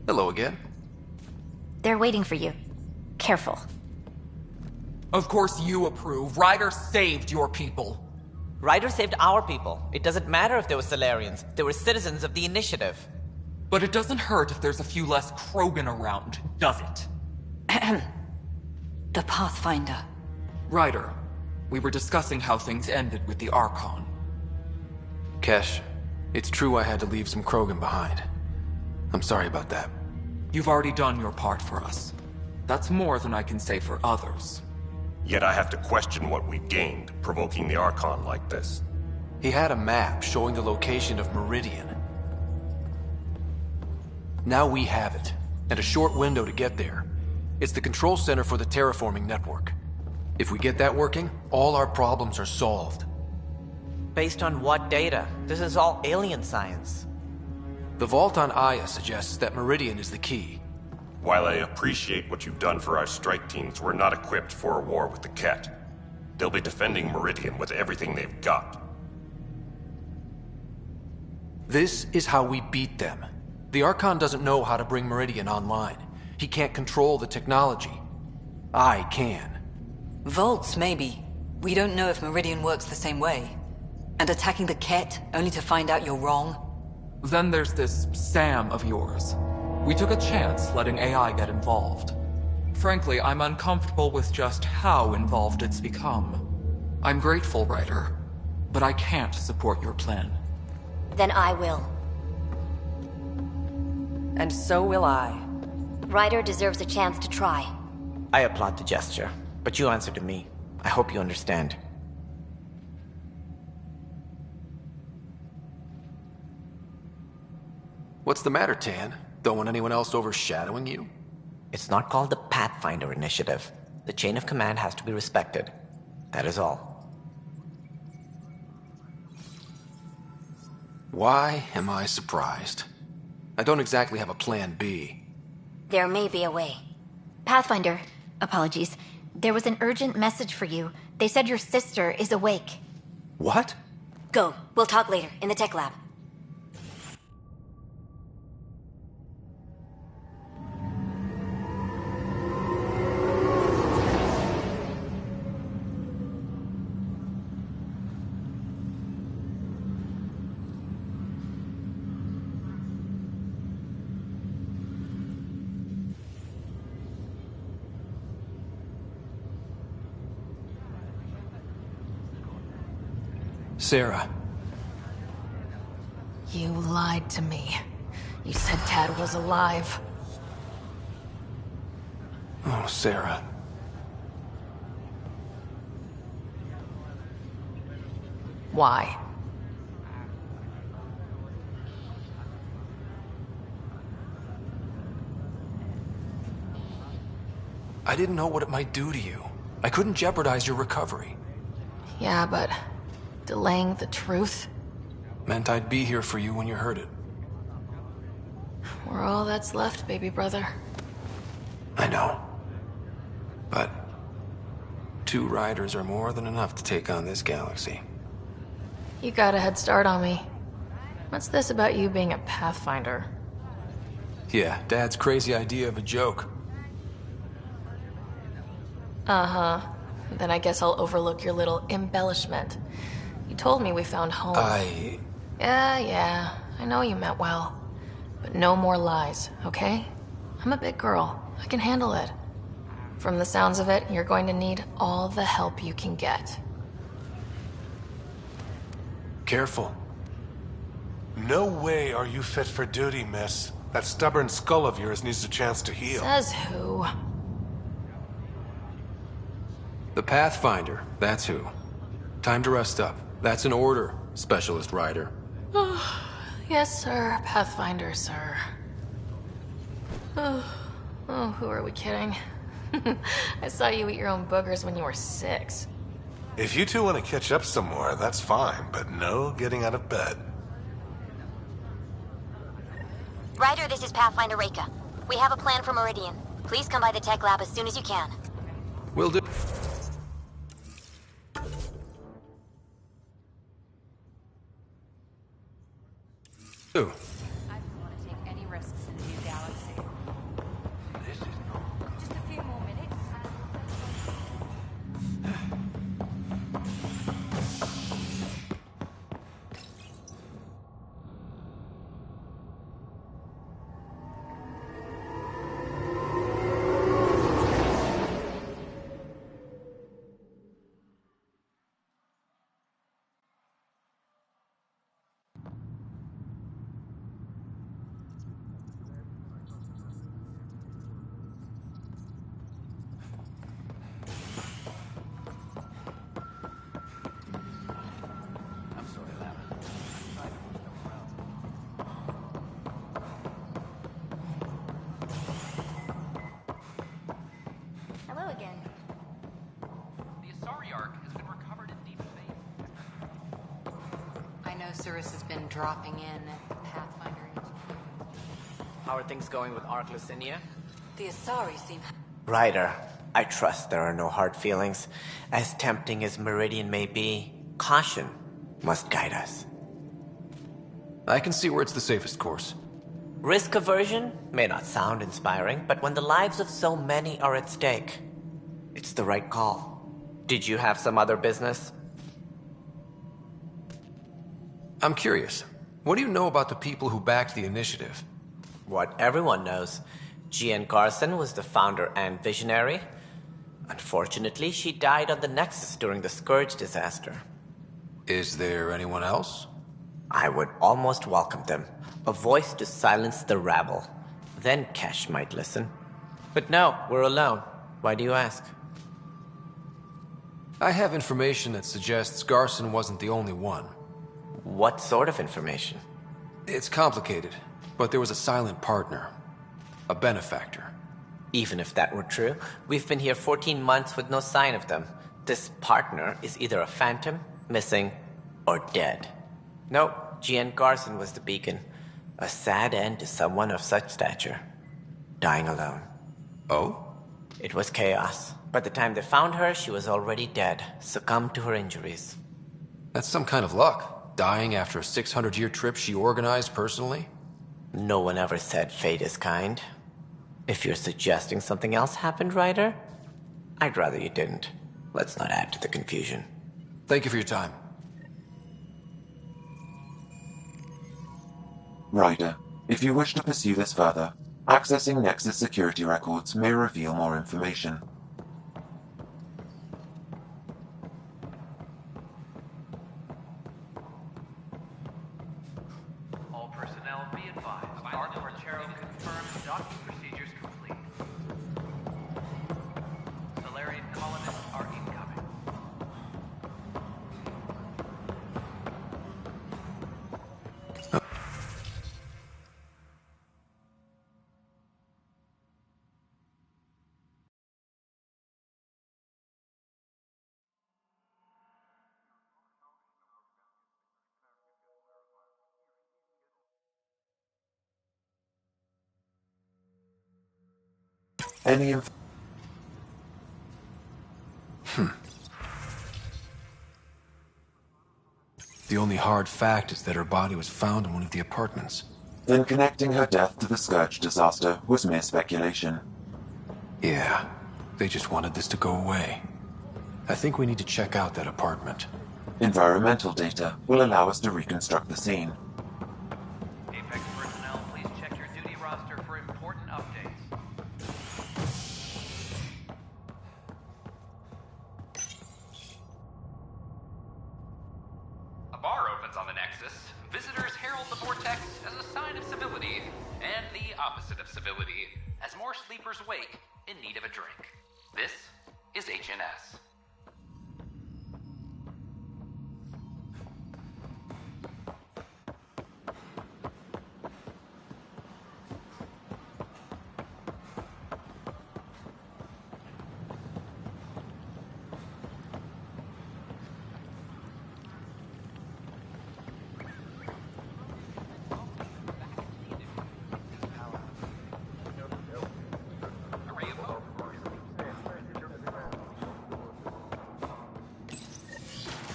Hello again. They're waiting for you. Careful. Of course you approve. Ryder saved your people. Ryder saved our people. It doesn't matter if they were Solarians. They were citizens of the Initiative. But it doesn't hurt if there's a few less Krogan around, does it? The Pathfinder. Ryder, we were discussing how things ended with the Archon. Kesh, it's true I had to leave some Krogan behind. I'm sorry about that. You've already done your part for us. That's more than I can say for others. Yet I have to question what we gained, provoking the Archon like this. He had a map showing the location of Meridian. Now we have it, and a short window to get there. It's the control center for the terraforming network. If we get that working, all our problems are solved. Based on what data? This is all alien science. The vault on Aya suggests that Meridian is the key. While I appreciate what you've done for our strike teams, we're not equipped for a war with the Ket. They'll be defending Meridian with everything they've got. This is how we beat them. The Archon doesn't know how to bring Meridian online. He can't control the technology. I can. Vaults, maybe. We don't know if Meridian works the same way. And attacking the Ket, only to find out you're wrong? Then there's this Sam of yours. We took a chance letting AI get involved. Frankly, I'm uncomfortable with just how involved it's become. I'm grateful, Ryder, but I can't support your plan. Then I will. And so will I. Ryder deserves a chance to try. I applaud the gesture, but you answer to me. I hope you understand. What's the matter, Tan? Don't want anyone else overshadowing you? It's not called the Pathfinder Initiative. The chain of command has to be respected. That is all. Why am I surprised? I don't exactly have a plan B. There may be a way. Pathfinder, apologies. There was an urgent message for you. They said your sister is awake. What? Go. We'll talk later, in the tech lab. Sarah. You lied to me. You said Tad was alive. Oh, Sarah. Why? I didn't know what it might do to you. I couldn't jeopardize your recovery. Yeah, but Delaying the truth? Meant I'd be here for you when you heard it. We're all that's left, baby brother. I know. But 2 riders are more than enough to take on this galaxy. You got a head start on me. What's this about you being a Pathfinder? Yeah, Dad's crazy idea of a joke. Uh-huh. Then I guess I'll overlook your little embellishment. You told me we found home. Yeah, I know you meant well. But no more lies, okay? I'm a big girl. I can handle it. From the sounds of it, you're going to need all the help you can get. Careful. No way are you fit for duty, miss. That stubborn skull of yours needs a chance to heal. Says who? The Pathfinder, that's who. Time to rest up. That's an order, Specialist Rider. Yes, sir. Pathfinder, sir. Who are we kidding? I saw you eat your own boogers when you were 6. If you two want to catch up some more, that's fine, but no getting out of bed. Ryder, this is Pathfinder Reika. We have a plan for Meridian. Please come by the tech lab as soon as you can. Will do. Ooh. I don't want to take any risks in the new galaxy. This is not. Just a few more minutes. Hello again. The Asari Ark has been recovered in deep space. I know Cirrus has been dropping in at the Pathfinder. How are things going with Ark Lucinia? The Asari seem... Ryder, I trust there are no hard feelings. As tempting as Meridian may be, caution must guide us. I can see where it's the safest course. Risk aversion may not sound inspiring, but when the lives of so many are at stake, it's the right call. Did you have some other business? I'm curious. What do you know about the people who backed the initiative? What everyone knows. Jean Garson was the founder and visionary. Unfortunately, she died on the Nexus during the Scourge disaster. Is there anyone else? I would almost welcome them. A voice to silence the rabble. Then Kesh might listen. But no, we're alone. Why do you ask? I have information that suggests Garson wasn't the only one. What sort of information? It's complicated, but there was a silent partner. A benefactor. Even if that were true, we've been here 14 months with no sign of them. This partner is either a phantom, missing, or dead. Nope, Jean Garson was the beacon. A sad end to someone of such stature. Dying alone. Oh? It was chaos. By the time they found her, she was already dead, succumbed to her injuries. That's some kind of luck. Dying after a 600-year trip she organized personally? No one ever said fate is kind. If you're suggesting something else happened, Ryder, I'd rather you didn't. Let's not add to the confusion. Thank you for your time. Ryder, if you wish to pursue this further, accessing Nexus security records may reveal more information. All personnel be advised. Ark Porchero confirmed docking procedures complete. Solarian colonists are incoming. Any The only hard fact is that her body was found in one of the apartments. Then connecting her death to the Scourge disaster was mere speculation. Yeah, they just wanted this to go away. I think we need to check out that apartment. Environmental data will allow us to reconstruct the scene. Apex personnel, please check your duty roster for important updates. A bar opens on the Nexus. Visitors herald the vortex as a sign of civility, and the opposite of civility, as more sleepers wake in need of a drink. This is HNS.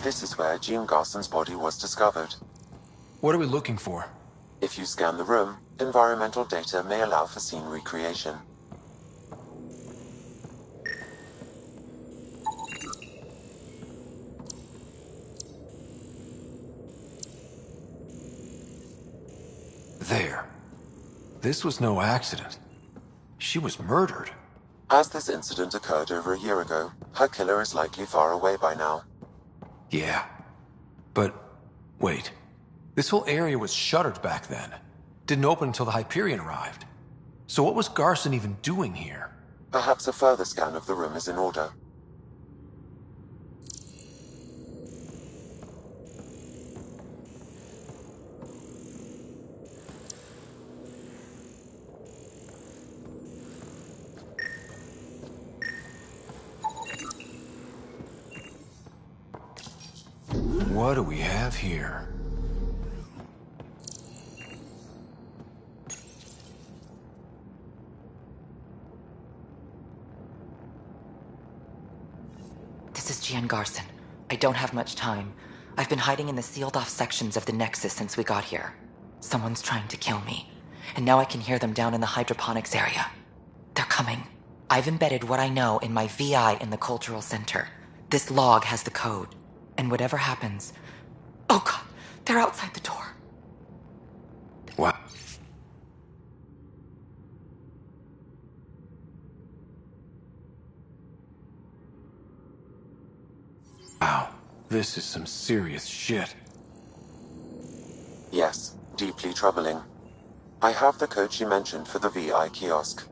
This is where Jean Garson's body was discovered. What are we looking for? If you scan the room, environmental data may allow for scene recreation. There. This was no accident. She was murdered. As this incident occurred over a year ago, her killer is likely far away by now. Yeah. But, wait. This whole area was shuttered back then. Didn't open until the Hyperion arrived. So what was Garson even doing here? Perhaps a further scan of the room is in order. What do we have here? This is Gian Garson. I don't have much time. I've been hiding in the sealed-off sections of the Nexus since we got here. Someone's trying to kill me, and now I can hear them down in the hydroponics area. They're coming. I've embedded what I know in my VI in the Cultural Center. This log has the code. And whatever happens... Oh god, they're outside the door. What? Wow, this is some serious shit. Yes, deeply troubling. I have the code she mentioned for the VI kiosk.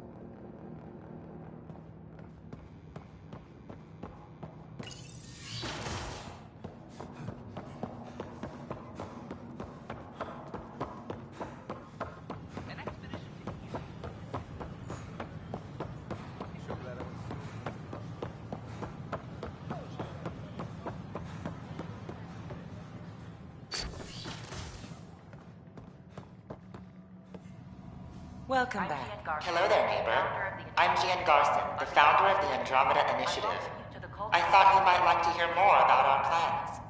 Welcome back. Hello there, neighbor. I'm Gian Garson, the founder of the Andromeda Initiative. I thought you might like to hear more about our plans.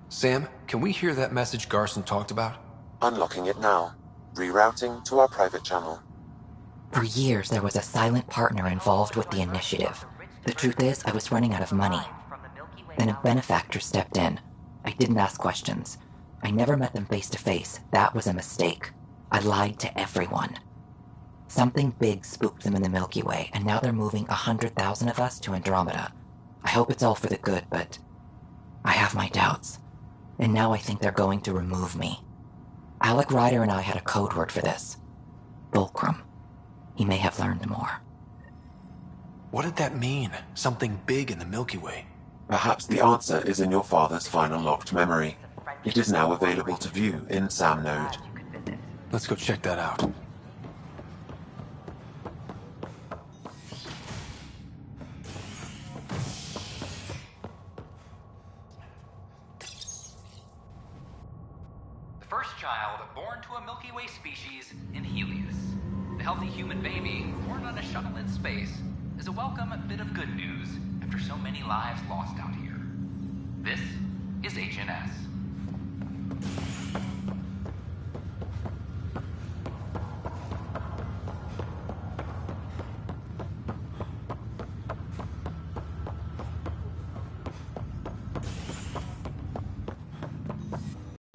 Sam, can we hear that message Garson talked about? Unlocking it now. Rerouting to our private channel. For years, there was a silent partner involved with the initiative. The truth is, I was running out of money. Then a benefactor stepped in. I didn't ask questions. I never met them face to face. That was a mistake. I lied to everyone. Something big spooked them in the Milky Way, and now they're moving 100,000 of us to Andromeda. I hope it's all for the good, but I have my doubts. And now I think they're going to remove me. Alec Ryder and I had a code word for this. Fulcrum. He may have learned more. What did that mean? Something big in the Milky Way? Perhaps the answer is in your father's final locked memory. It is now available to view in Sam Node. Let's go check that out. The first child born to a Milky Way species in Helios. The healthy human baby, born on a shuttle in space, is a welcome bit of good news after so many lives lost out here. This is HNS.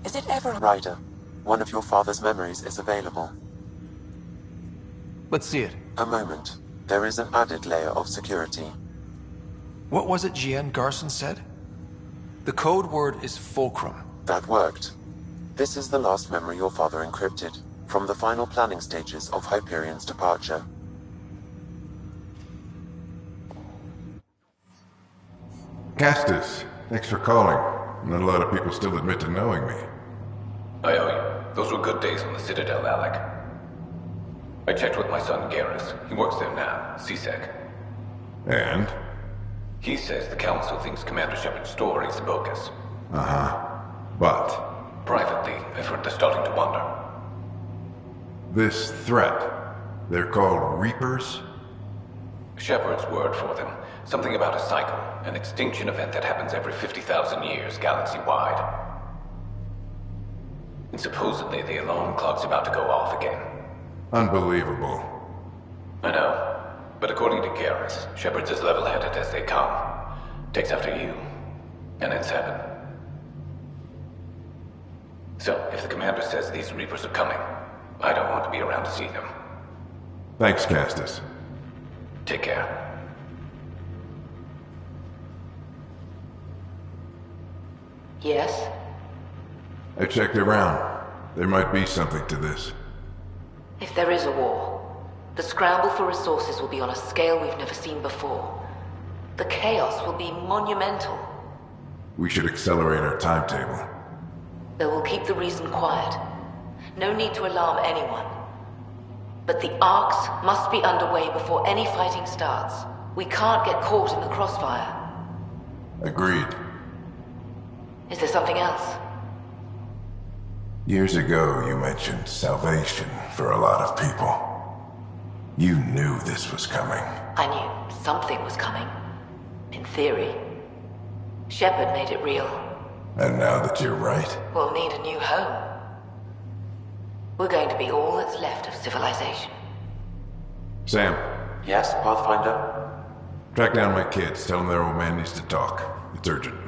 Is it ever Ryder? One of your father's memories is available. Let's see it. A moment. There is an added layer of security. What was it GN Garson said? The code word is fulcrum. That worked. This is the last memory your father encrypted, from the final planning stages of Hyperion's departure. Castus, thanks for calling. Not a lot of people still admit to knowing me. I owe you. Those were good days on the Citadel, Alec. I checked with my son Garrus. He works there now, CSEC. And? He says the Council thinks Commander Shepard's story is bogus. Uh-huh. But? Privately, I've heard they're starting to wonder. This threat, they're called Reapers? Shepard's word for them. Something about a cycle, an extinction event that happens every 50,000 years, galaxy-wide. And supposedly the alarm clock's about to go off again. Unbelievable. I know. But according to Garrus, Shepard's as level-headed as they come. Takes after you. And then 7. So, if the commander says these Reapers are coming, I don't want to be around to see them. Thanks, Castus. Take care. Yes? I checked around. There might be something to this. If there is a war, the scramble for resources will be on a scale we've never seen before. The chaos will be monumental. We should accelerate our timetable. They will keep the reason quiet. No need to alarm anyone. But the arcs must be underway before any fighting starts. We can't get caught in the crossfire. Agreed. Is there something else? Years ago, you mentioned salvation for a lot of people. You knew this was coming. I knew something was coming. In theory. Shepard made it real. And now that you're right? We'll need a new home. We're going to be all that's left of civilization. Sam. Yes, Pathfinder? Track down my kids. Tell them their old man needs to talk. It's urgent.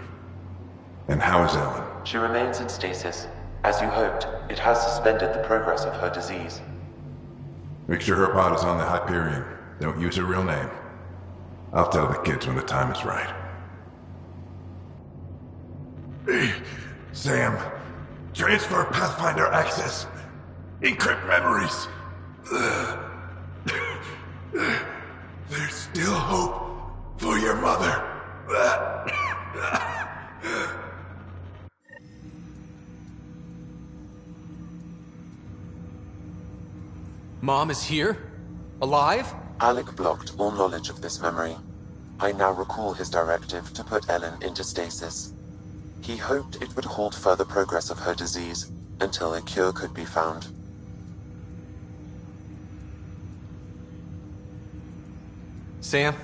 And how is Ellen? She remains in stasis. As you hoped, it has suspended the progress of her disease. Make sure her pod is on the Hyperion. Don't use her real name. I'll tell the kids when the time is right. Sam, transfer Pathfinder access. Encrypt memories. There's still hope for your mother. Mom is here? Alive? Alec blocked all knowledge of this memory. I now recall his directive to put Ellen into stasis. He hoped it would halt further progress of her disease until a cure could be found. Sam,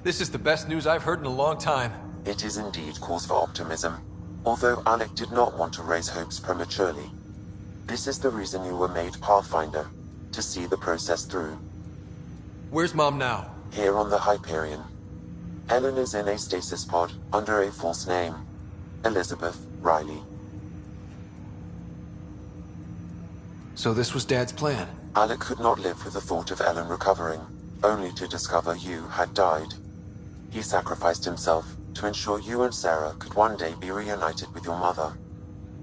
this is the best news I've heard in a long time. It is indeed cause for optimism, although Alec did not want to raise hopes prematurely. This is the reason you were made Pathfinder, to see the process through. Where's Mom now? Here on the Hyperion. Ellen is in a stasis pod under a false name. Elizabeth Riley. So this was Dad's plan? Alec could not live with the thought of Ellen recovering, only to discover you had died. He sacrificed himself to ensure you and Sarah could one day be reunited with your mother.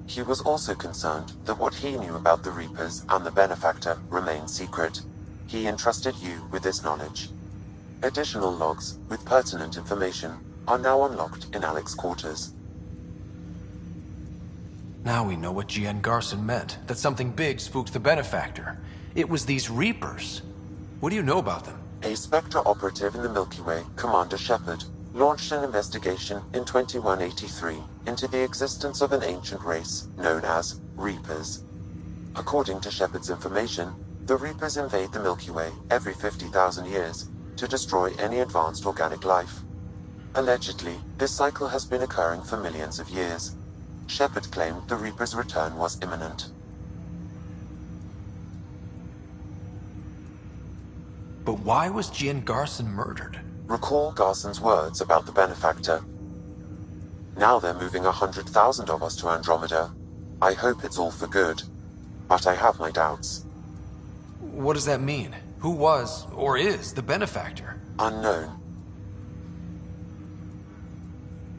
He was also concerned that what he knew about the Reapers and the Benefactor remained secret. He entrusted you with this knowledge. Additional logs with pertinent information are now unlocked in Alec's quarters. Now we know what GN Garson meant, that something big spooked the Benefactor. It was these Reapers. What do you know about them? A Spectre operative in the Milky Way, Commander Shepard, launched an investigation in 2183 into the existence of an ancient race known as Reapers. According to Shepard's information, The Reapers invade the Milky Way every 50,000 years to destroy any advanced organic life. Allegedly, this cycle has been occurring for millions of years. Shepard claimed the Reapers' return was imminent. But why was Jian Garson murdered? Recall Garson's words about the benefactor. Now they're moving 100,000 of us to Andromeda. I hope it's all for good, but I have my doubts. What does that mean? Who was, or is, the benefactor? Unknown.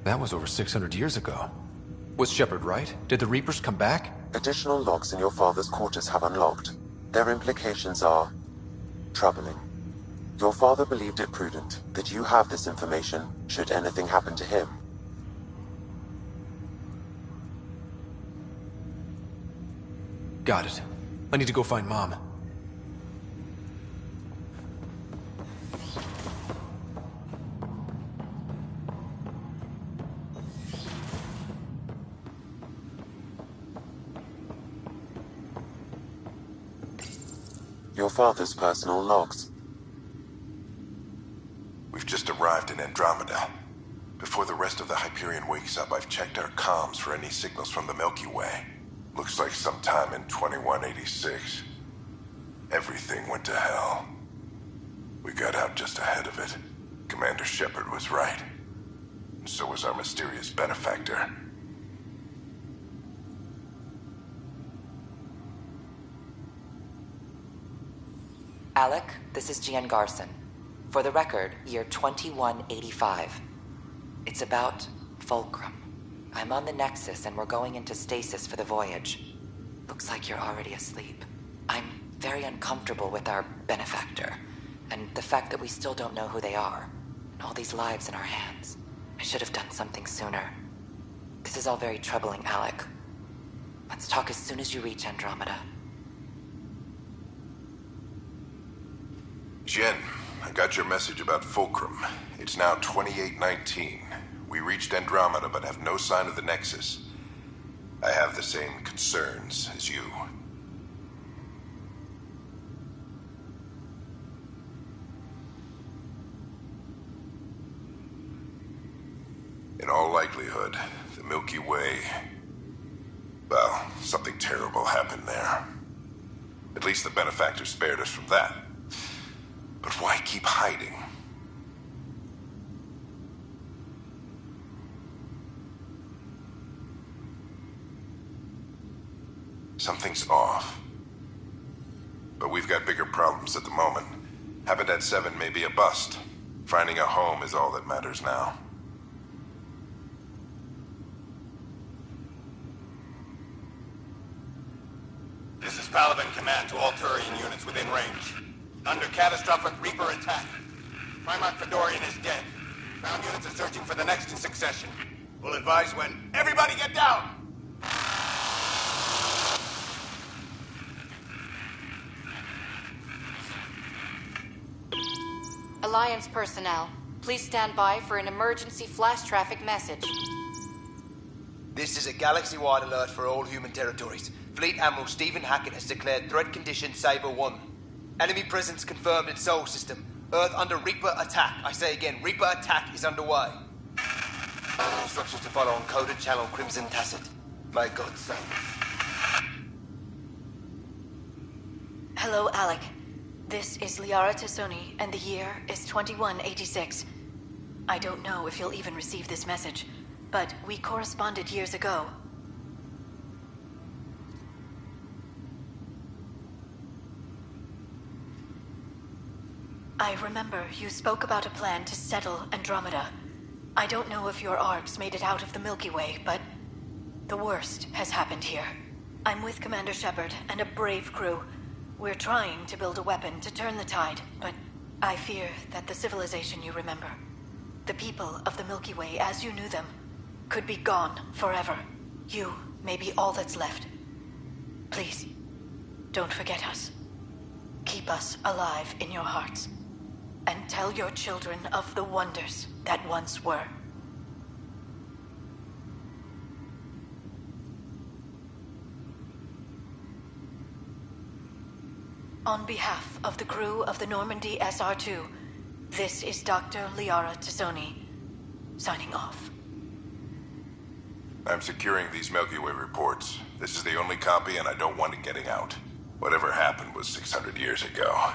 That was over 600 years ago. Was Shepard right? Did the Reapers come back? Additional logs in your father's quarters have unlocked. Their implications are troubling. Your father believed it prudent that you have this information should anything happen to him. Got it. I need to go find Mom. Your father's personal logs. We've just arrived in Andromeda. Before the rest of the Hyperion wakes up, I've checked our comms for any signals from the Milky Way. Looks like sometime in 2186. Everything went to hell. We got out just ahead of it. Commander Shepard was right. And so was our mysterious benefactor. Alec, this is Jian Garson. For the record, year 2185. It's about Fulcrum. I'm on the Nexus and we're going into stasis for the voyage. Looks like you're already asleep. I'm very uncomfortable with our benefactor, and the fact that we still don't know who they are, and all these lives in our hands. I should have done something sooner. This is all very troubling, Alec. Let's talk as soon as you reach Andromeda. Jen, I got your message about Fulcrum. It's now 2819. We reached Andromeda but have no sign of the Nexus. I have the same concerns as you. In all likelihood, the Milky Way... well, something terrible happened there. At least the benefactor spared us from that. But why keep hiding? Something's off. But we've got bigger problems at the moment. Habitat 7 may be a bust. Finding a home is all that matters now. This is Paladin Command to all Turian units within range. Under catastrophic Reaper attack. Primarch Fedorian is dead. Ground units are searching for the next in succession. We'll advise when. Everybody get down! Alliance personnel, please stand by for an emergency flash traffic message. This is a galaxy-wide alert for all human territories. Fleet Admiral Stephen Hackett has declared threat condition Saber 1. Enemy presence confirmed in Sol System. Earth under Reaper attack. I say again, Reaper attack is underway. Instructions to follow on coded channel Crimson Tacit. May God save. Hello, Alec. This is Liara Tassoni, and the year is 2186. I don't know if you'll even receive this message, but we corresponded years ago. I remember you spoke about a plan to settle Andromeda. I don't know if your arcs made it out of the Milky Way, but the worst has happened here. I'm with Commander Shepard and a brave crew. We're trying to build a weapon to turn the tide, but I fear that the civilization you remember, the people of the Milky Way as you knew them, could be gone forever. You may be all that's left. Please, don't forget us. Keep us alive in your hearts. And tell your children of the wonders that once were. On behalf of the crew of the Normandy SR2, this is Dr. Liara Tassoni, signing off. I'm securing these Milky Way reports. This is the only copy, and I don't want it getting out. Whatever happened was 600 years ago.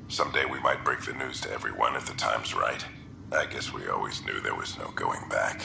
Someday we might break the news to everyone if the time's right. I guess we always knew there was no going back.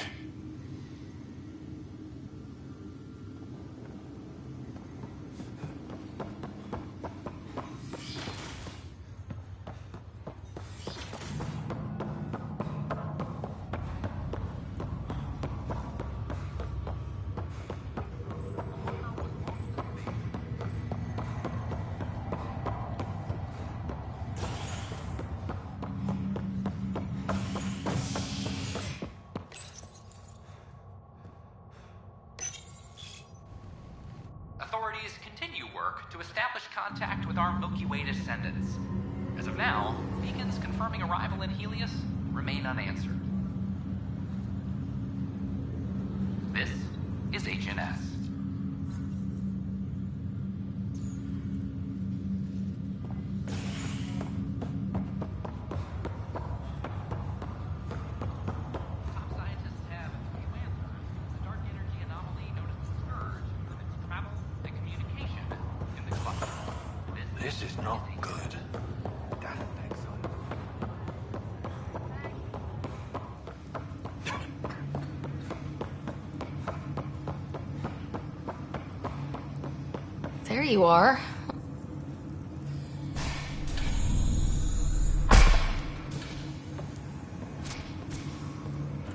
Authorities continue work to establish contact with our Milky Way descendants. As of now, beacons confirming arrival in Helios remain unanswered. This is HNS. This is not good. There you are.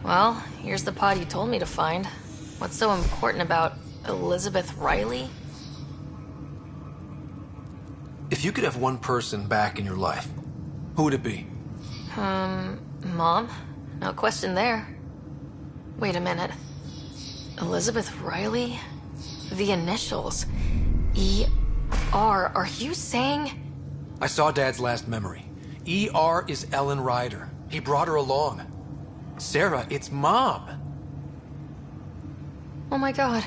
Well, here's the pod you told me to find. What's so important about Elizabeth Riley? If you could have one person back in your life, who would it be? Mom? No question there. Wait a minute. Elizabeth Riley? The initials. E.R. Are you saying? I saw Dad's last memory. E.R. is Ellen Ryder. He brought her along. Sarah, it's Mom. Oh my god.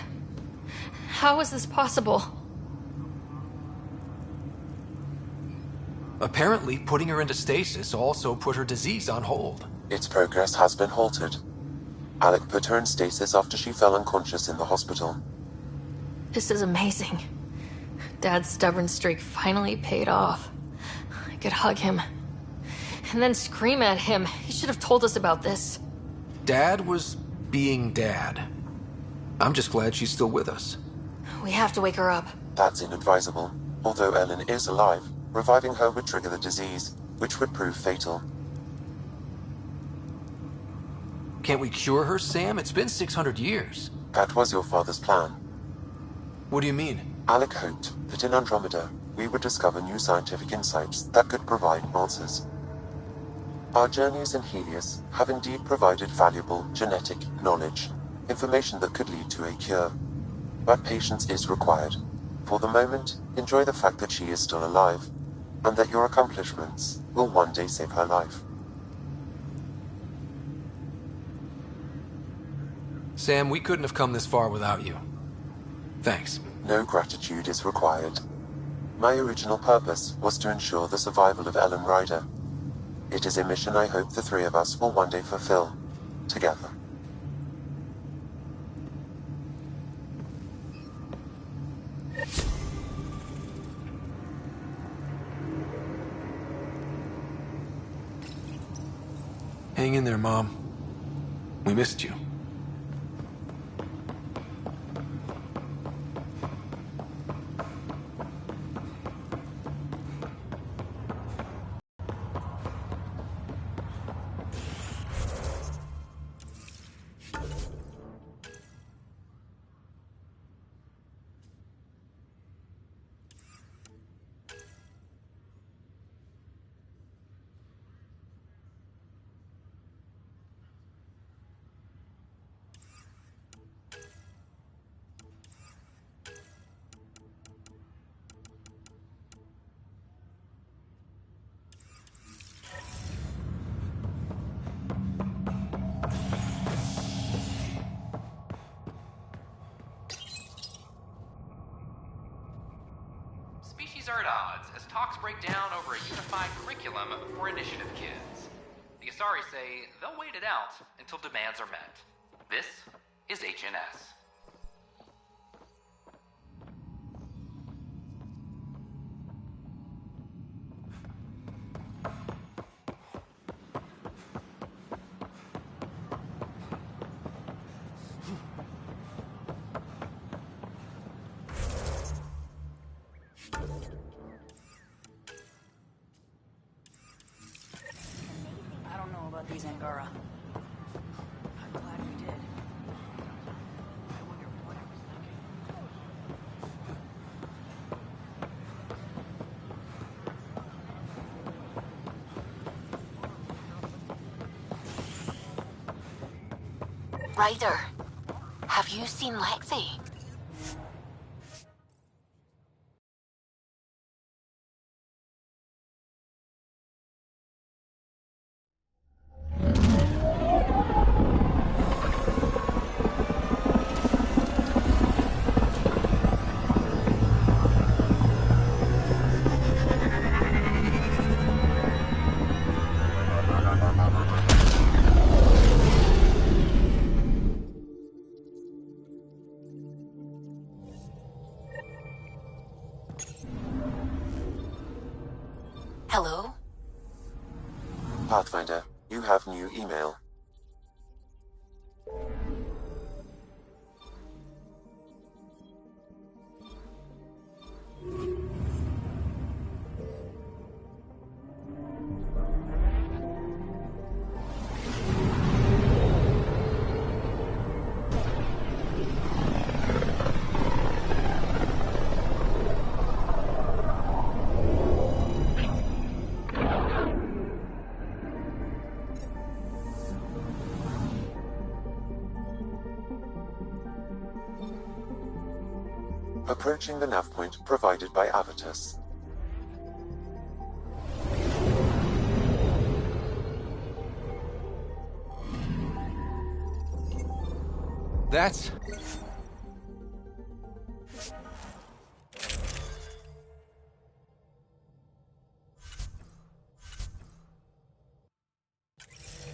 How is this possible? Apparently, putting her into stasis also put her disease on hold. Its progress has been halted. Alec put her in stasis after she fell unconscious in the hospital. This is amazing. Dad's stubborn streak finally paid off. I could hug him. And then scream at him. He should have told us about this. Dad was being Dad. I'm just glad she's still with us. We have to wake her up. That's inadvisable. Although Ellen is alive, reviving her would trigger the disease, which would prove fatal. Can't we cure her, Sam? It's been 600 years. That was your father's plan. What do you mean? Alec hoped that in Andromeda, we would discover new scientific insights that could provide answers. Our journeys in Helios have indeed provided valuable genetic knowledge, information that could lead to a cure. But patience is required. For the moment, enjoy the fact that she is still alive, and that your accomplishments will one day save her life. Sam, we couldn't have come this far without you. Thanks. No gratitude is required. My original purpose was to ensure the survival of Ellen Ryder. It is a mission I hope the three of us will one day fulfill, together. Hang in there, Mom. We missed you. absurd odds as talks break down over a unified curriculum for initiative kids. The Asari say they'll wait it out until demands are met. This is HNS. I don't know about these Angara. I'm glad we did. I wonder what I was thinking. Ryder, have you seen Lexi? Hello? Pathfinder, you have new email. Approaching the nav point provided by Avitus. That's...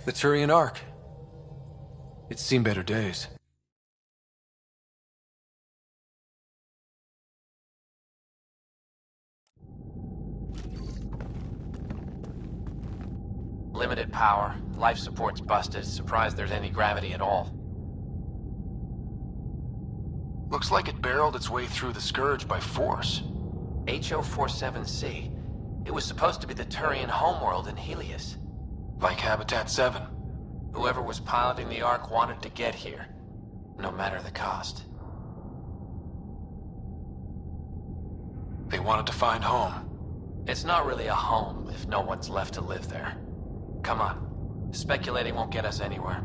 the Turian Ark. It's seen better days. Limited power, life support's busted, surprised there's any gravity at all. Looks like it barreled its way through the Scourge by force. HO-47C. It was supposed to be the Turian homeworld in Helios. Like Habitat 7. Whoever was piloting the Ark wanted to get here, no matter the cost. They wanted to find home. It's not really a home if no one's left to live there. Come on. Speculating won't get us anywhere.